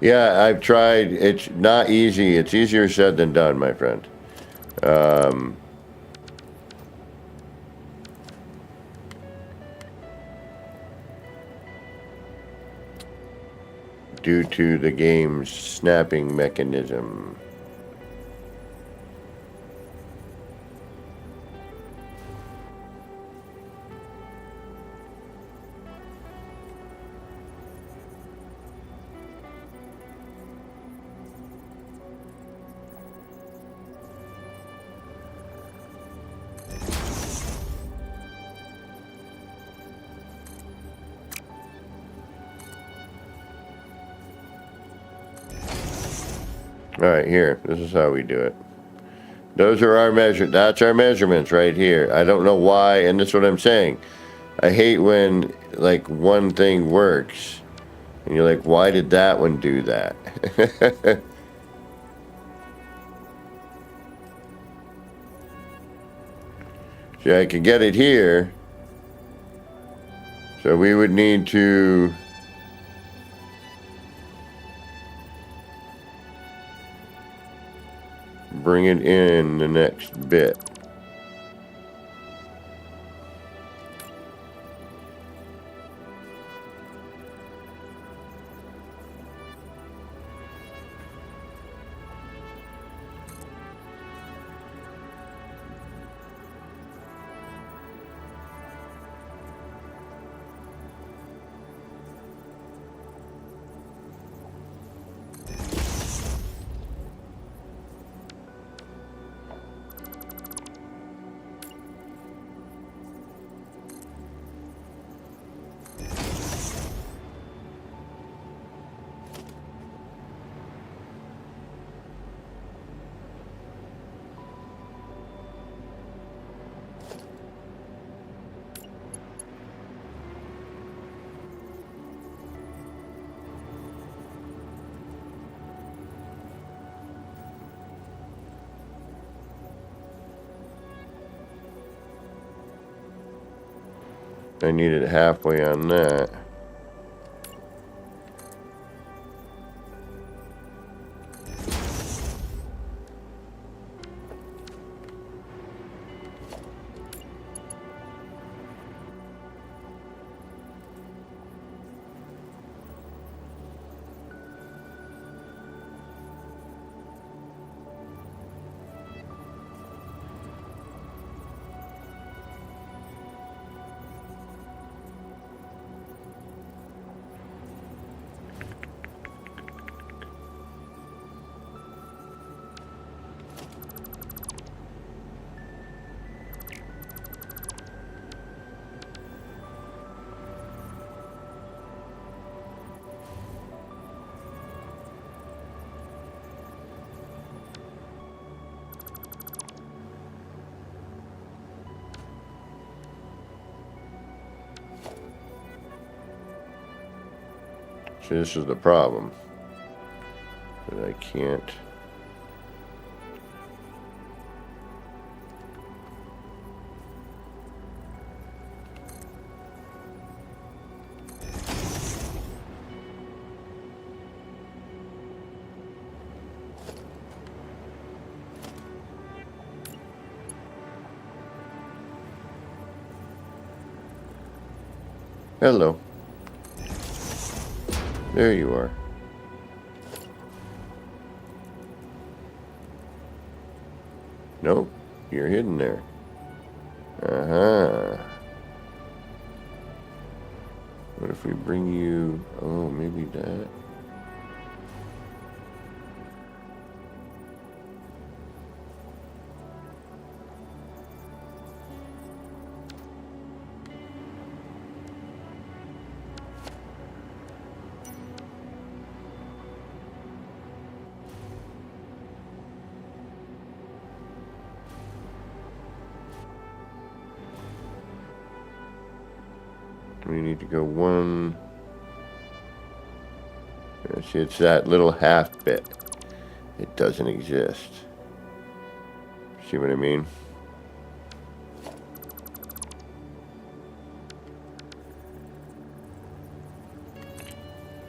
Yeah, I've tried. It's not easy. It's easier said than done, my friend. Due to the game's snapping mechanism. All right, here. This is how we do it. Those are our that's our measurements right here. I don't know why, and that's what I'm saying. I hate when, like, one thing works, and you're like, why did that one do that? See, I could get it here. So we would need to bring it in the next bit. I need it halfway on that. See, this is the problem. That I can't. Hello. There you are. Nope, you're hidden there. Uh-huh. What if we bring you... Oh, maybe that... We need to go one... See, it's that little half bit. It doesn't exist. See what I mean?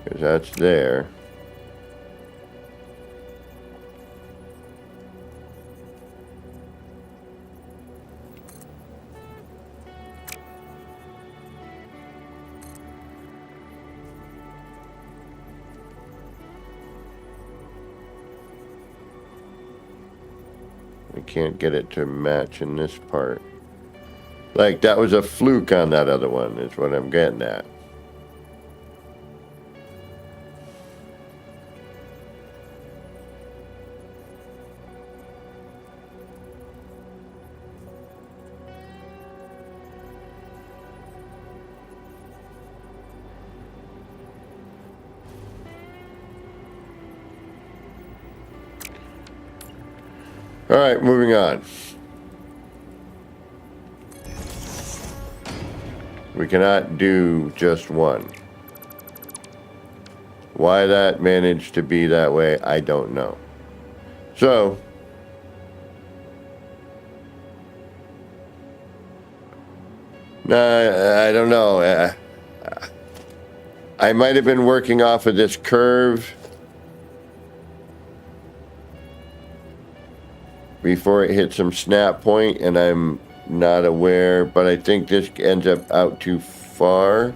Because that's there. I can't get it to match in this part. Like, that was a fluke on that other one, is what I'm getting at. All right, moving on. We cannot do just one. Why that managed to be that way, I don't know. So, I don't know. I might have been working off of this curve before it hit some snap point, and I'm not aware, but I think this ends up out too far.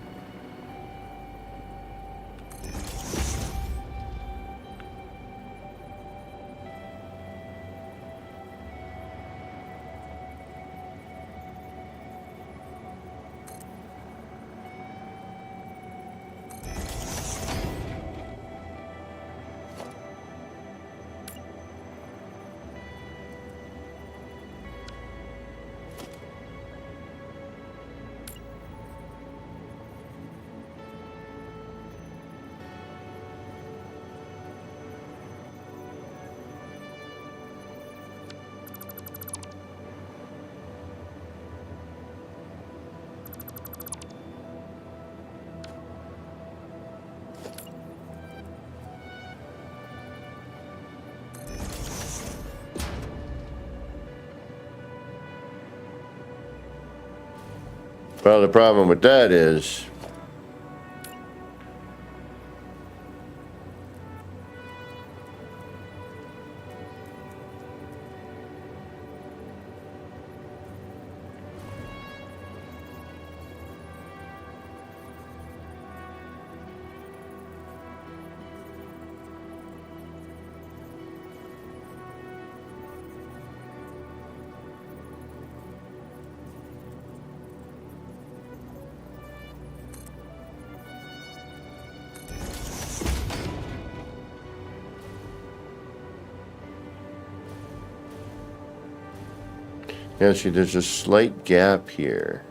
Well, the problem with that is yeah, see, there's a slight gap here.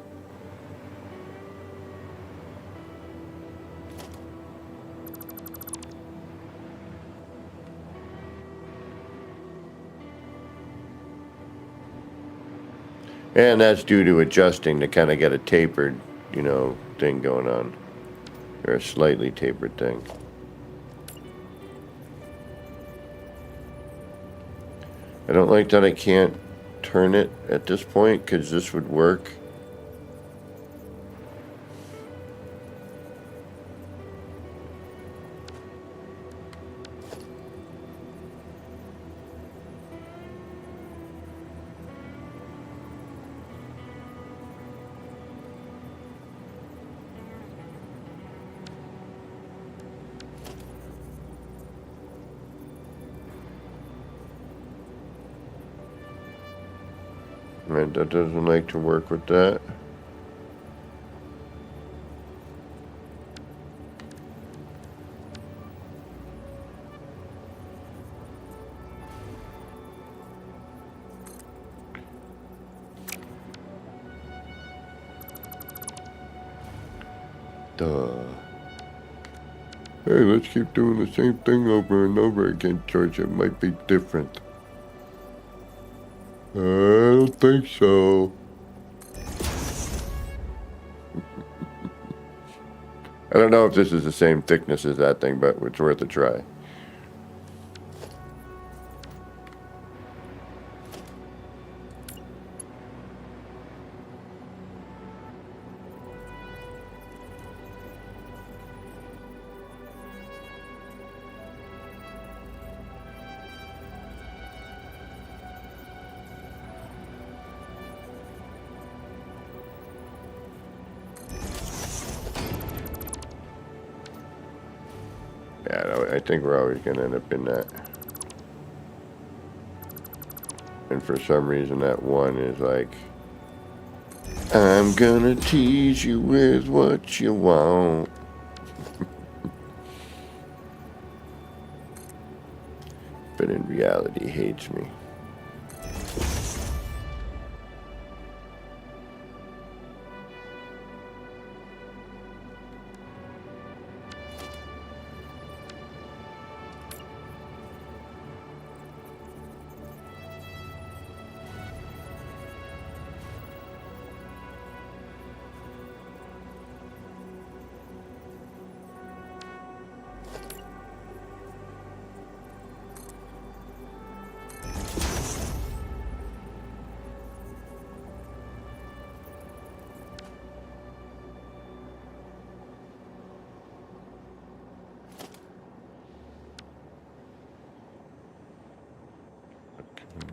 And that's due to adjusting to kind of get a tapered, you know, thing going on. Or a slightly tapered thing. I don't like that I can't turn it at this point, because this would work. Right, that doesn't like to work with that. Duh. Hey, let's keep doing the same thing over and over again, George. It might be different. I don't think so. I don't know if this is the same thickness as that thing, but it's worth a try. Yeah, I think we're always going to end up in that. And for some reason that one is like, I'm gonna tease you with what you want. But in reality, hates me.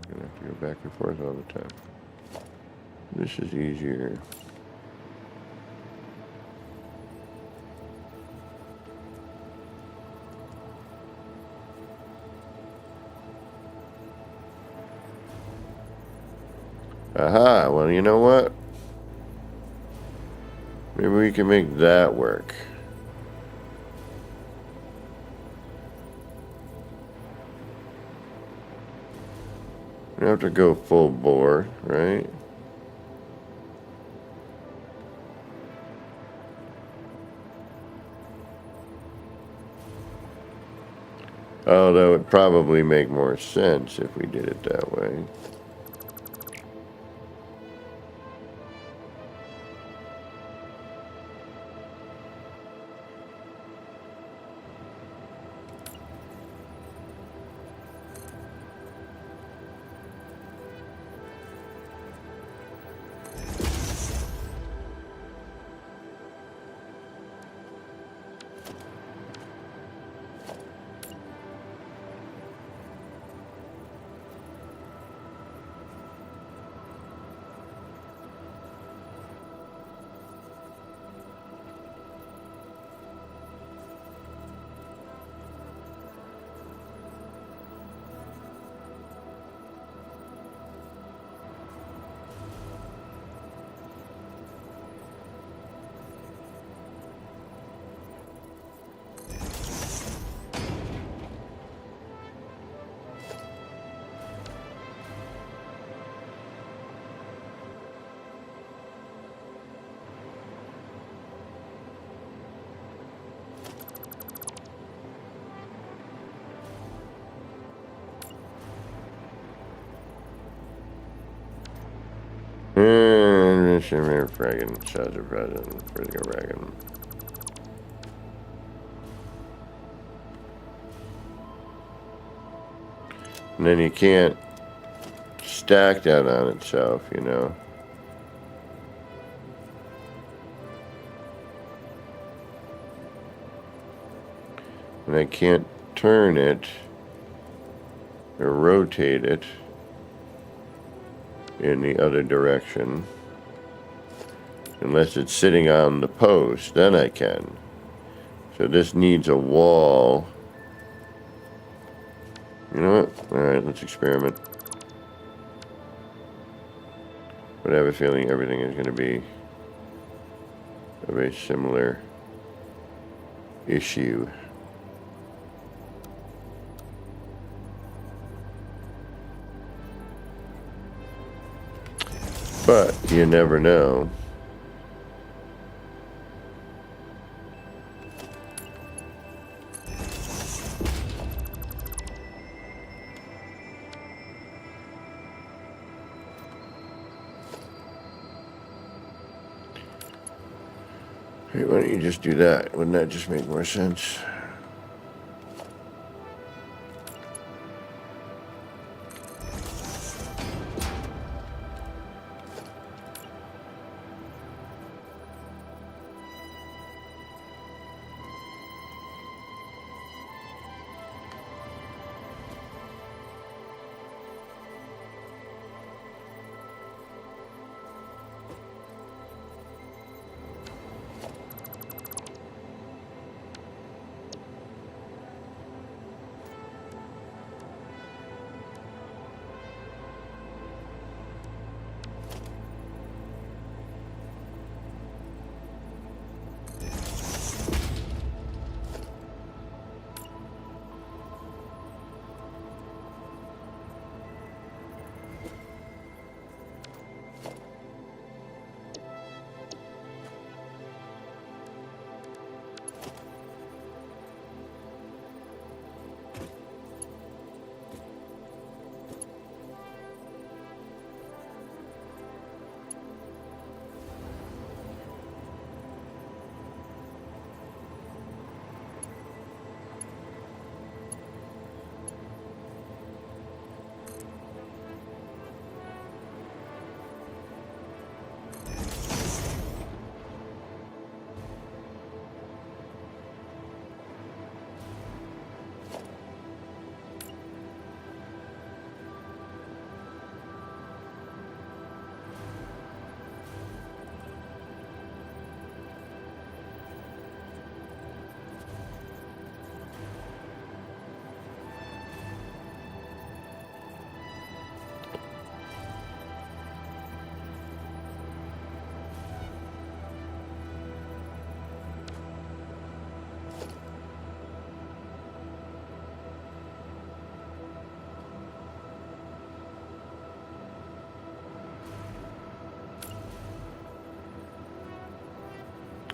Gonna have to go back and forth all the time. This is easier. Aha, well, you know what? Maybe we can make that work. We don't have to go full bore, right? Although it would probably make more sense if we did it that way. And Shimmer Fraggin, Shazer President, Frisco Raggin. And then you can't stack that on itself, you know. And I can't turn it or rotate it in the other direction unless it's sitting on the post, then I can. So this needs a wall. You know what? Alright, let's experiment. But I have a feeling everything is going to be a very similar issue. But you never know. Hey, why don't you just do that? Wouldn't that just make more sense?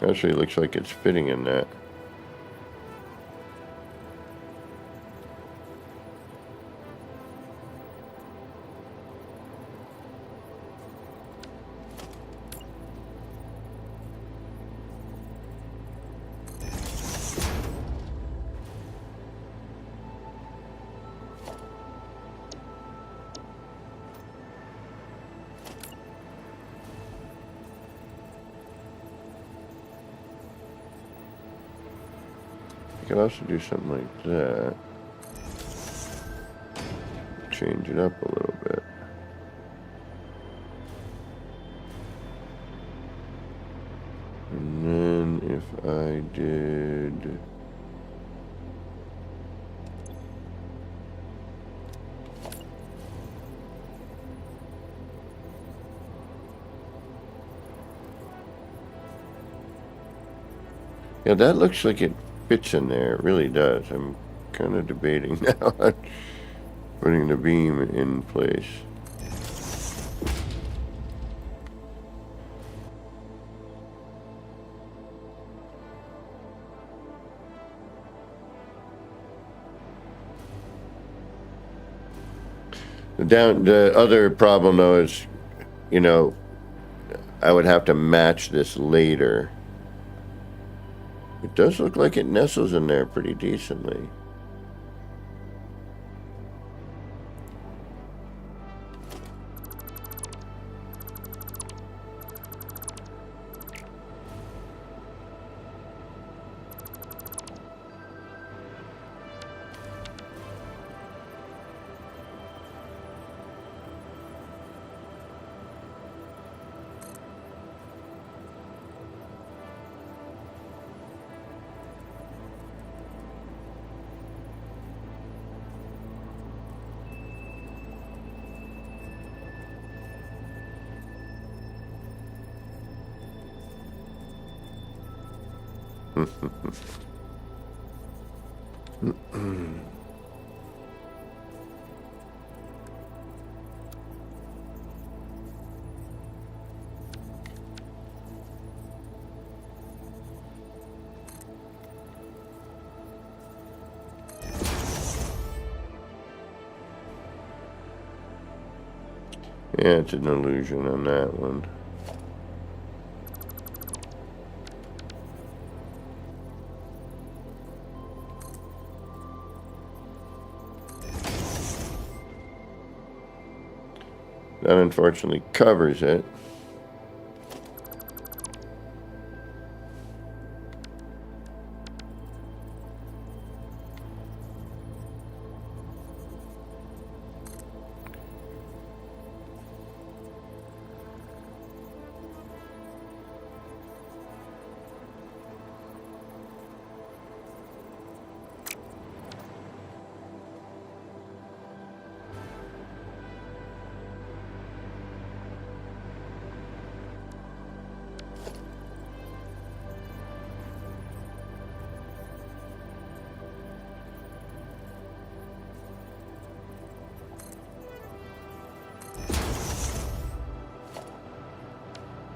Actually, it looks like it's fitting in that. I could also do something like that. Change it up a little bit. And then if I did... Yeah, that looks like it fits in there. It really does. I'm kind of debating now on putting the beam in place. The other problem though is, you know, I would have to match this later. It does look like it nestles in there pretty decently. Yeah, it's an illusion on that one. That unfortunately covers it.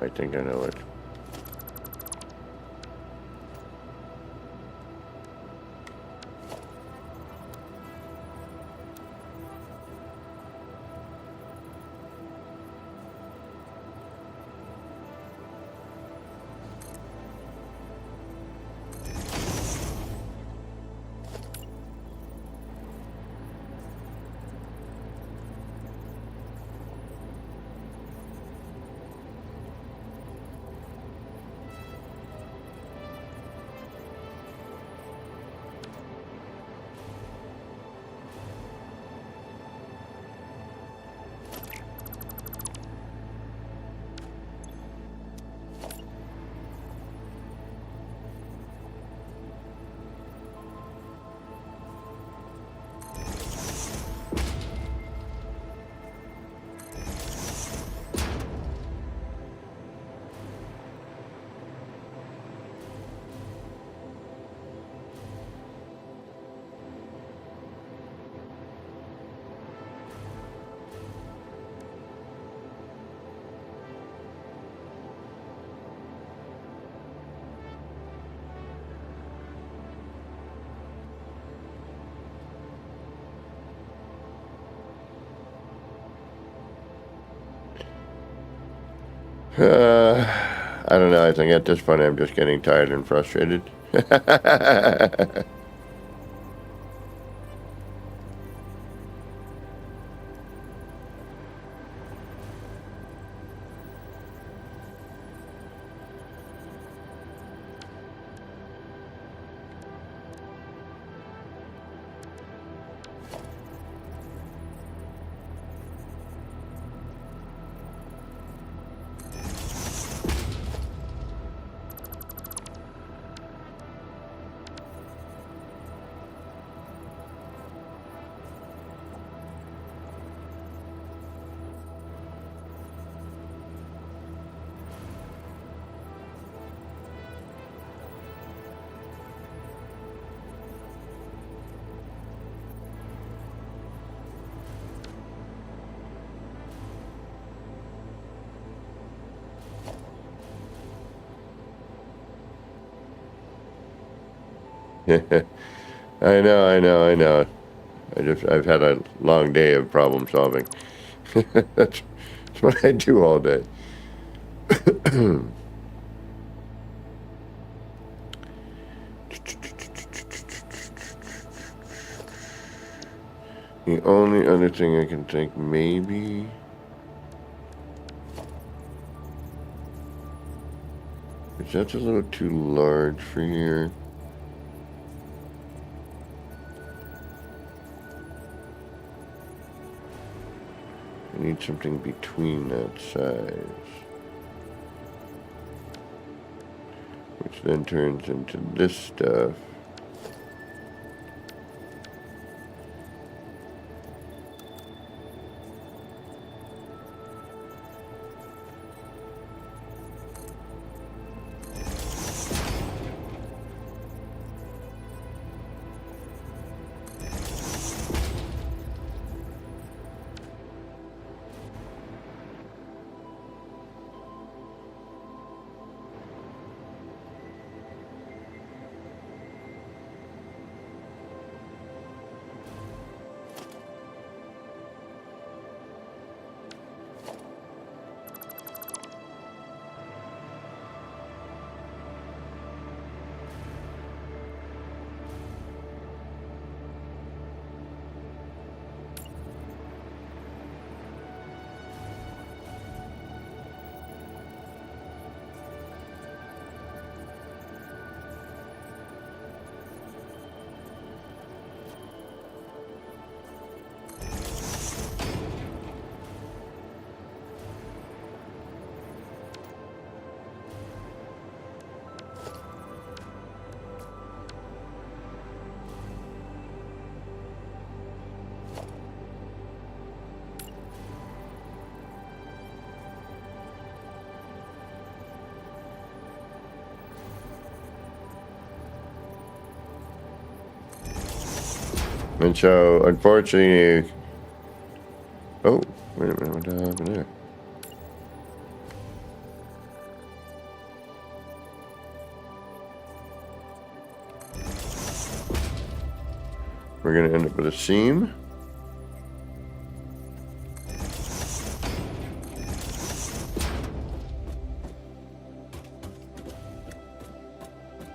I think I know it. I don't know. I think at this point I'm just getting tired and frustrated. I know. I've had a long day of problem solving. That's what I do all day. The only other thing I can think maybe... is that's a little too large for here. I need something between that size. Which then turns into this stuff. And so, unfortunately... oh, wait a minute, what happened there? We're going to end up with a seam.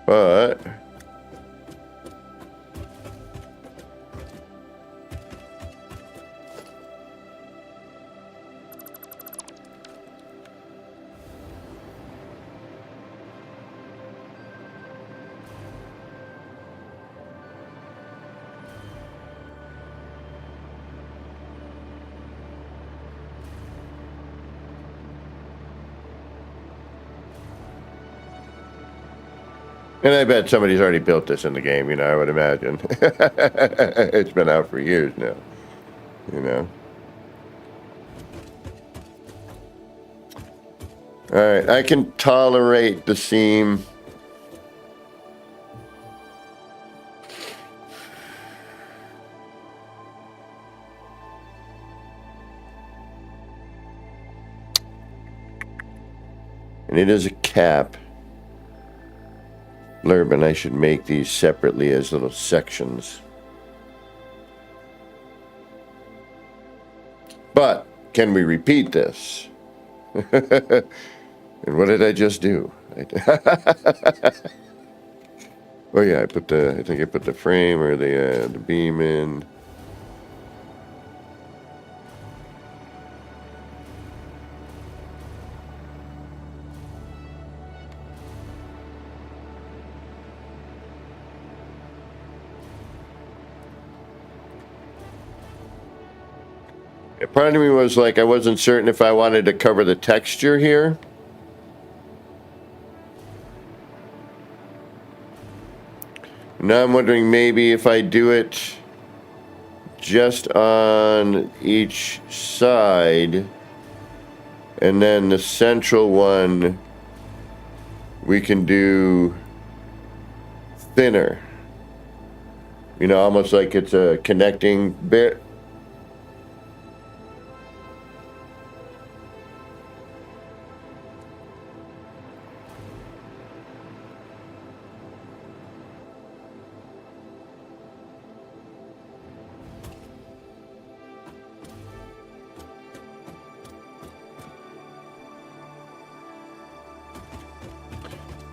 But... and I bet somebody's already built this in the game, you know, I would imagine. It's been out for years now, you know. Alright, I can tolerate the seam. And it is a cap. Blurb, I should make these separately as little sections. But, can we repeat this? And what did I just do? Oh yeah, I think I put the frame or the beam in. Part of me was like, I wasn't certain if I wanted to cover the texture here. Now I'm wondering maybe if I do it just on each side, and then the central one we can do thinner. You know, almost like it's a connecting bit.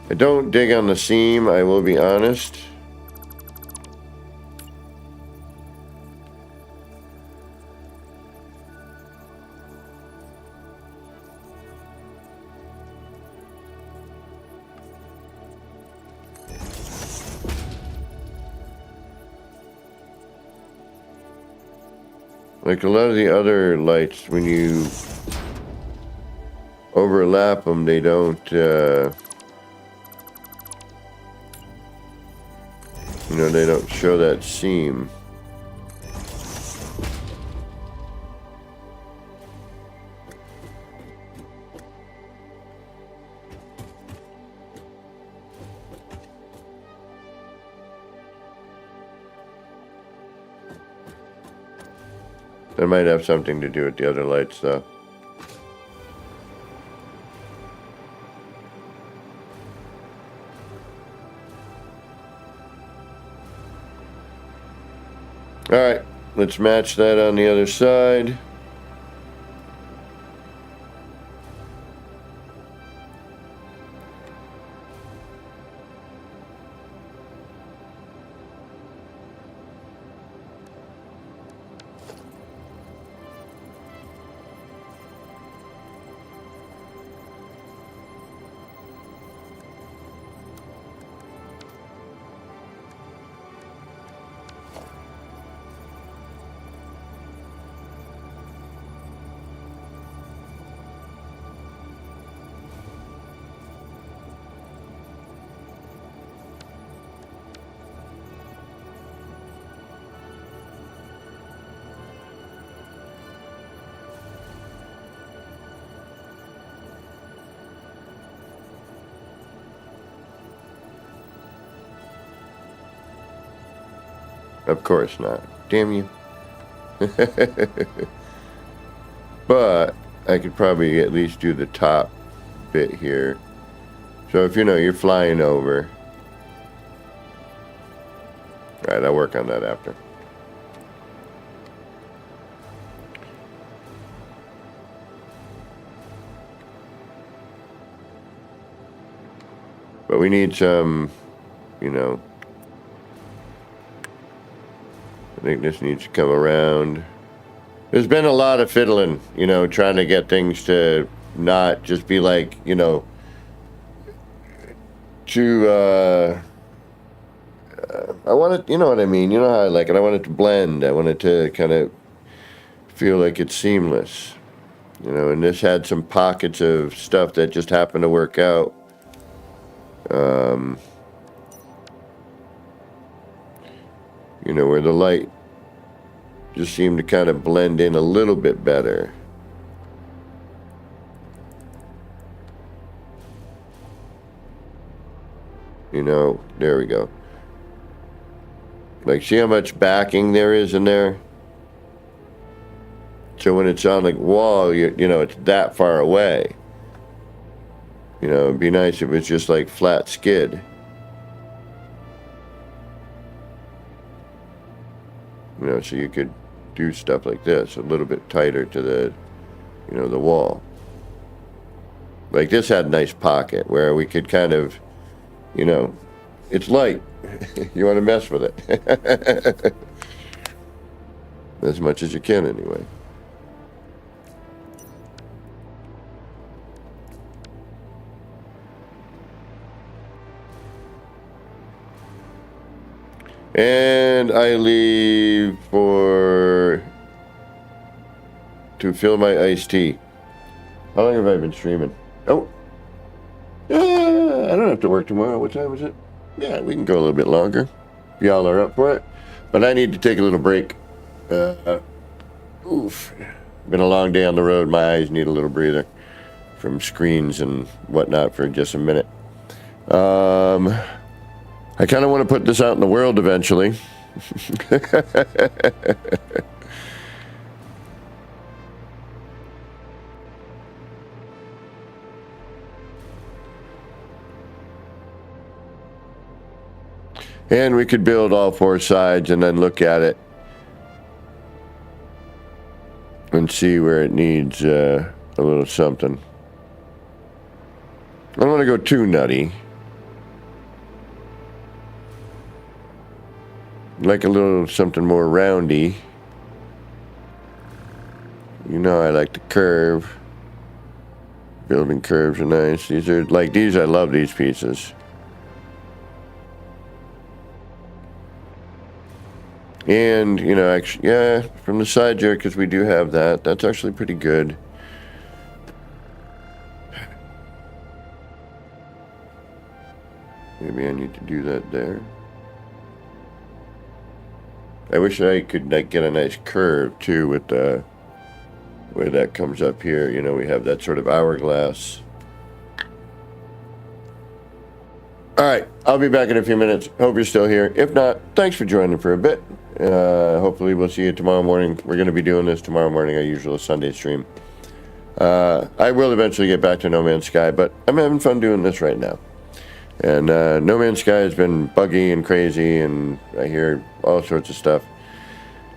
I don't dig on the seam, I will be honest. Like a lot of the other lights, when you overlap them, they don't, you know, they don't show that seam. That might have something to do with the other lights, though. Alright, let's match that on the other side. Of course not. Damn you. But I could probably at least do the top bit here. So if you know you're flying over. Alright, I'll work on that after. But we need some, you know, I think this needs to come around. There's been a lot of fiddling, you know, trying to get things to not just be like, you know, I want it, you know what I mean? You know how I like it. I want it to blend. I want it to kind of feel like it's seamless. You know, and this had some pockets of stuff that just happened to work out. You know, where the light just seemed to kind of blend in a little bit better. You know, there we go. Like, see how much backing there is in there? So when it's on the wall, you know, it's that far away. You know, it'd be nice if it was just like flat skid. You know, so you could do stuff like this, a little bit tighter to the, you know, the wall. Like this had a nice pocket where we could kind of, you know, it's light. You want to mess with it. As much as you can anyway. And I leave to fill my iced tea. How long have I been streaming? Oh, I don't have to work tomorrow. What time is it? Yeah, we can go a little bit longer. If y'all are up for it. But I need to take a little break. Oof. Been a long day on the road. My eyes need a little breather from screens and whatnot for just a minute. I kind of want to put this out in the world eventually. And we could build all four sides and then look at it and see where it needs a little something. I don't want to go too nutty. Like a little something more roundy. You know I like to curve. Building curves are nice. These are like these. I love these pieces. And, you know, actually, yeah, from the side here, because we do have that. That's actually pretty good. Maybe I need to do that there. I wish I could like, get a nice curve, too, with the way that comes up here. You know, we have that sort of hourglass. All right, I'll be back in a few minutes. Hope you're still here. If not, thanks for joining for a bit. Hopefully we'll see you tomorrow morning. We're going to be doing this tomorrow morning, our usual Sunday stream. I will eventually get back to No Man's Sky, but I'm having fun doing this right now. And No Man's Sky has been buggy and crazy, and I hear all sorts of stuff.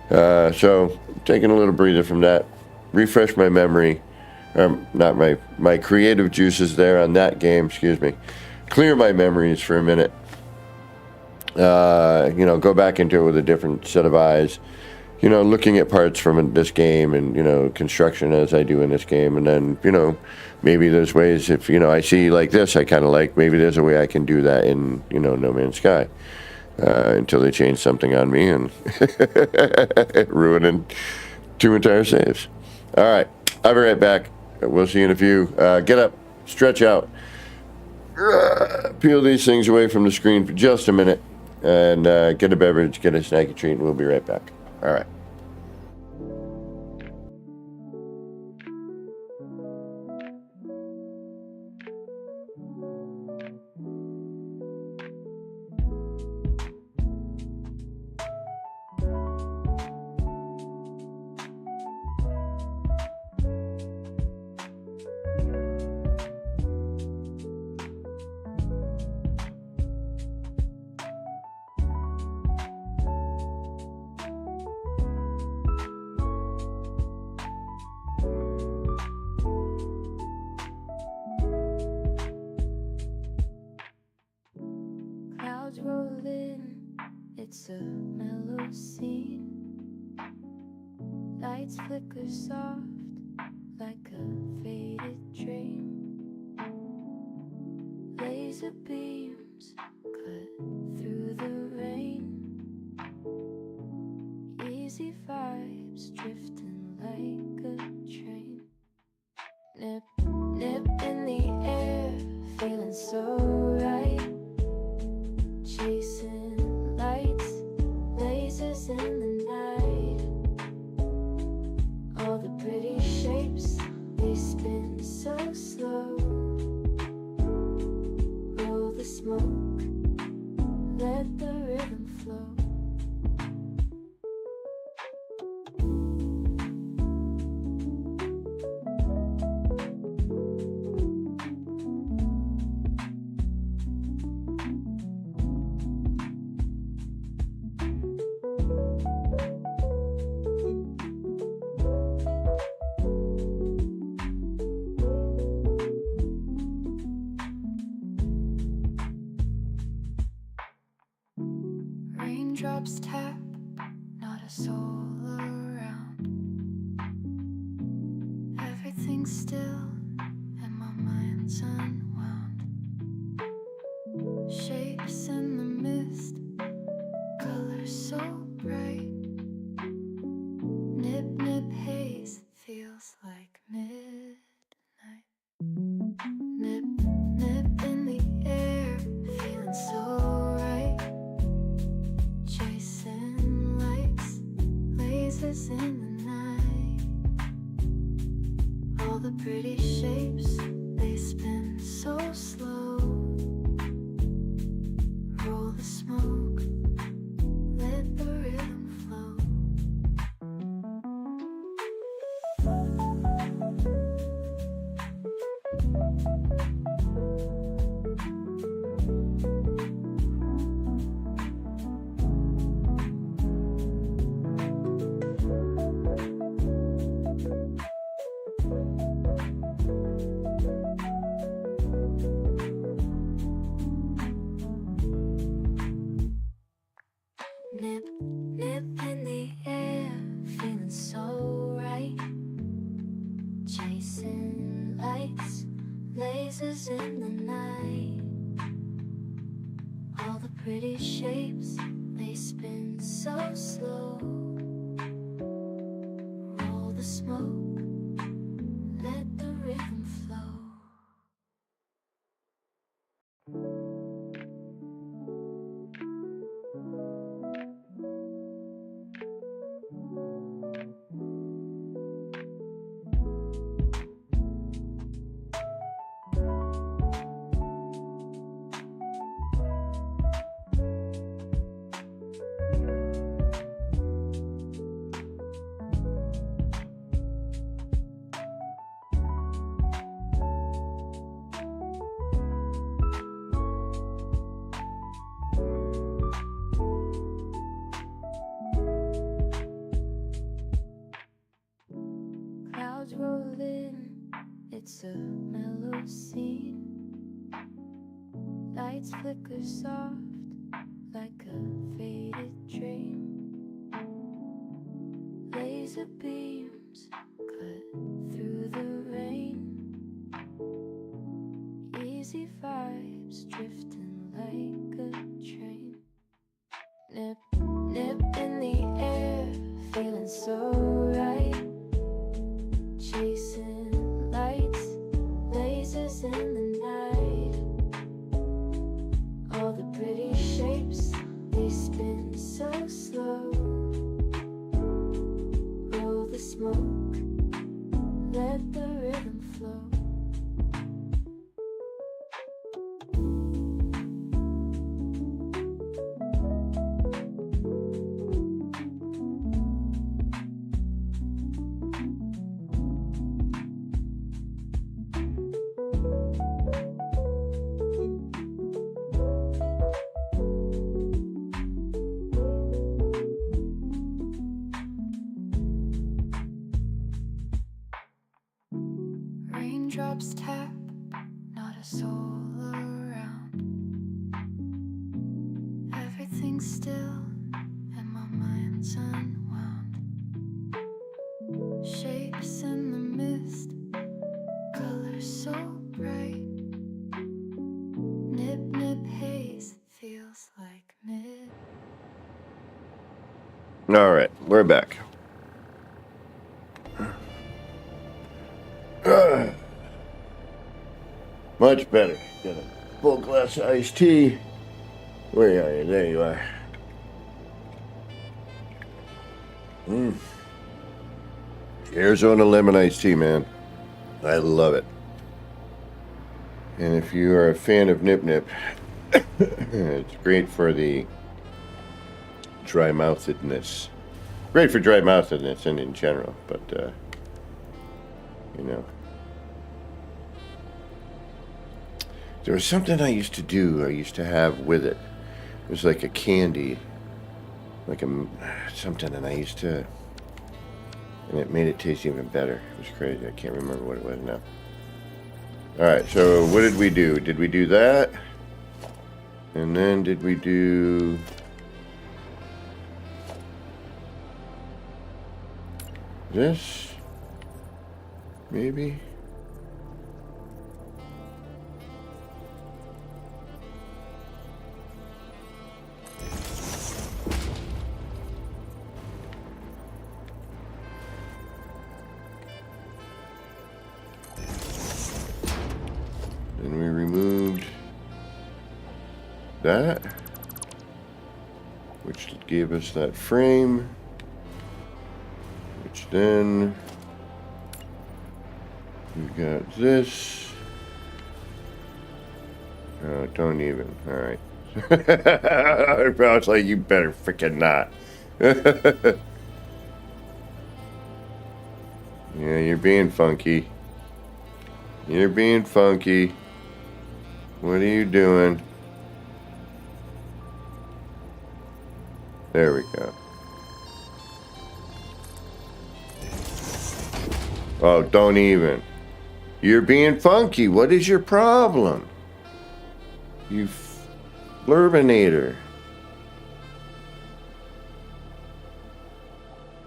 So taking a little breather from that, refresh my memory, not my creative juices there on that game, excuse me. Clear my memories for a minute. You know, go back into it with a different set of eyes. You know, looking at parts from this game and, you know, construction as I do in this game. And then, you know, maybe there's ways if, you know, I see like this, I kind of like, maybe there's a way I can do that in, you know, No Man's Sky. Until they change something on me and ruining 2 entire saves. All right, I'll be right back. We'll see you in a few. Get up, stretch out. Peel these things away from the screen for just a minute and get a beverage, get a snacky treat, and we'll be right back. All right. Clouds roll in, it's a mellow scene. Lights flicker soft like a faded dream. Laser beams cut through the rain. Easy vibes drifting like a train. Nip, nip in the air, feeling so right. Chasing lights, lasers in the night. All the pretty shapes, they spin so slow. Roll the smoke, let the rhythm flow. soul around. Everything's still and my mind's unwound. Shapes in the mist, colors so bright. Nip, nip, haze, feels like midnight. Nip, nip in the air, feeling so right. Chasing lights, lasers in the night. All the pretty shapes, they spin so slow. Roll the smoke, let the rhythm flow. Nip, nip in the air, feeling so right. Chasing lights, lasers in the night. All the pretty shapes, they spin so slow. Roll the smoke, let the rhythm flow. Clouds roll in, it's a mellow scene. Lights flicker soft, like a faded dream. Laser beams cut through the rain. Easy vibes drifting like a train. Nip, nip in the air, feeling so right. Chasing lights, lasers in the night. All the pretty shapes, they spin so slow. Roll the smoke, let the rhythm flow. Raindrops tap, not a soul around. Everything's still and my mind's unwound. Shapes in the mist, colors so bright. Nip, nip, haze, feels like mid. All right, we're back. Much better. Got a full glass of iced tea. Where are you? There you are. Arizona lemon iced tea, man. I love it. And if you are a fan of Nip Nip, it's great for the dry mouthedness. Great for dry mouthedness and in general, but you know. There was something I used to do, I used to have with it. It was like a candy, like something, and I used to, and it made it taste even better. It was crazy. I can't remember what it was now. Alright, so what did we do? Did we do that? And then did we do... This? Maybe? Then we removed that, which gave us that frame, which then we got this. Oh, don't even. All right. I was like, you better freaking not. Yeah, you're being funky. You're being funky. What are you doing? There we go. Oh, don't even. You're being funky. What is your problem? You blurbinator.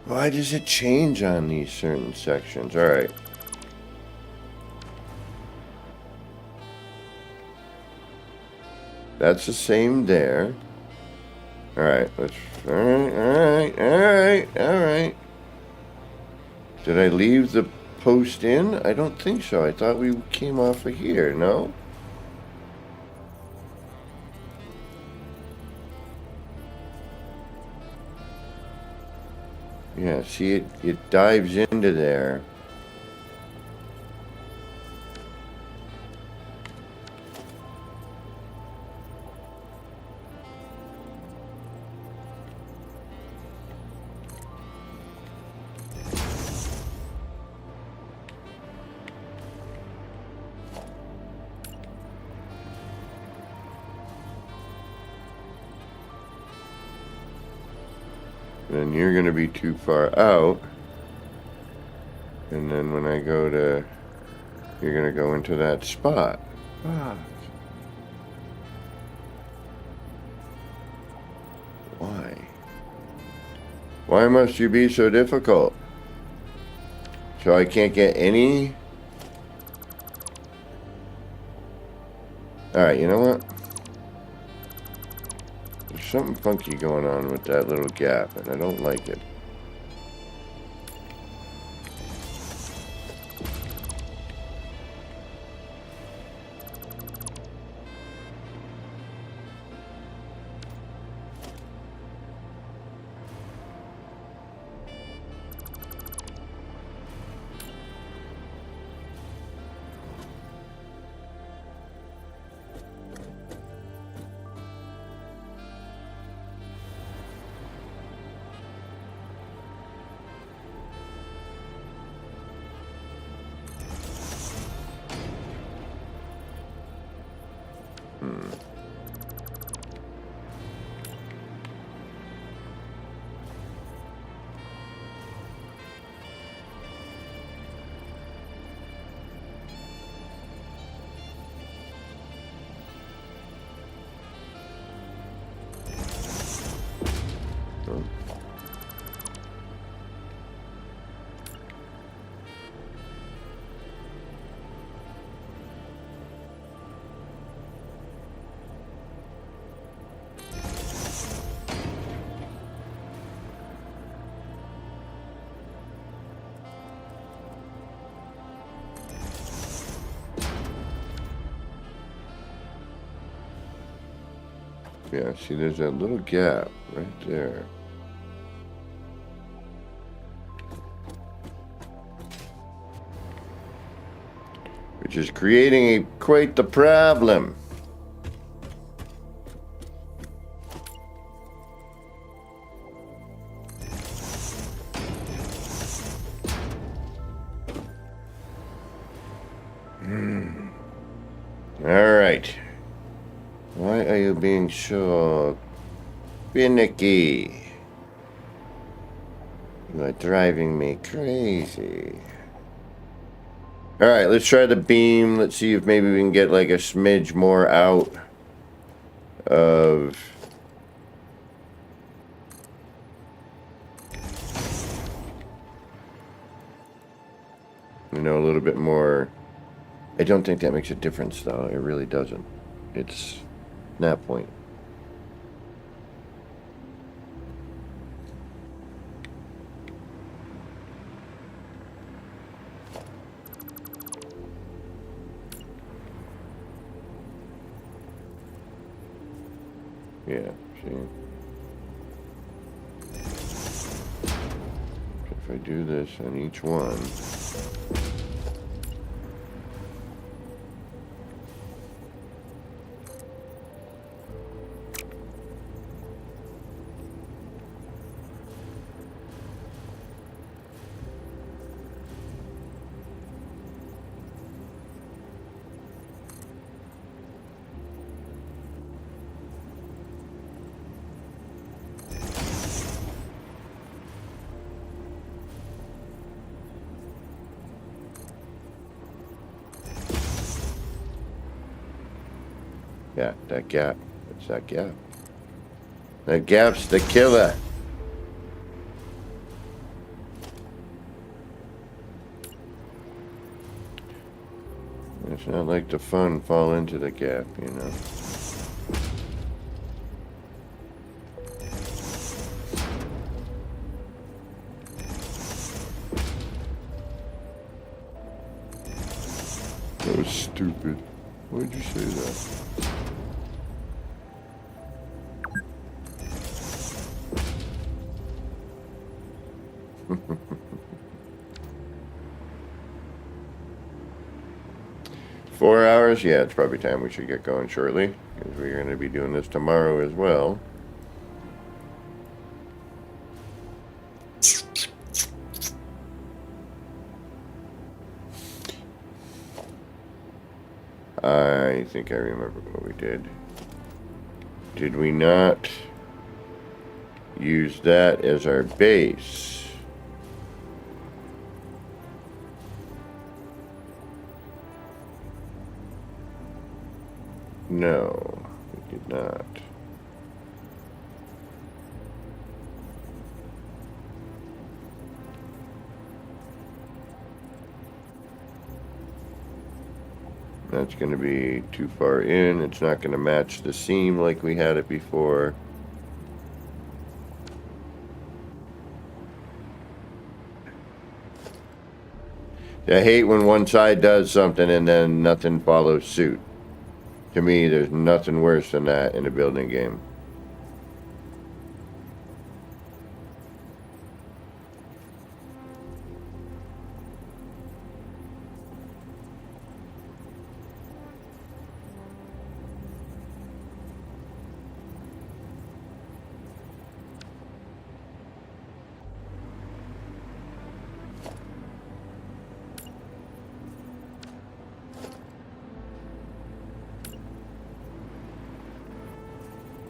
Why does it change on these certain sections? All right. That's the same there. All right. Let's. All right. Did I leave the post in? I don't think so. I thought we came off of here. No. Yeah, see, it dives into there. Then you're going to be too far out. And then when I go to... You're going to go into that spot. Ah. Why? Why must you be so difficult? So I can't get any... Alright, you know what? There's something funky going on with that little gap, and I don't like it. Yeah, see, there's that little gap right there. Which is creating quite the problem. All right. Why are you being so finicky? You are driving me crazy. All right, let's try the beam. Let's see if maybe we can get like a smidge more out of... know, a little bit more. I don't think that makes a difference, though. It really doesn't. It's that point. Yeah, see? If I do this on each one... Yeah, that gap. It's that gap. That gap's the killer. It's not like the fun fall into the gap, you know. That was stupid. Why'd you say that? 4 hours? Yeah, it's probably time we should get going shortly, because we're going to be doing this tomorrow as well. I think I remember what we did. Did we not use that as our base? No, we did not. That's going to be too far in. It's not going to match the seam like we had it before. I hate when one side does something and then nothing follows suit. To me, there's nothing worse than that in a building game.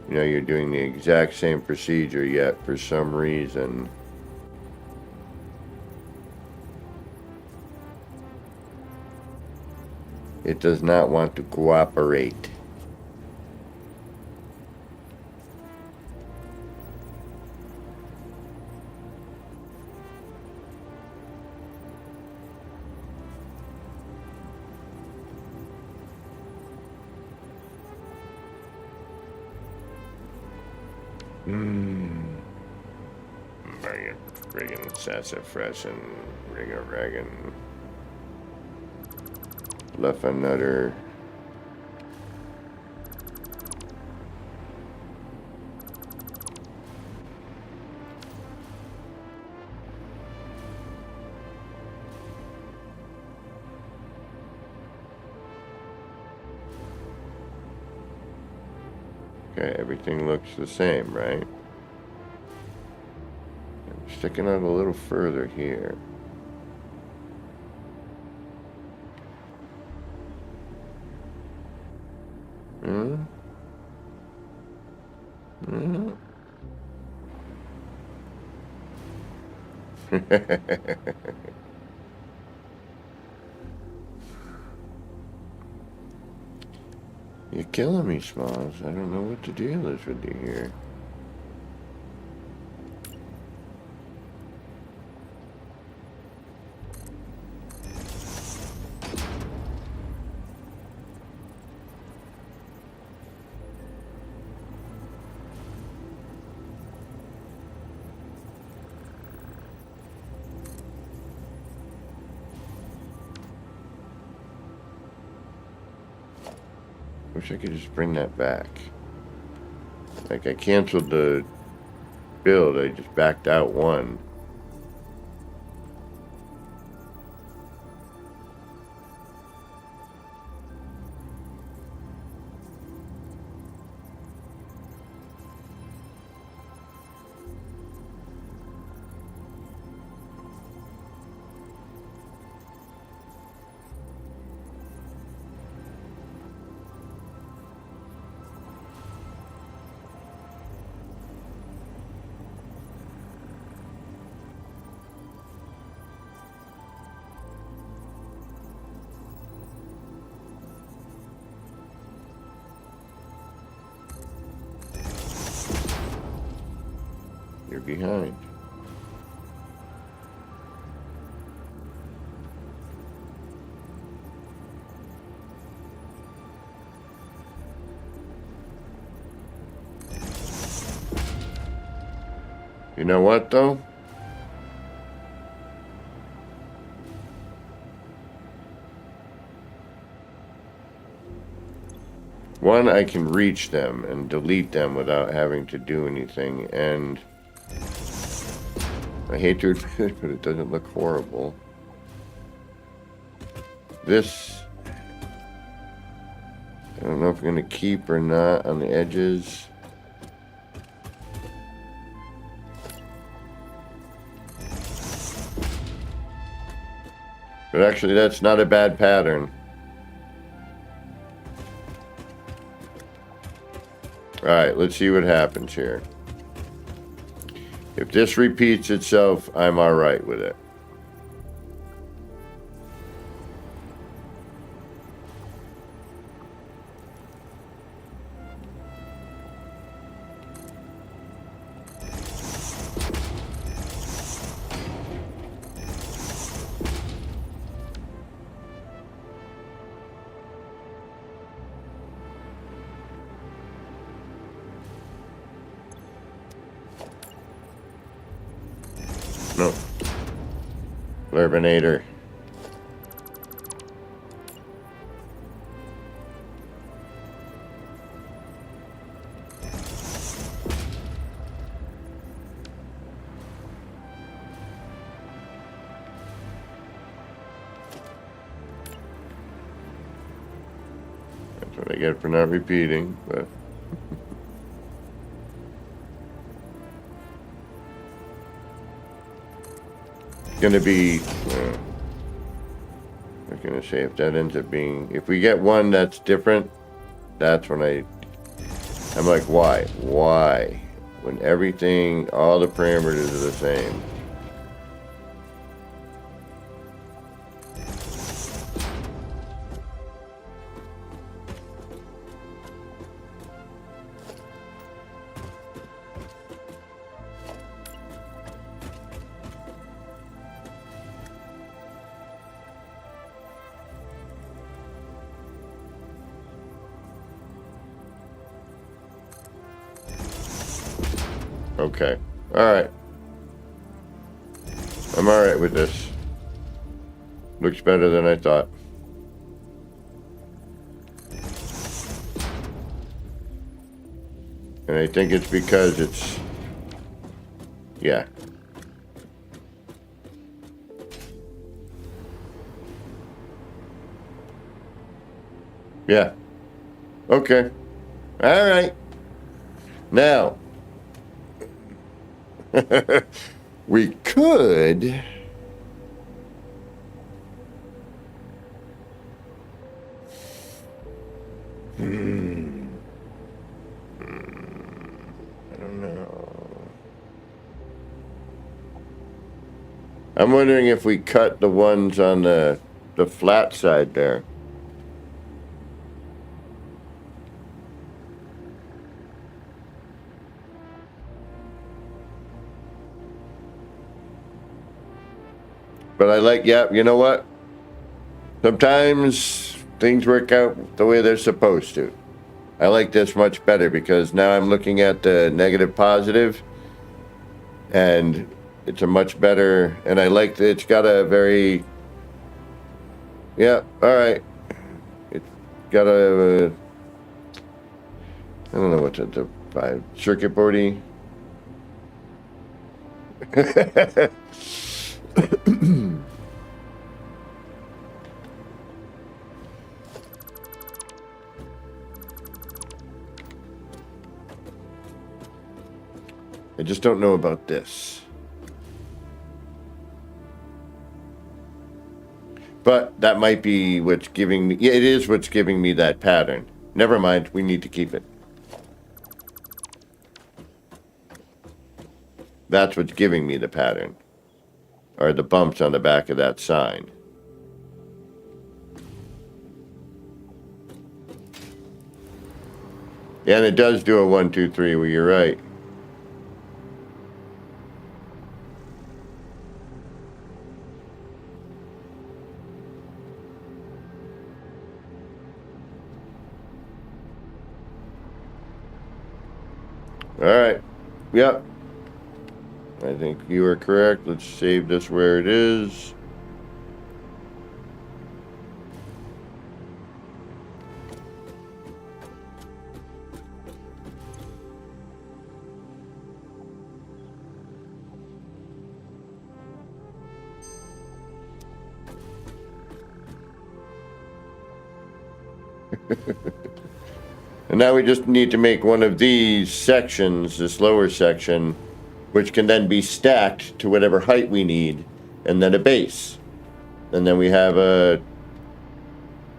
You know, you're doing the exact same procedure, yet for some reason it does not want to cooperate. Friggin' sassafras and rig-a-raggin' fluffernutter. Okay, everything looks the same, right? Sticking out a little further here. You're killing me, Smalls. I don't know what the deal is with you here. Wish I could just bring that back. Like, I canceled the build, I just backed out one. You're behind. You know what, though? One, I can reach them and delete them without having to do anything, and I hate to admit it, but it doesn't look horrible. This, I don't know if I'm going to keep or not on the edges. But actually, that's not a bad pattern. Alright, let's see what happens here. If this repeats itself, I'm alright with it. No. Lurbinator. That's what I get for not repeating, but... gonna be I'm gonna say if that ends up being, if we get one that's different, that's when I'm like, why when everything, all the parameters are the same? Okay. Alright. I'm alright with this. Looks better than I thought. And I think it's because it's... Yeah. Yeah. Okay. Alright. Now... we could I don't know. I'm wondering if we cut the ones on the flat side there. But I like, yeah, you know what? Sometimes things work out the way they're supposed to. I like this much better because now I'm looking at the negative positive and it's a much better, and I like that it's got a very, yeah, all right. It's got a I don't know what the circuit boardy. I just don't know about this. But that might be what's giving me... Yeah, it is what's giving me that pattern. Never mind, we need to keep it. That's what's giving me the pattern. Are the bumps on the back of that sign. Yeah, and it does do a 1, 2, 3, well, you're right. All right. Yep. I think you are correct. Let's save this where it is. And now we just need to make one of these sections, this lower section, which can then be stacked to whatever height we need, and then a base. And then we have a,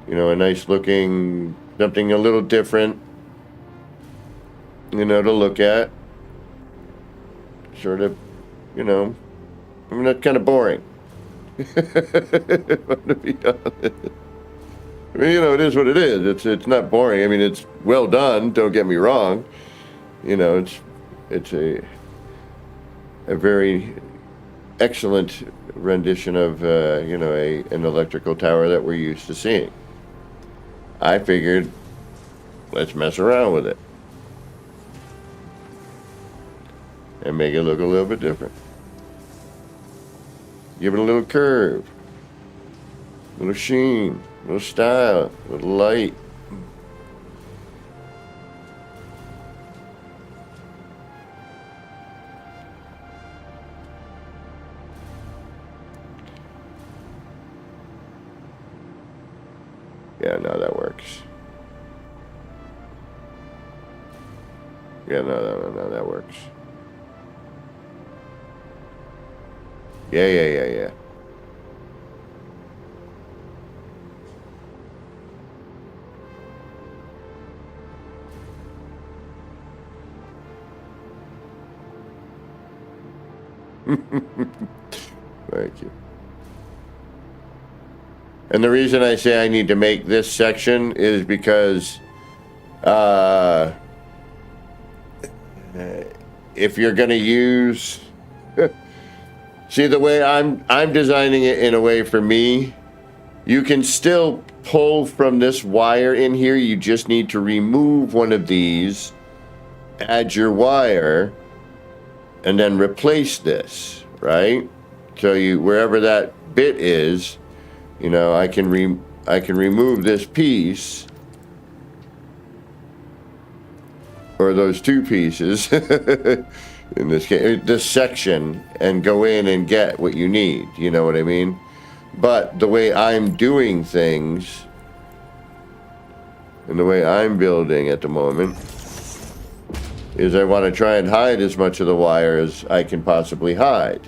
you know, a nice looking, something a little different, you know, to look at. Sort of, you know, I mean, that's kind of boring. To be honest. I mean, you know, it is what it is. It's not boring. I mean, it's well done. Don't get me wrong. You know, it's a very excellent rendition of you know, an electrical tower that we're used to seeing. I figured, let's mess around with it and make it look a little bit different. Give it a little curve, a little sheen. A little style, a little light. Yeah, no, that works. Yeah, no, that works. Yeah. Thank you. And the reason I say I need to make this section is because if you're going to use, see, the way I'm designing it in a way for me, you can still pull from this wire in here. You just need to remove one of these, add your wire, and then replace this, right? So you, wherever that bit is, you know, I can remove this piece, or those two pieces, in this case, this section, and go in and get what you need. You know what I mean? But the way I'm doing things, and the way I'm building at the moment, is I want to try and hide as much of the wire as I can possibly hide.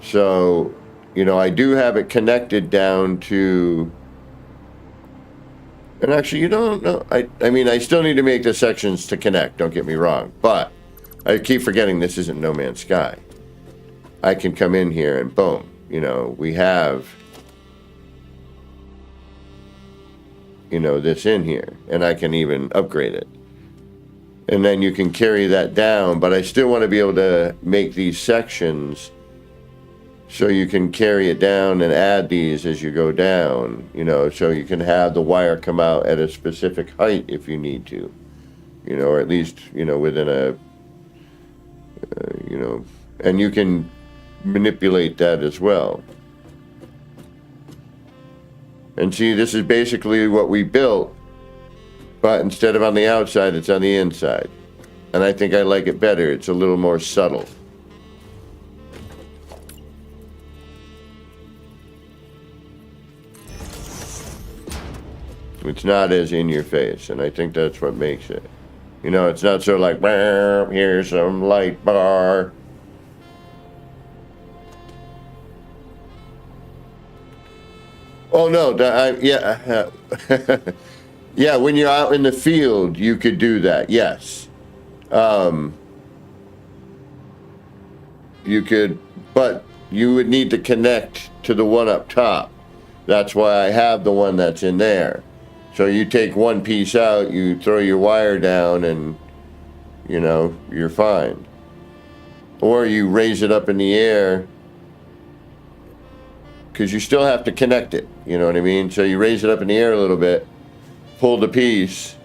So, you know, I do have it connected down to, and actually, you don't know, I mean, I still need to make the sections to connect, don't get me wrong, but I keep forgetting this isn't No Man's Sky. I can come in here and boom, you know, we have, you know, this in here, and I can even upgrade it. And then you can carry that down, but I still want to be able to make these sections so you can carry it down and add these as you go down, you know, so you can have the wire come out at a specific height if you need to, you know, or at least, you know, within a, you know, and you can manipulate that as well. And see, this is basically what we built But instead of on the outside, it's on the inside. And I think I like it better. It's a little more subtle. It's not as in your face, and I think that's what makes it. You know, it's not so like, here's some light bar. Oh, no, yeah. Yeah, when you're out in the field, you could do that, yes. You could, but you would need to connect to the one up top. That's why I have the one that's in there. So you take one piece out, you throw your wire down, and, you know, you're fine. Or you raise it up in the air, because you still have to connect it, you know what I mean? So you raise it up in the air a little bit, pull the piece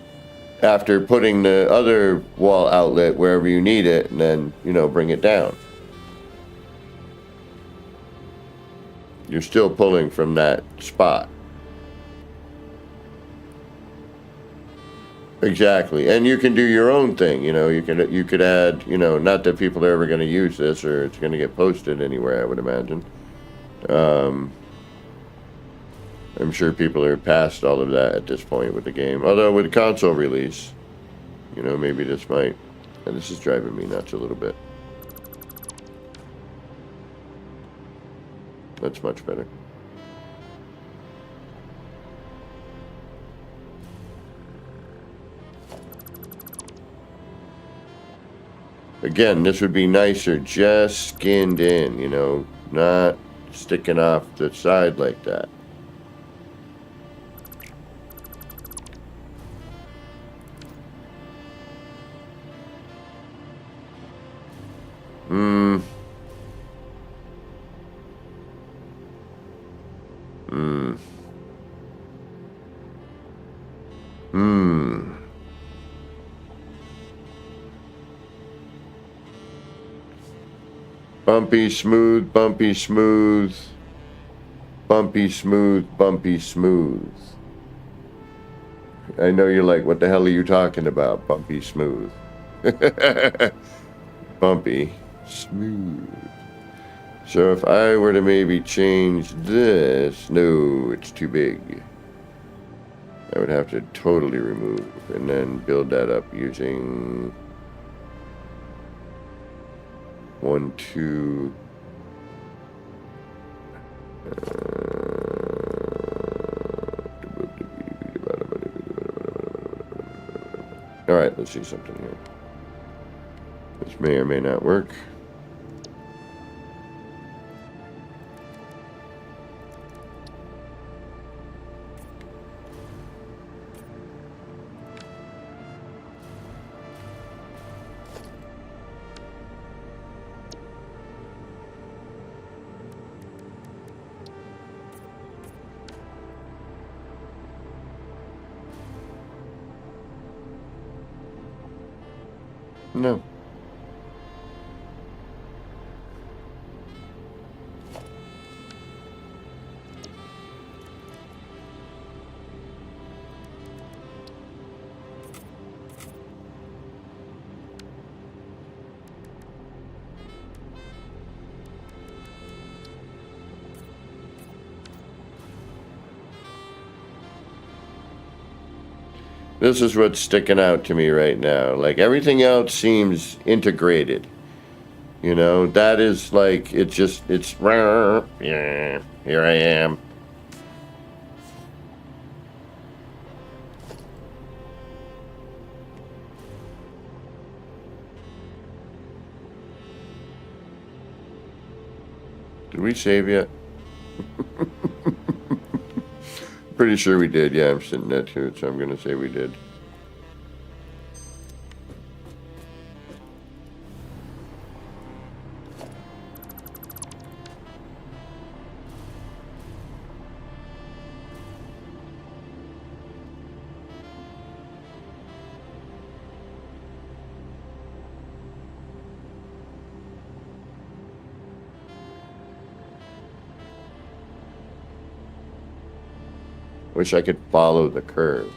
after putting the other wall outlet wherever you need it, and then, you know, bring it down. You're still pulling from that spot. Exactly. And you can do your own thing, you know, you could add, you know, not that people are ever going to use this or it's going to get posted anywhere, I would imagine. I'm sure people are past all of that at this point with the game. Although with the console release, you know, maybe this might, and this is driving me nuts a little bit. That's much better. Again, this would be nicer just skinned in, you know, not sticking off the side like that. Bumpy, smooth, bumpy, smooth. Bumpy, smooth, bumpy, smooth. I know you're like, what the hell are you talking about? Bumpy, smooth. Bumpy, smooth. So if I were to maybe change this, no, it's too big. I would have to totally remove and then build that up using 1, 2. All right, let's see something here. This may or may not work. No. This is what's sticking out to me right now. Like, everything else seems integrated. You know, that is like, it's just, it's, yeah, here I am. Did we save yet? Pretty sure we did. Yeah, I'm sitting there too, so I'm going to say we did. Wish I could follow the curve.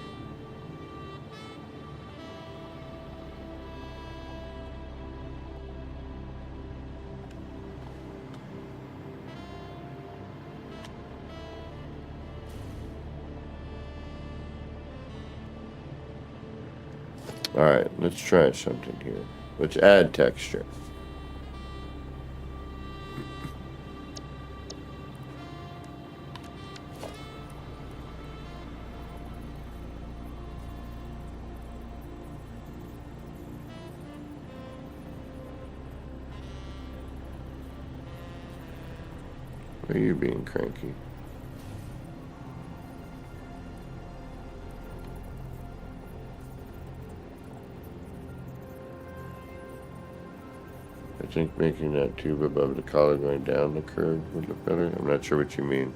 Alright, let's try something here. Let's add texture. Why are you being cranky? I think making that tube above the collar going down the curve would look better. I'm not sure what you mean.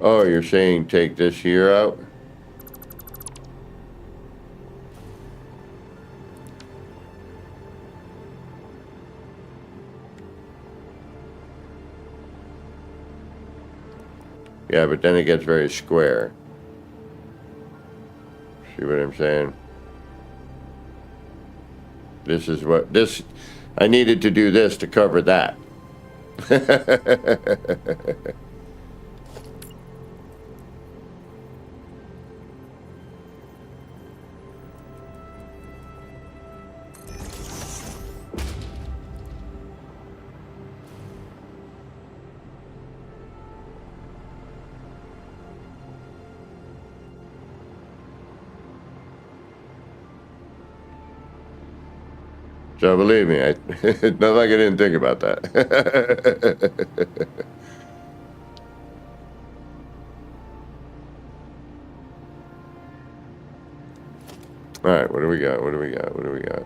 Oh, you're saying take this here out? Yeah, but then it gets very square. See what I'm saying? This is what this. I needed to do this to cover that. So believe me, it's not like I didn't think about that. All right, what do we got? What do we got? What do we got?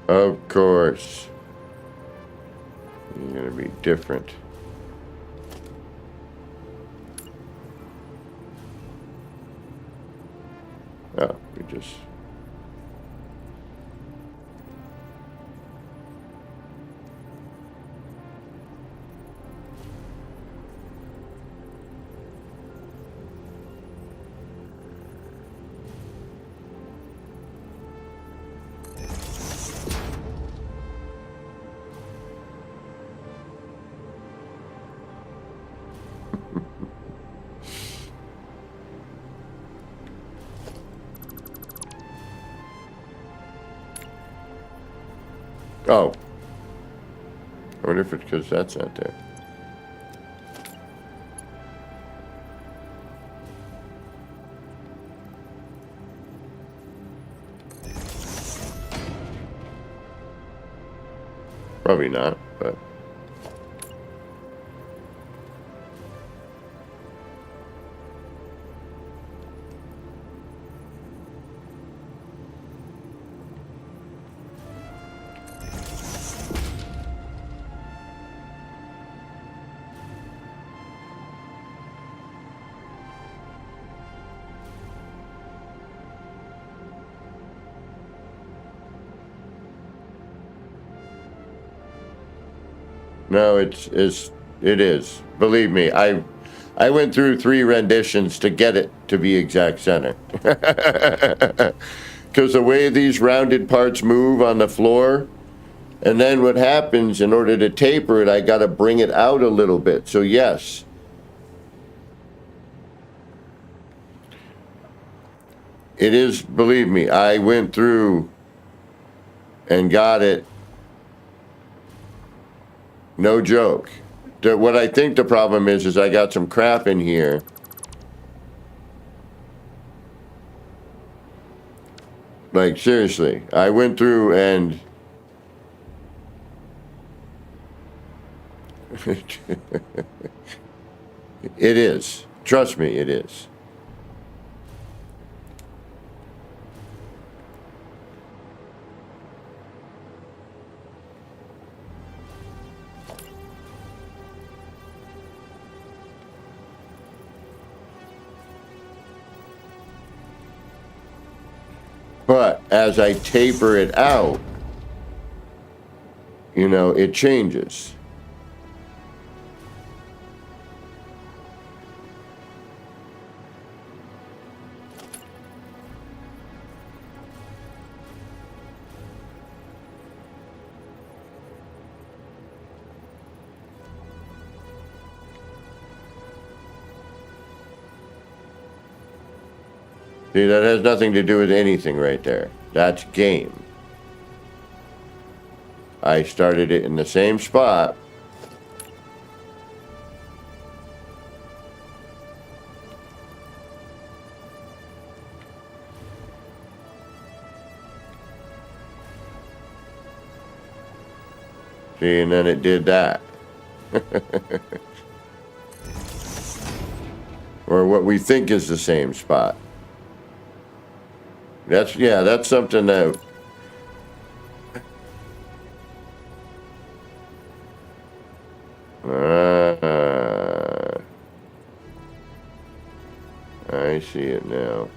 Of course. You're gonna be different. Oh, we just... Oh. I wonder if it's because that's not there. Probably not, but... No, it is. Believe me, I went through 3 renditions to get it to be exact center. Because the way these rounded parts move on the floor, and then what happens, in order to taper it, I got to bring it out a little bit. So yes, it is, believe me, I went through and got it. No joke. What I think the problem is I got some crap in here. Like, seriously, I went through and... It is. Trust me, it is. But as I taper it out, you know, it changes. See, that has nothing to do with anything right there. That's game. I started it in the same spot. See, and then it did that. Or what we think is the same spot. That's something that... I see it now.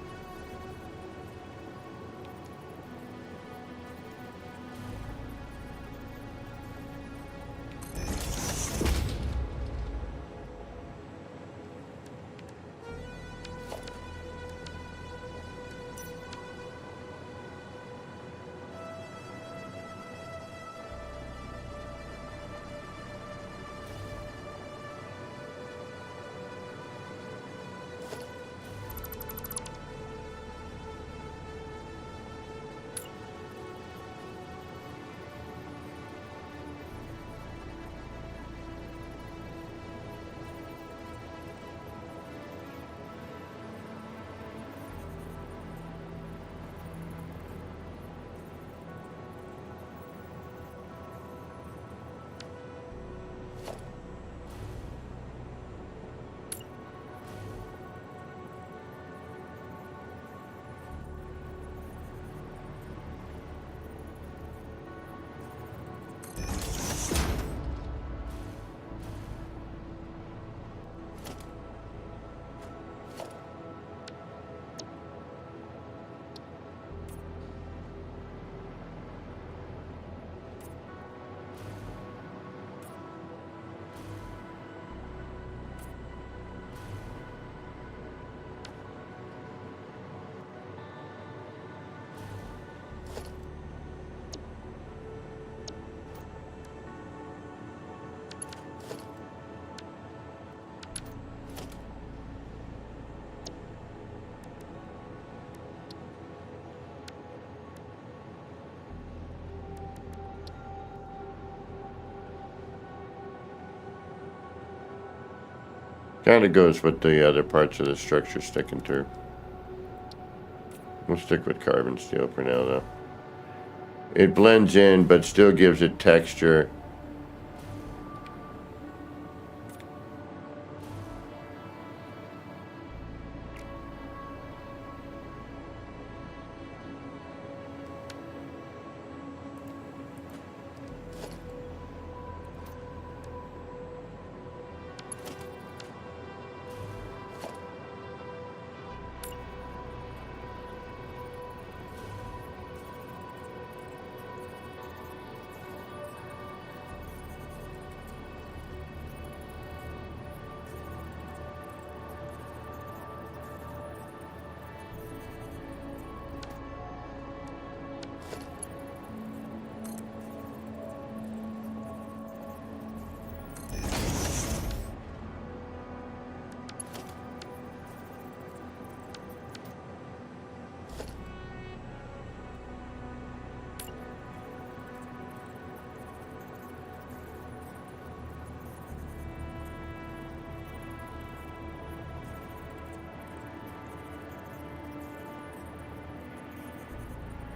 Kind of goes with the other parts of the structure sticking through. We'll stick with carbon steel for now, though. It blends in, but still gives it texture.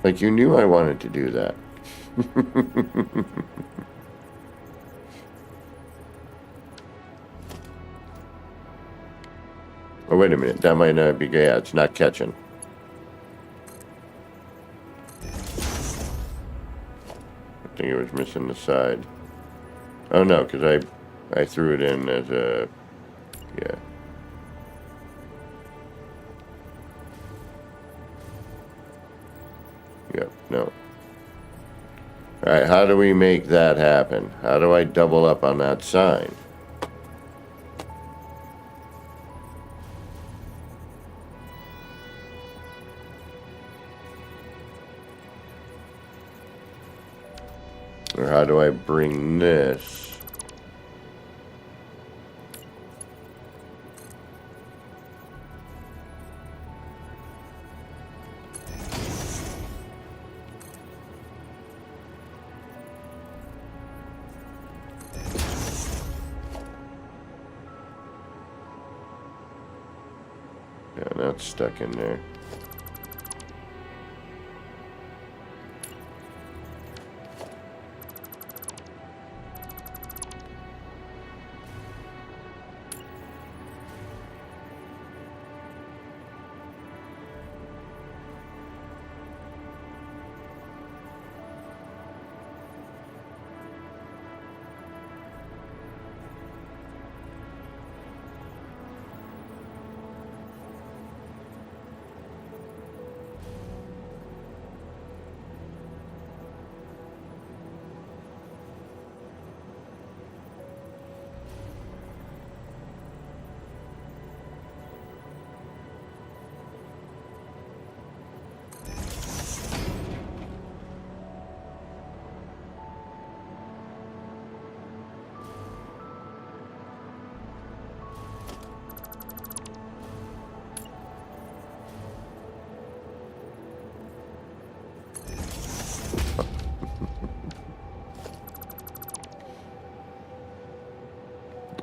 Like you knew I wanted to do that. Oh, wait a minute. That might not be... Yeah, it's not catching. I think it was missing the side. Oh, no, because I threw it in as a... Yeah. Yep, no. Alright, how do we make that happen? How do I double up on that sign? Or how do I bring this? Yeah, that's stuck in there.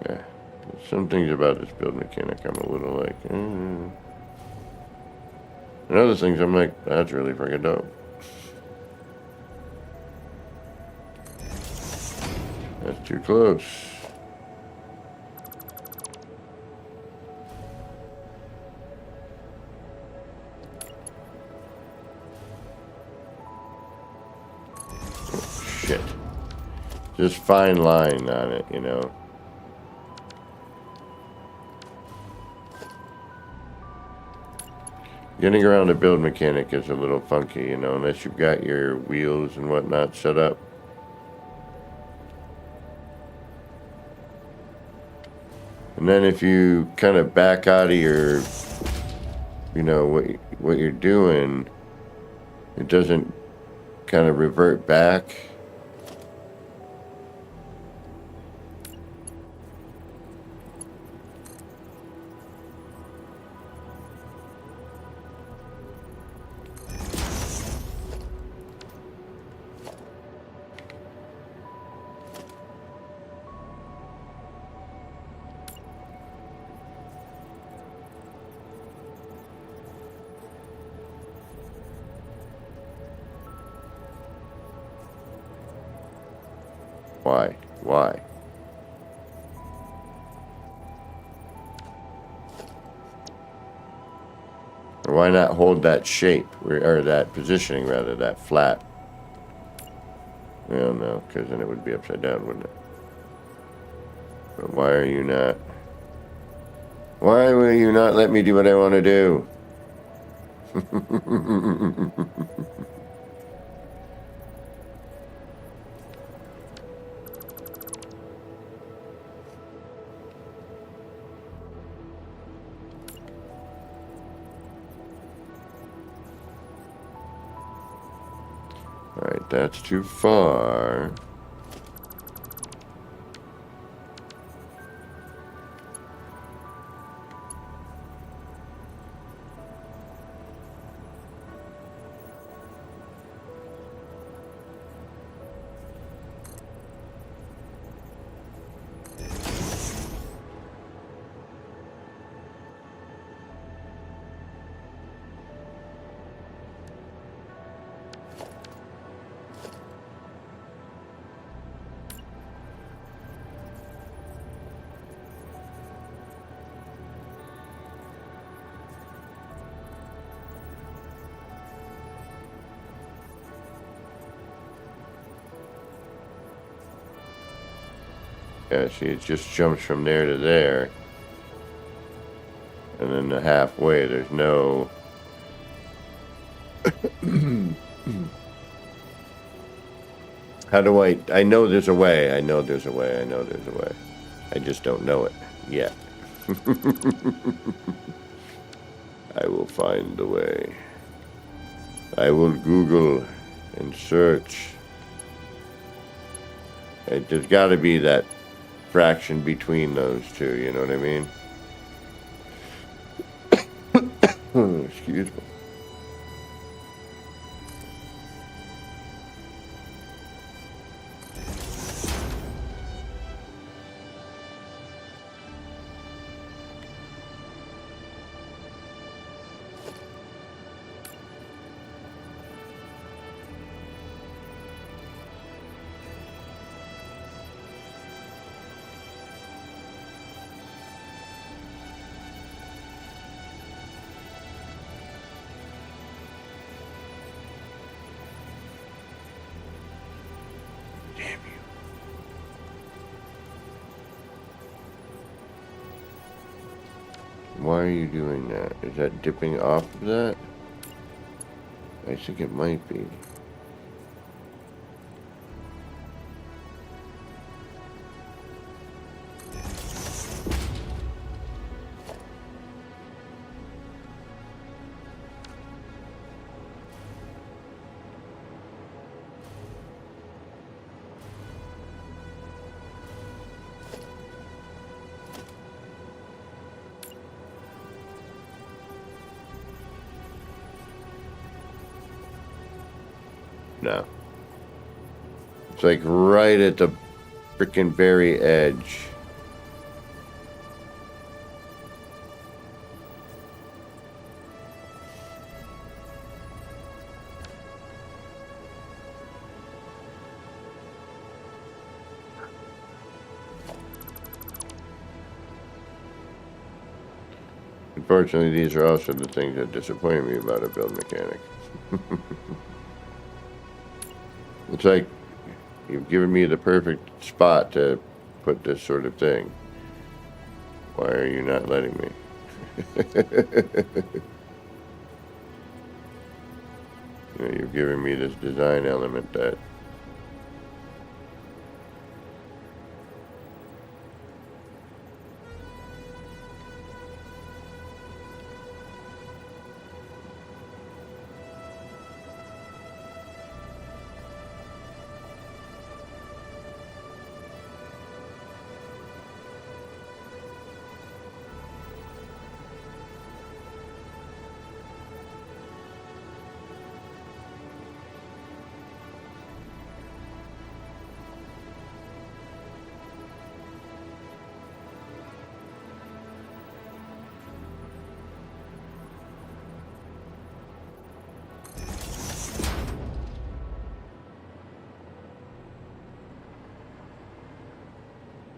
Yeah. Some things about this build mechanic I'm a little like, And other things I'm like, that's really freaking dope. That's too close. Oh, shit. Just fine line on it, you know. Getting around a build mechanic is a little funky, you know, unless you've got your wheels and whatnot set up. And then if you kind of back out of your, you know, what you're doing, it doesn't kind of revert back. Why? Why? Or why not hold that shape, or that positioning rather, that flat? Well, no, because then it would be upside down, wouldn't it? But why are you not? Why will you not let me do what I want to do? Alright, that's too far. Yeah, see, it just jumps from there to there. And then the halfway, there's no... How do I know there's a way. I know there's a way. I know there's a way. I just don't know it yet. I will find the way. I will Google and search. There's got to be that fraction between those two, you know what I mean? Excuse me. Why are you doing that? Is that dipping off of that? I think it might be. No. It's like right at the freaking very edge. Unfortunately, these are also the things that disappoint me about a build mechanic. It's like you've given me the perfect spot to put this sort of thing. Why are you not letting me? You know, you've given me this design element that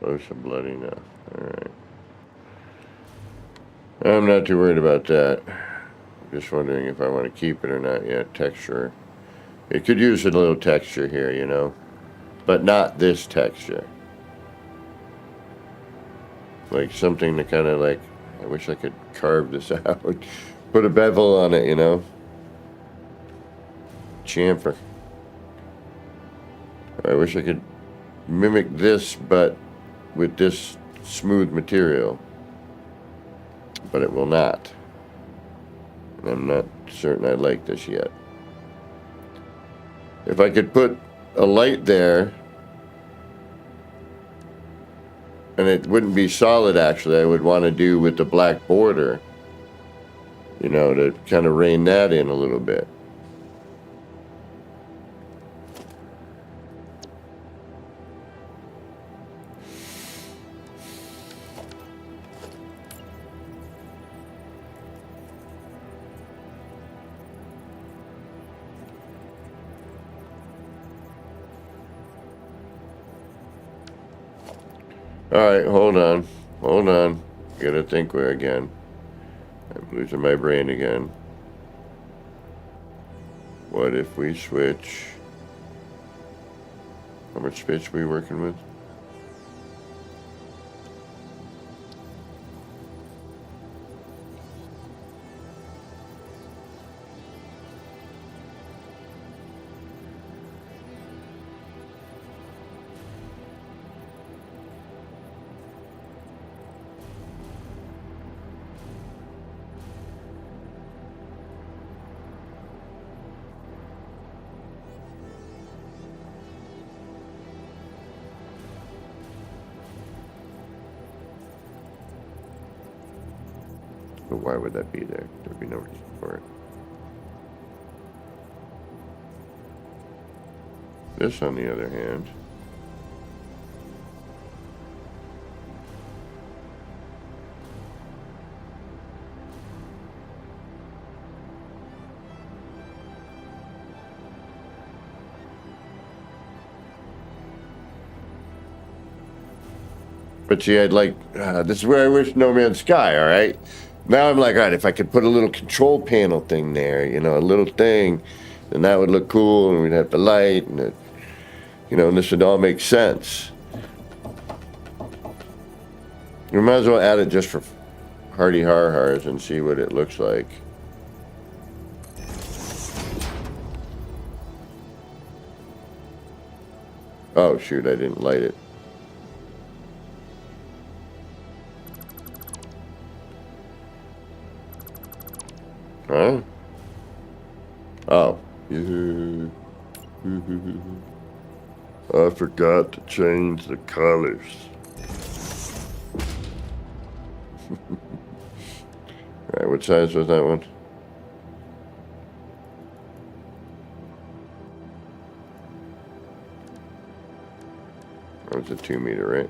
close to bloody enough. Alright. I'm not too worried about that. Just wondering if I want to keep it or not yet. Texture. It could use a little texture here, you know. But not this texture. Like something to kind of like, I wish I could carve this out. Put a bevel on it, you know. Chamfer. I wish I could mimic this, but with this smooth material. But it will not. And I'm not certain I like this yet. If I could put a light there, and it wouldn't be solid actually, I would want to do with the black border, you know, to kind of rein that in a little bit. Alright, hold on. Hold on. Gotta think where again. I'm losing my brain again. What if we switch? How much space are we working with? But why would that be there? There'd be no reason for it. This, on the other hand, but see, I'd like, this is where I wish No Man's Sky, all right? Now I'm like, all right, if I could put a little control panel thing there, you know, a little thing, then that would look cool, and we'd have the light, and, you know, and this would all make sense. We might as well add it just for Hardy Har-Hars and see what it looks like. Oh, shoot, I didn't light it. Huh? Oh. I forgot to change the colors. Alright, what size was that one? That was a 2 meter, right?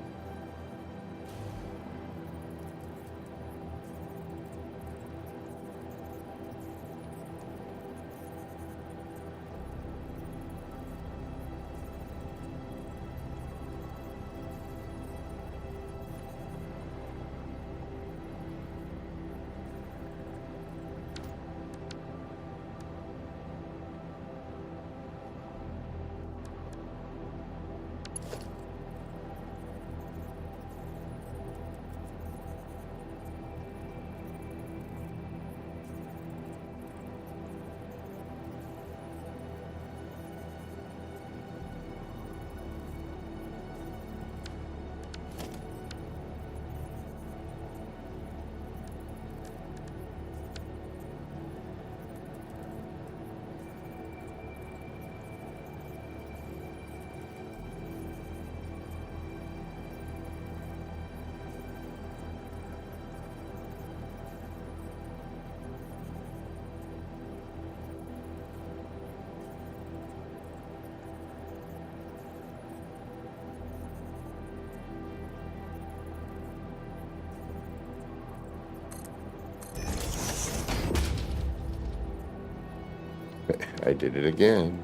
I did it again.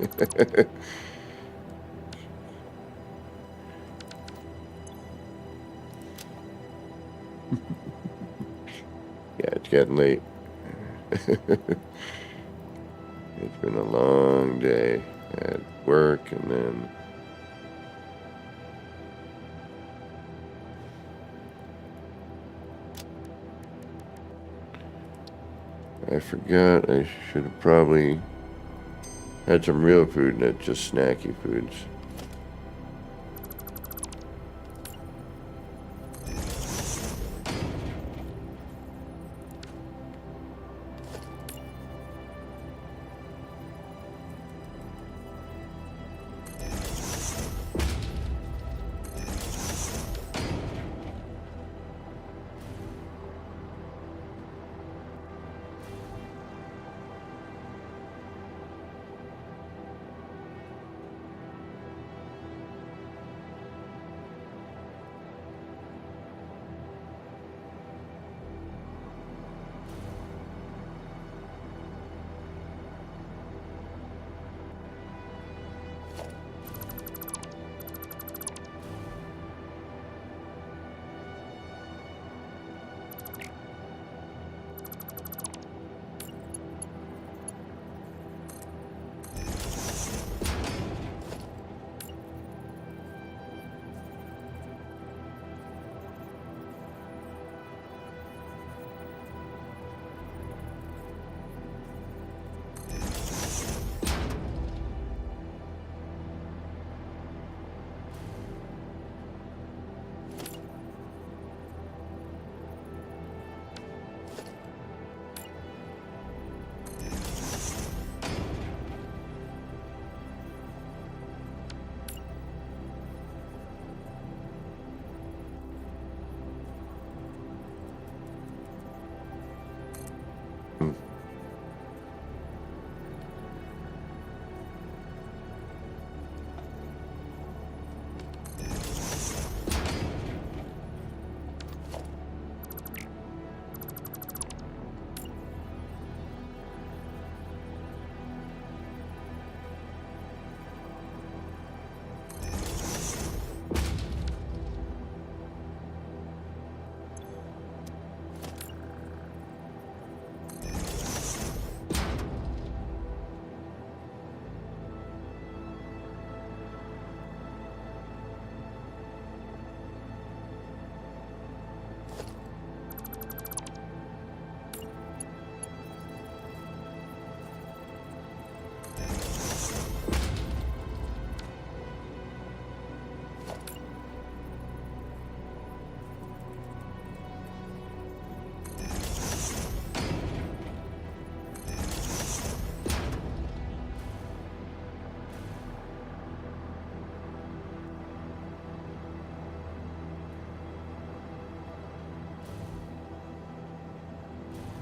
Yeah, it's getting late. It's been a long day at work, and then I forgot I should have probably had some real food, not just snacky foods.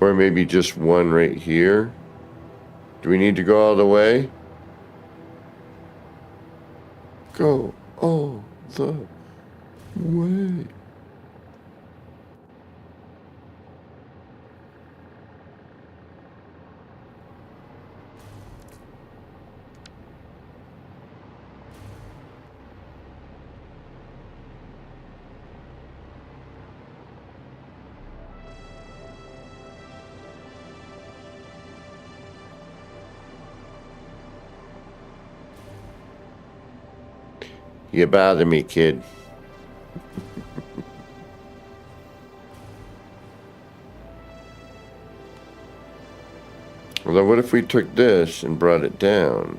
Or maybe just one right here. Do we need to go all the way? Go all the way. You bother me, kid. Although, what if we took this and brought it down?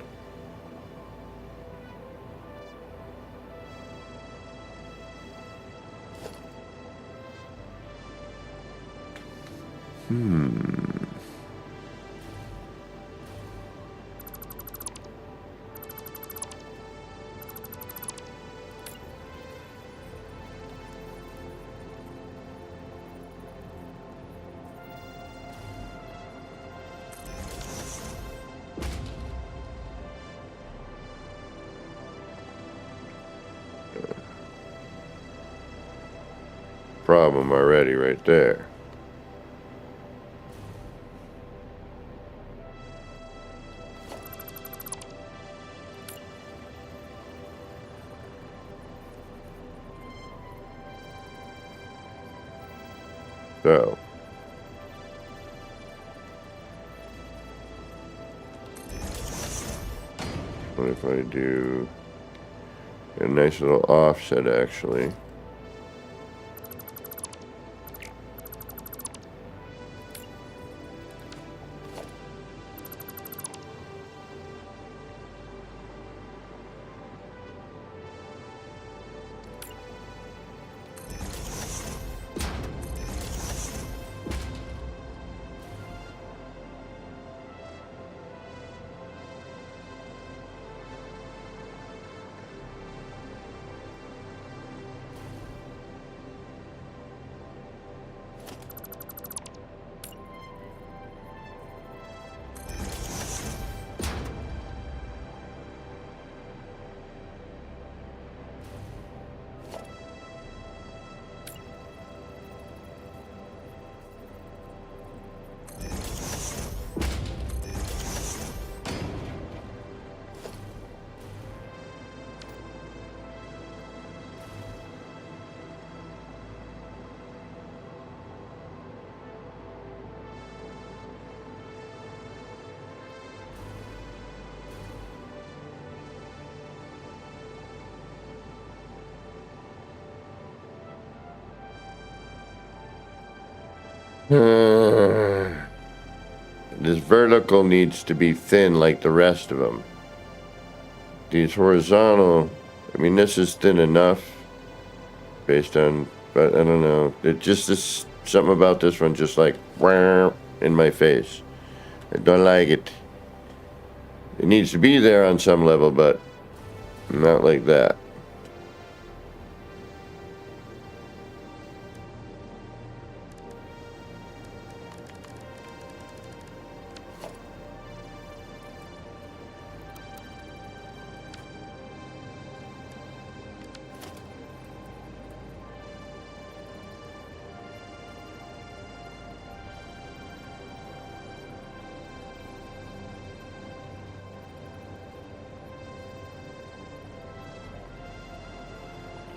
Problem already right there. So, what if I do a nice little offset, actually? This vertical needs to be thin like the rest of them. These horizontal, I mean, this is thin enough based on, but I don't know. It just is something about this one just like in my face. I don't like it. It needs to be there on some level, but not like that.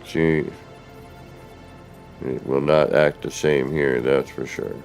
See, it will not act the same here, that's for sure.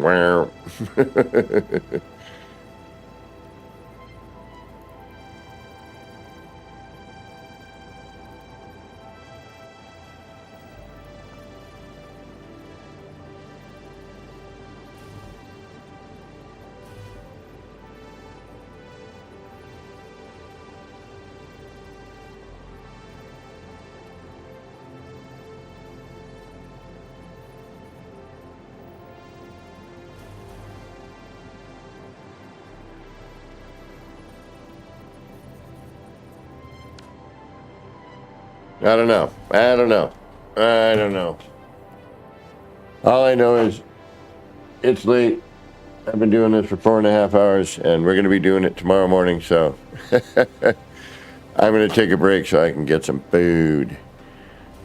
Wow. I don't know. I don't know. I don't know. All I know is it's late. I've been doing this for 4.5 hours, and we're going to be doing it tomorrow morning, so I'm going to take a break so I can get some food,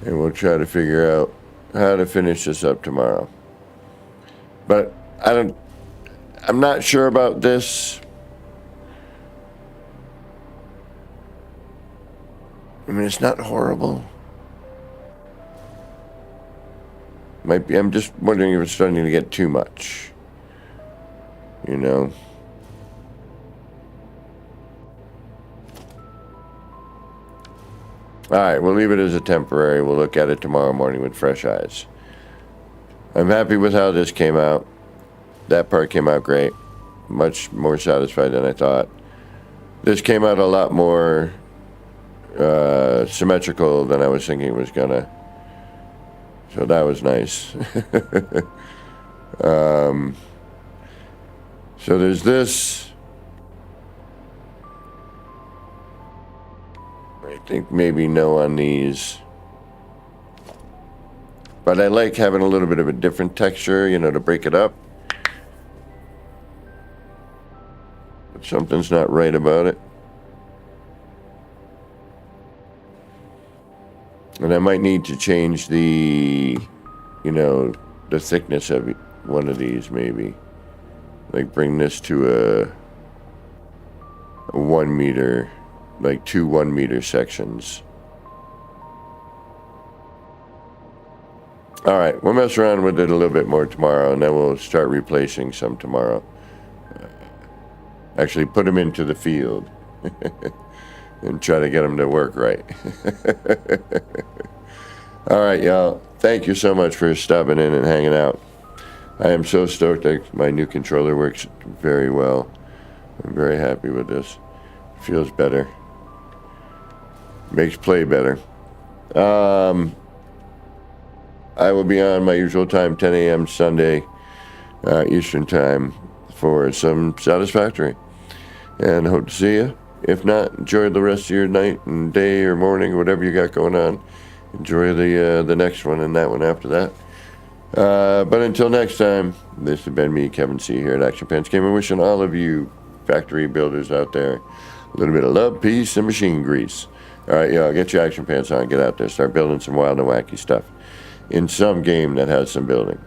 and we'll try to figure out how to finish this up tomorrow. But I'm not sure about this. I mean, it's not horrible. Might be. I'm just wondering if it's starting to get too much. You know. All right, we'll leave it as a temporary. We'll look at it tomorrow morning with fresh eyes. I'm happy with how this came out. That part came out great. Much more satisfied than I thought. This came out a lot more symmetrical than I was thinking it was gonna. So that was nice. So there's this. I think maybe no on these. But I like having a little bit of a different texture, you know, to break it up. But something's not right about it. And I might need to change the, you know, the thickness of one of these maybe. Like bring this to a 1 meter, like 2 1 meter sections. All right, we'll mess around with it a little bit more tomorrow, and then we'll start replacing some tomorrow. Actually put them into the field and try to get them to work right. All right, y'all. Thank you so much for stopping in and hanging out. I am so stoked that my new controller works very well. I'm very happy with this. Feels better. Makes play better. I will be on my usual time, 10 a.m. Sunday, Eastern Time, for some Satisfactory. And hope to see you. If not, enjoy the rest of your night and day or morning, whatever you got going on. Enjoy the next one and that one after that. But until next time, this has been me, Kevin C. here at Action Pants Gamer, wishing all of you factory builders out there a little bit of love, peace, and machine grease. All right, y'all, get your action pants on, get out there, start building some wild and wacky stuff in some game that has some building.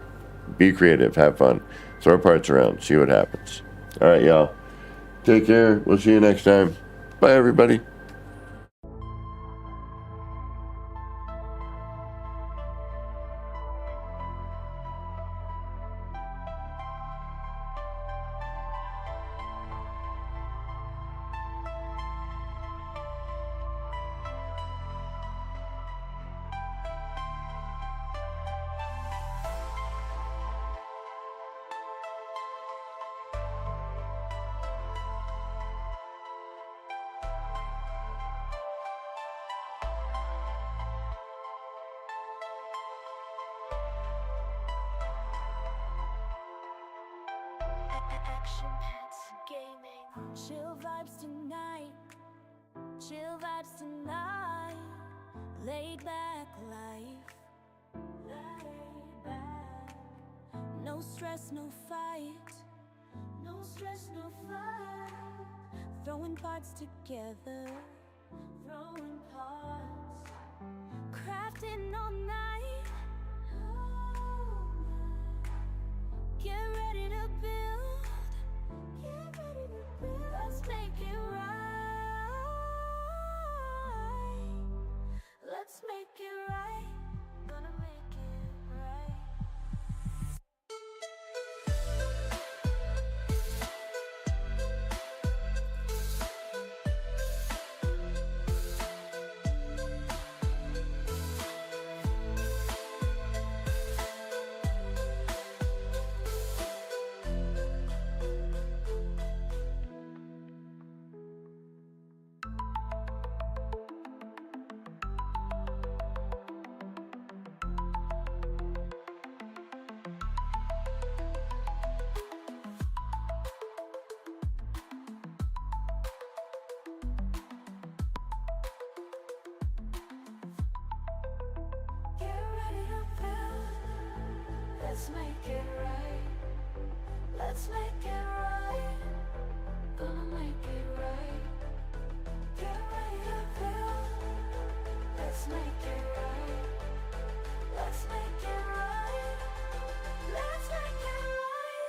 Be creative, have fun, throw parts around, see what happens. All right, y'all, take care. We'll see you next time. Bye, everybody. Action Pants Gaming. Chill vibes tonight. Chill vibes tonight. Laid back life. Laid back. No stress, no fight. No stress, no fight. Throwing parts together. Throwing parts. Crafting all night. Get ready to build. Get ready to build. Let's make it right. Let's make it right. Gonna make it right. Let's make it right. Let's make it right. Gonna make it right. Get ready to build. Let's make it right. Let's make it right. Let's make it right.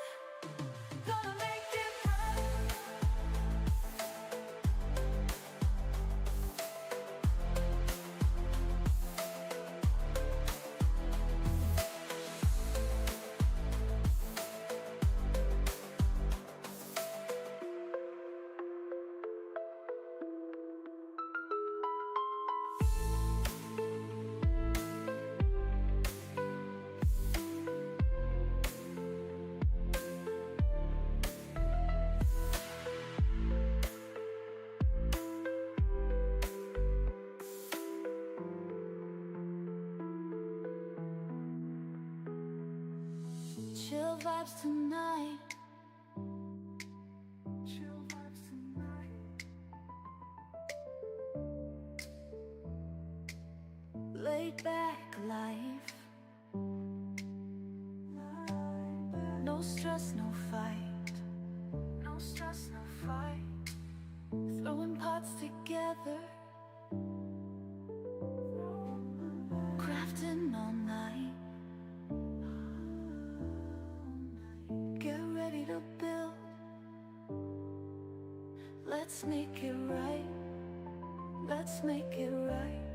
Gonna make it right. Chill vibes tonight. Chill vibes tonight. Laid back life. No stress, no fight. No stress, no fight. Throwing pots together. Crafting all night. Get ready to build. Let's make it right. Let's make it right.